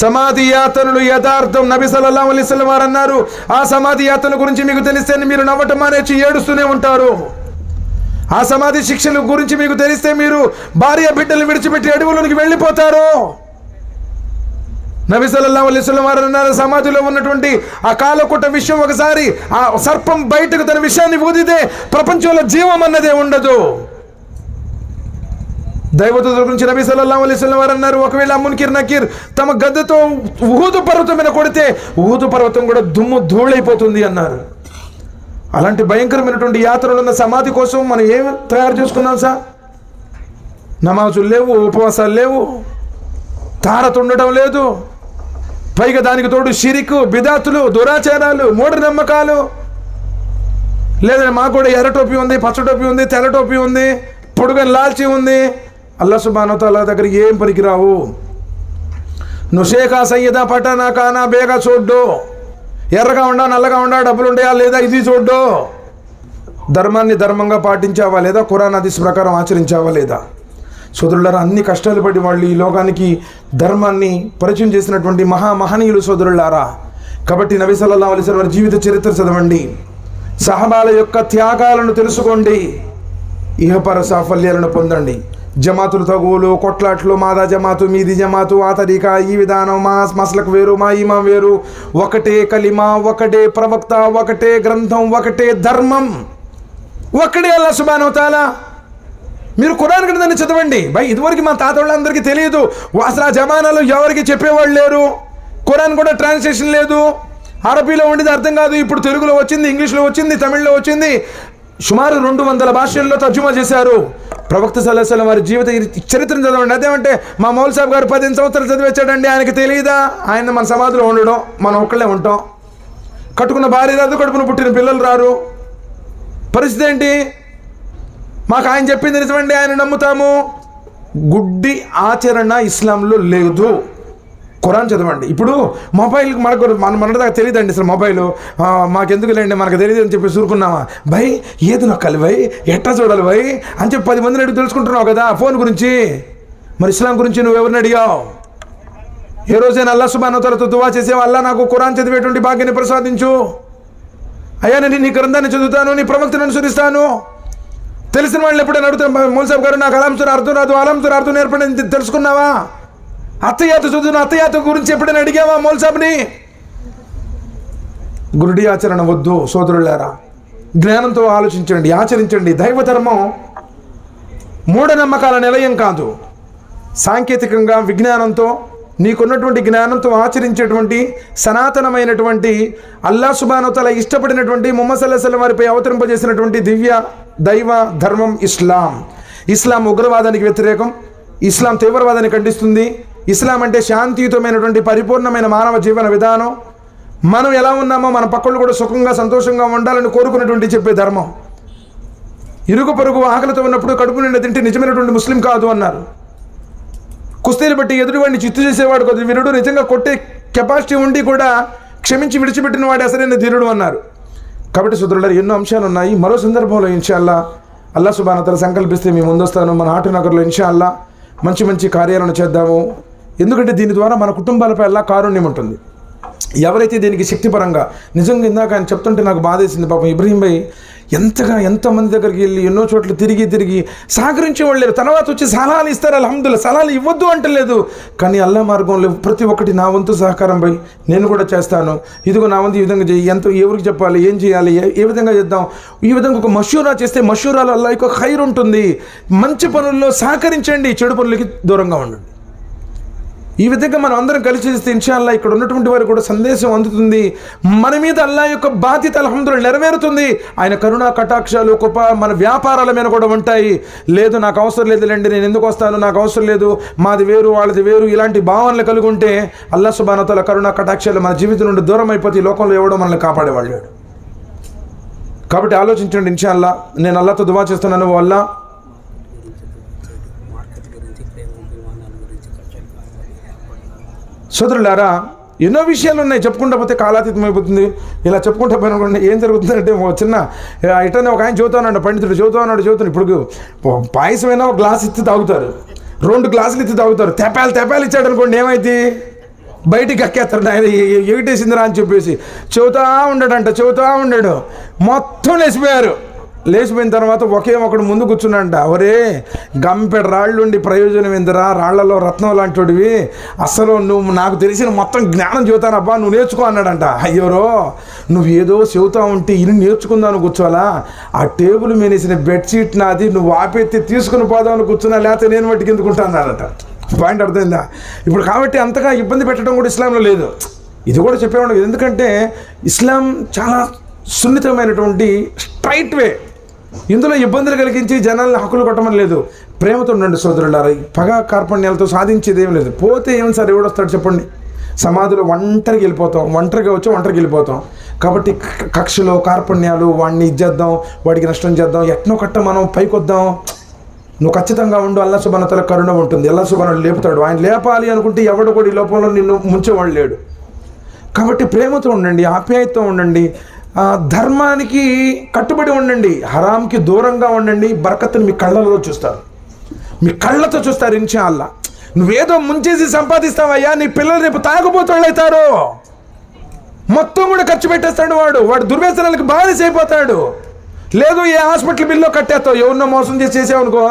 సమాధి యాతనలు యథార్థం. నబీ సల్లల్లాహు అలైహి వసల్లం వారు అన్నారు, ఆ సమాధి యాతన గురించి మీకు తెలిస్తే మీరు నవ్వటం మానేసి ఏడుస్తూనే ఉంటారు. ఆ సమాధి శిక్షల గురించి మీకు తెలిస్తే మీరు భార్య బిడ్డలు విడిచిపెట్టి అడవులోనికి వెళ్ళిపోతారు. నబీ సల్లల్లాహు అలైహి వసల్లం వారు అన్నారు, సమాధిలో ఉన్నటువంటి ఆ కాలకుట విషయం ఒకసారి ఆ సర్పం బయటకు తన విషయాన్ని ఊదితే ప్రపంచంలో జీవం అన్నదే ఉండదు. దైవదూతల గురించి నబీ సల్లల్లాహు అలైహి వసల్లం వారు అన్నారు, ఒకవేళ మున్కిర్ నకీర్ తమ గద్దతో ఉహుదు పర్వతం మీద కొడితే ఉహుదు పర్వతం కూడా దుమ్ము ధూళైపోతుంది అన్నారు. అలాంటి భయంకరమైనటువంటి యాత్రలు ఉన్న సమాధి కోసం మనం ఏం తయారు చేసుకున్నాం సార్? నమాజులు లేవు, ఉపవాసాలు లేవు, తారత ఉండడం లేదు, పైగా దానికి తోడు షిరికు, బిదాతులు, దురాచారాలు, మూఢనమ్మకాలు. లేదంటే మాకు కూడా ఎర్ర టోపీ ఉంది, పచ్చ టోపీ ఉంది, తెల్ల టోపీ ఉంది, పొడుగని లాల్చి ఉంది. అల్లాహ్ సుబ్హానహు వ తఆలా దగ్గర ఏం పనికిరావు. నువ్వు షేఖా సయ్యదా పటానా కానా బేగా చూడ్డు, ఎర్రగా ఉండా నల్లగా ఉండా డబ్బులు ఉంటాయా లేదా ఇది చూడ్డు. ధర్మాన్ని ధర్మంగా పాటించావా లేదా, ఖురాన్ హదీస్ ప్రకారం ఆచరించావా లేదా? సోదరులారా, అన్ని కష్టాలు పడి వాళ్ళు ఈ లోకానికి ధర్మాన్ని పరిచయం చేసినటువంటి మహామహనీయులు సోదరులారా. కాబట్టి నబీ సల్లల్లాహు అలైహి వసల్లం జీవిత చరిత్ర చదవండి, సహబాల యొక్క త్యాగాలను తెలుసుకోండి, ఇహపర సాఫల్యాలను పొందండి. జమాతులు తగువులు, కొట్లాట్లు, మాదా జమాతు మీది జమాతు, ఆ తరీకా ఈ విధానం, మా మసలకు వేరు మా ఇమాం వేరు, ఒకటే కలిమా, ఒకటే ప్రవక్త, ఒకటే గ్రంథం, ఒకటే ధర్మం, ఒకటే అల్లాహ్ సుబ్హానహు వ తఆలా. మీరు ఖురాన్ గ్రంథాన్ని చదవండి. భయ్ ఇదివరకు మా తాత వాళ్ళందరికీ తెలియదు, అసలు ఆ జమానాలో ఎవరికి చెప్పేవాళ్ళు లేరు. ఖురాన్ కూడా ట్రాన్స్లేషన్ లేదు, అరబీలో ఉండేది అర్థం కాదు. ఇప్పుడు తెలుగులో వచ్చింది, ఇంగ్లీష్లో వచ్చింది, తమిళ్లో వచ్చింది, సుమారు 200 భాషల్లో తర్జుమా చేశారు. ప్రవక్త సల్లల్లాహు అలైహి వసల్లం వారి జీవిత చరిత్రను చదవండి. అదేమంటే మా మౌల్ సాబ్ గారు 15 సంవత్సరాలు చదివించాడండి, ఆయనకి తెలియదా? ఆయన మన సమాధిలో ఉండడం, మనం ఒక్కళ్ళే ఉంటాం. కట్టుకున్న భార్య రాదు, కడుపున పుట్టిన పిల్లలు రారు. పరిస్థితి ఏంటి? మాకు ఆయన చెప్పింది నిజమండి, ఆయన నమ్ముతాము. గుడ్డి ఆచరణ ఇస్లాంలో లేదు. ఖురాన్ చదవండి. ఇప్పుడు మొబైల్కి మన దాకా తెలియదండి అసలు. మొబైల్ మాకెందుకు లేండి, మనకు తెలియదు అని చెప్పి చూరుకున్నామా? భయ్ ఏది నొక్కాలి భయ్, ఎట్టా చూడాలి భయ్ అని చెప్పి 10 మందిని అడిగి తెలుసుకుంటున్నావు కదా ఫోన్ గురించి. మరి ఇస్లాం గురించి నువ్వు ఎవరిని అడిగావు? ఏ రోజైనా అల్లాహ్ సుబ్హానహు వ తఆలాతో దువా చేసేవా, అల్లాహ్ నాకు ఖురాన్ చదివేటువంటి భాగ్యాన్ని ప్రసాదించు, అయ్యా నేను నీ గ్రంథాన్ని చదువుతాను, నీ ప్రవక్తను అనుసరిస్తాను. తెలిసిన వాళ్ళని ఎప్పుడైనా అడుగుతాను, మౌల్ సాబ్ గారు నాకు అలాంతుర అర్థం రాదు, అలాంతుర అర్థం నేర్పండి, తెలుసుకున్నావా? అత్తయాత చదువును, అత్తయాత గురించి ఎప్పుడైనా అడిగావా మౌల్ సాబ్ని? గురుడి ఆచరణ వద్దు సోదరులారా, జ్ఞానంతో ఆలోచించండి, ఆచరించండి. దైవధర్మం మూఢనమ్మకాల నిలయం కాదు. సాంకేతికంగా విజ్ఞానంతో, నీకున్నటువంటి జ్ఞానంతో ఆచరించేటువంటి సనాతనమైనటువంటి అల్లాహ్ సుబ్హానహు వ తఆలా ఇష్టపడినటువంటి ముహమ్మద్ సల్లల్లాహు అలైహి వసల్లం వారిపై అవతరింపజేసినటువంటి దివ్య దైవ ధర్మం ఇస్లాం. ఇస్లాం ఉగ్రవాదానికి వ్యతిరేకం, ఇస్లాం తీవ్రవాదాన్ని ఖండిస్తుంది. ఇస్లాం అంటే శాంతియుతమైనటువంటి పరిపూర్ణమైన మానవ జీవన విధానం. మనం ఎలా ఉన్నామో మన పక్కలు కూడా సుఖంగా సంతోషంగా ఉండాలని కోరుకున్నటువంటి చెప్పే ధర్మం. ఇరుగు పొరుగు ఆకలితో ఉన్నప్పుడు కడుపు నిండా తింటే నిజమైనటువంటి ముస్లిం కాదు అన్నారు. కుస్తీలు బట్టి ఎదుటివాడిని చిత్తు చేసేవాడు కొద్ది వీరుడు, నిజంగా కొట్టే కెపాసిటీ ఉండి కూడా క్షమించి విడిచిపెట్టిన వాడు అసలైన ధీరుడు అన్నారు. కాబట్టి సోదరులారా, ఎన్నో అంశాలు ఉన్నాయి. మరో సందర్భంలో ఇన్షాల్లా అల్లాహ్ సుబ్హానహు వ తఆలా సంకల్పిస్తే మేము ముందొస్తాను. మన ఆటనగర్లో ఇన్షాల్లా మంచి మంచి కార్యాలను చేద్దాము. ఎందుకంటే దీని ద్వారా మన కుటుంబాలపై అల్లాహ్ కారుణ్యం ఉంటుంది. ఎవరైతే దీనికి శక్తిపరంగా నిజంగా ఇందాక ఆయన చెప్తుంటే నాకు బాధేసింది. పాపం ఇబ్రహీం భాయ్ ఎంతమంది దగ్గరికి వెళ్ళి ఎన్నో చోట్ల తిరిగి సహకరించే వాళ్ళు లేరు. తర్వాత వచ్చి సలహాలు ఇస్తారు, అల్హమ్దులిల్లాహ్. సలహాలు ఇవ్వద్దు అంటలేదు, కానీ అల్లాహ్ మార్గంలో ప్రతి ఒక్కటి నా వంతు సహకారం భాయ్ నేను కూడా చేస్తాను, ఇదిగో నా వంతు ఈ విధంగా చేయి, ఎవరికి చెప్పాలి, ఏం చేయాలి, ఏ విధంగా చేద్దాం, ఈ విధంగా ఒక మషూరా చేస్తే మషూరాలో అల్లాహ్ యొక్క ఖైర్ ఉంటుంది. మంచి పనుల్లో సహకరించండి, చెడు పనులకి దూరంగా ఉండండి. ఈ విధంగా మనం అందరం కలిసి చేస్తే ఇన్షాల్లా ఇక్కడ ఉన్నటువంటి వారికి కూడా సందేశం అందుతుంది. మన మీద అల్లాహ్ యొక్క బాధ్యత అల్హమ్దులిల్లాహ్ నెరవేరుతుంది. ఆయన కరుణా కటాక్షాలు కృప మన వ్యాపారాల మీద కూడా ఉంటాయి. లేదు నాకు అవసరం లేదులేండి, నేను ఎందుకు వస్తాను, నాకు అవసరం లేదు, మాది వేరు వాళ్ళది వేరు, ఇలాంటి భావనలు కలిగి ఉంటే అల్లాహ్ సుబ్హానహు వ తఆలా కరుణా కటాక్షాలు మన జీవితం నుండి దూరం అయిపోతే ఈ లోకంలో ఎవడో మనల్ని కాపాడేవాళ్ళు. కాబట్టి ఆలోచించండి. ఇన్షాల్లా నేను అల్లాహ్తో దువా చేస్తున్నాను, అల్లాహ్ సోదరులారా ఎన్నో విషయాలు ఉన్నాయి, చెప్పుకుంటా పోతే కాలాతీతం అయిపోతుంది. ఇలా చెప్పుకుంటా పోయినా ఏం జరుగుతుందంటే చిన్న ఇటనే ఒక ఆయన చదువుతానండి, పండితుడు చదువుతున్నాడు. ఇప్పుడు పాయసమైనా ఒక గ్లాస్ ఇచ్చి తాగుతారు, 2 గ్లాసులు ఇచ్చి తాగుతారు. తెపాలు ఇచ్చాడు అనుకోండి, ఏమైతే బయటికి కక్కేస్తాడు. ఆయన ఏమిటేసిందిరా అని చెప్పేసి చెబుతా ఉన్నాడు, మొత్తం లేచిపోయారు. లేచిపోయిన తర్వాత ఒకే ఒకడు ముందు కూర్చున్నాడంట, ఒరే గంపెడు రాళ్ళుండి ప్రయోజనం ఏందిరా, రాళ్లలో రత్నం లాంటివి, అసలు నువ్వు నాకు తెలిసిన మొత్తం జ్ఞానం చెబుతానబ్బా, నువ్వు నేర్చుకో అన్నాడంట. అయ్యోరో నువ్వు ఏదో చెబుతా ఉంటే ఇన్ని నేర్చుకుందాను కూర్చోవాలా, ఆ టేబుల్ మీనేసిన బెడ్షీట్ నాది, నువ్వు ఆపెత్తి తీసుకుని పోదామని కూర్చున్నా, లేకపోతే నేను మట్టి కిందుకుంటా అన్నాడట. పాయింట్ అర్థమైందా? ఇప్పుడు కాబట్టి అంతగా ఇబ్బంది పెట్టడం కూడా ఇస్లాంలో లేదు. ఇది కూడా చెప్పేవాడు, ఎందుకంటే ఇస్లాం చాలా సున్నితమైనటువంటి స్ట్రైట్ వే. ఇందులో ఇబ్బందులు కలిగించి జనాలను హక్కులు కొట్టమని లేదు. ప్రేమతో ఉండండి సోదరులారా. పగ కార్పణ్యాలతో సాధించేది ఏం లేదు. పోతే ఏమి సార్, ఎవడొస్తాడు చెప్పండి? సమాధిలో ఒంటరికి వెళ్ళిపోతాం, ఒంటరిగా వచ్చి ఒంటరికి వెళ్ళిపోతాం. కాబట్టి కక్షలో కార్పణ్యాలు, వాడిని ఇచ్చేద్దాం, వాడికి నష్టం చేద్దాం, ఎట్నో కట్ట మనం పైకొద్దాం. నువ్వు ఖచ్చితంగా ఉండు, అల్లా సుబ్హానహు వ తఆలా కరుణ ఉంటుంది, అల్లా సుబ్హానహు వ తఆలా లేపుతాడు. ఆయన లేపాలి అనుకుంటే ఎవడు కూడా ఈ లోపంలో నిన్ను ముంచేవాడు లేడు. కాబట్టి ప్రేమతో ఉండండి, ఆప్యాయతతో ఉండండి, ధర్మానికి కట్టుబడి ఉండండి, హరాంకి దూరంగా ఉండండి. బరకత్తుని మీ కళ్ళలో చూస్తారు, మీ కళ్ళతో చూస్తారు ఇన్షాల్లా. నువ్వేదో ముంచేసి సంపాదిస్తావయ్యా, నీ పిల్లలు రేపు తాగుబోతుళ్ళు అవుతారు, మొత్తం కూడా ఖర్చు పెట్టేస్తాడు వాడు దుర్వ్యసనాలకు బానిస అయిపోతాడు. లేదు ఏ హాస్పిటల్ బిల్లో కట్టేస్తావు, ఎవరినో మోసం చేసేసావనుకో,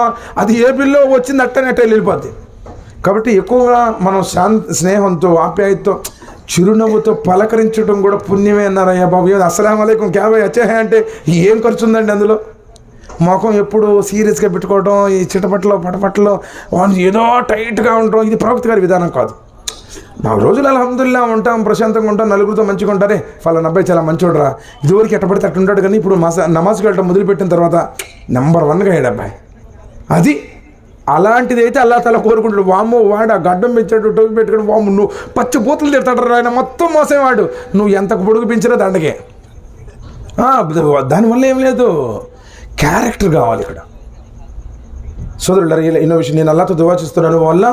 అది ఏ బిల్లో వచ్చింది అట్టనట్టే వెళ్ళిపోద్ది. కాబట్టి ఎక్కువగా మనం స్నేహంతో, ఆప్యాయతతో, చిరునవ్వుతో పలకరించడం కూడా పుణ్యమే అన్నారయ్యా బాబు. అస్సలాం అలైకుం క్యాబై అచ్చే అంటే ఏం ఖర్చు ఉందండి అందులో? ముఖం ఎప్పుడు సీరియస్గా పెట్టుకోవడం, ఈ చిటపట్లో పటపట్లో ఏదో టైట్గా ఉండడం, ఇది ప్రవక్త గారి విధానం కాదు. మా రోజులు అల్హమ్దులిల్లాహ్ ఉంటాం, ప్రశాంతంగా ఉంటాం, నలుగురితో మంచిగా ఉంటారే, ఫలానా అబ్బాయి చాలా మంచివాడురా, ఇదివరకు ఎట్టబడితే అట్టు ఉంటాడు, కానీ ఇప్పుడు నమాజ్కి వెళ్ళడం మొదలుపెట్టిన తర్వాత నెంబర్ 1గా అయ్యాడు అబ్బాయి. అది అలాంటిది అయితే అల్లాహ్ తఆలా కోరుకుంటాడు. వామ్మో వాడు ఆ గడ్డం పెంచాడు, టోపీ పెట్టుకుని, వాము నువ్వు పచ్చి బూతులు తిడతాడు ఆయన, మొత్తం మోసేవాడు, నువ్వు ఎంత పొడుగు పెంచినా దండగే. దానివల్ల ఏం లేదు, క్యారెక్టర్ కావాలి ఇక్కడ. సోదరులారా, ఇన్నోవేషన్ నేను అల్లాహ్తో దువా చేస్తున్నాను. వల్ల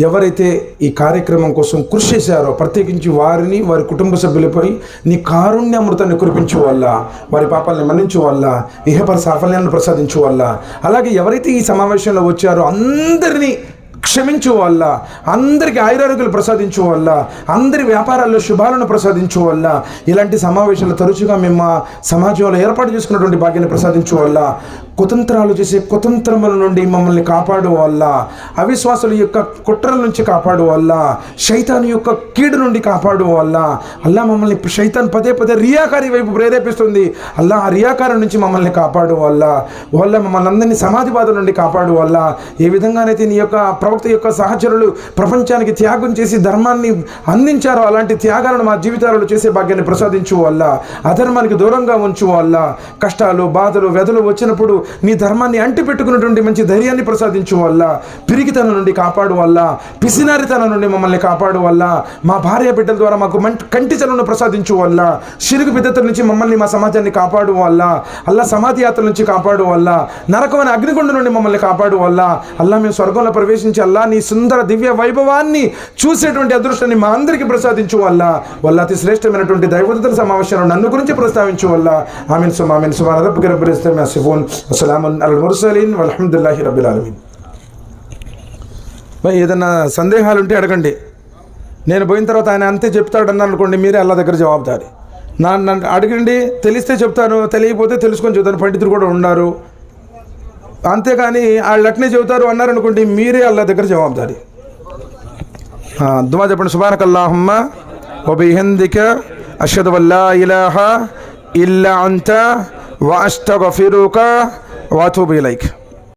ఎవరైతే ఈ కార్యక్రమం కోసం కృషి చేశారో, ప్రత్యేకించి వారిని, వారి కుటుంబ సభ్యులపై నీ కారుణ్యామృతాన్ని కురిపించు వల్ల, వారి పాపాలను మన్నించు వల్ల, ఇహపర సాఫల్యాన్ని ప్రసాదించు వల్ల, అలాగే ఎవరైతే ఈ సమావేశంలో వచ్చారో అందరినీ క్షమించు వల్ల, అందరికీ ఆయురారోగ్యాలు ప్రసాదించు వల్ల, అందరి వ్యాపారాల్లో శుభాలను ప్రసాదించు వల్ల, ఇలాంటి సమావేశాలు తరచుగా మేము సమాజంలో ఏర్పాటు చేసుకున్నటువంటి భాగ్యాన్ని ప్రసాదించు వల్ల, కుతంత్రాలు చేసే కుతంత్రముల నుండి మమ్మల్ని కాపాడు వల్ల, అవిశ్వాసుల యొక్క కుట్రల నుంచి కాపాడు వల్ల, శైతాను యొక్క కీడు నుండి కాపాడు వల్ల, అల్లా మమ్మల్ని శైతాన్ పదే రియాకారి వైపు ప్రేరేపిస్తుంది, అల్లా ఆ రియాకారం నుంచి మమ్మల్ని కాపాడు వల్ల మమ్మల్ని అందరినీ సమాధి బాధ నుండి కాపాడు వల్ల, ఏ విధంగానైతే నీ యొక్క ప్రవక్త యొక్క సహచరులు ప్రపంచానికి త్యాగం చేసి ధర్మాన్ని అందించారో, అలాంటి త్యాగాలను మా జీవితాలలో చేసే భాగ్యాన్ని ప్రసాదించు వల్ల, అధర్మానికి దూరంగా ఉంచు వల్ల, కష్టాలు, బాధలు, వ్యధలు వచ్చినప్పుడు నీ ధర్మాన్ని అంటి పెట్టుకున్నటువంటి మంచి ధైర్యాన్ని ప్రసాదించు వల్ల, పిరికితనం నుండి కాపాడు వల్ల, పిసినారితనం నుండి మమ్మల్ని కాపాడు వల్ల, మా భార్య బిడ్డల ద్వారా మాకు కంటి చలను ప్రసాదించు వల్ల, షిరుకు బిద్దతుల నుంచి మమ్మల్ని, మా సమాజాన్ని కాపాడు వల్ల, అల్లా సమాధి యాత్ర నుంచి కాపాడు వల్ల, నరకమైన అగ్నిగుండం నుండి మమ్మల్ని కాపాడు వల్ల, అల్లా మేము స్వర్గంలో ప్రవేశించి అల్లా నీ సుందర దివ్య వైభవాన్ని చూసేటువంటి అదృష్టాన్ని మా అందరికీ ప్రసాదించు వల్ల అతి శ్రేష్టమైనటువంటి దైవదూతల సమావేశంలో నన్ను గురించి ప్రస్తావించు వల్ల. ఆమీన్ సుబ్హాన రబ్బిక రబ్బిల్ ఇజ్జతి అమ్మా యసిఫూన్ వస్సలామున్ అలల్ ముర్సలీన్ వల్హమ్దులిల్లాహి రబ్బిల్ ఆలమీన్. ఏదన్నా సందేహాలు ఉంటే అడగండి, నేను పోయిన తర్వాత ఆయన అంతే చెప్తాడన్నారు అనుకోండి, మీరే అల్లా దగ్గర జవాబుదారి. నన్ను అడగండి, తెలిస్తే చెప్తాను, తెలియకపోతే తెలుసుకొని చెబుతాను, పండితులు కూడా ఉన్నారు. అంతేకాని వాళ్ళు అట్నే చెబుతారు అన్నారనుకోండి, మీరే అల్లా దగ్గర జవాబుదారి. దువా చెప్పండి. సుబ్హానకల్లాహుమ్మ వ బిహమ్దిక అష్హదు అల్లా ఇలాహా ఇల్లా అంత వ అస్తగ్ఫిరుక వ అతూబు ఇలైక్.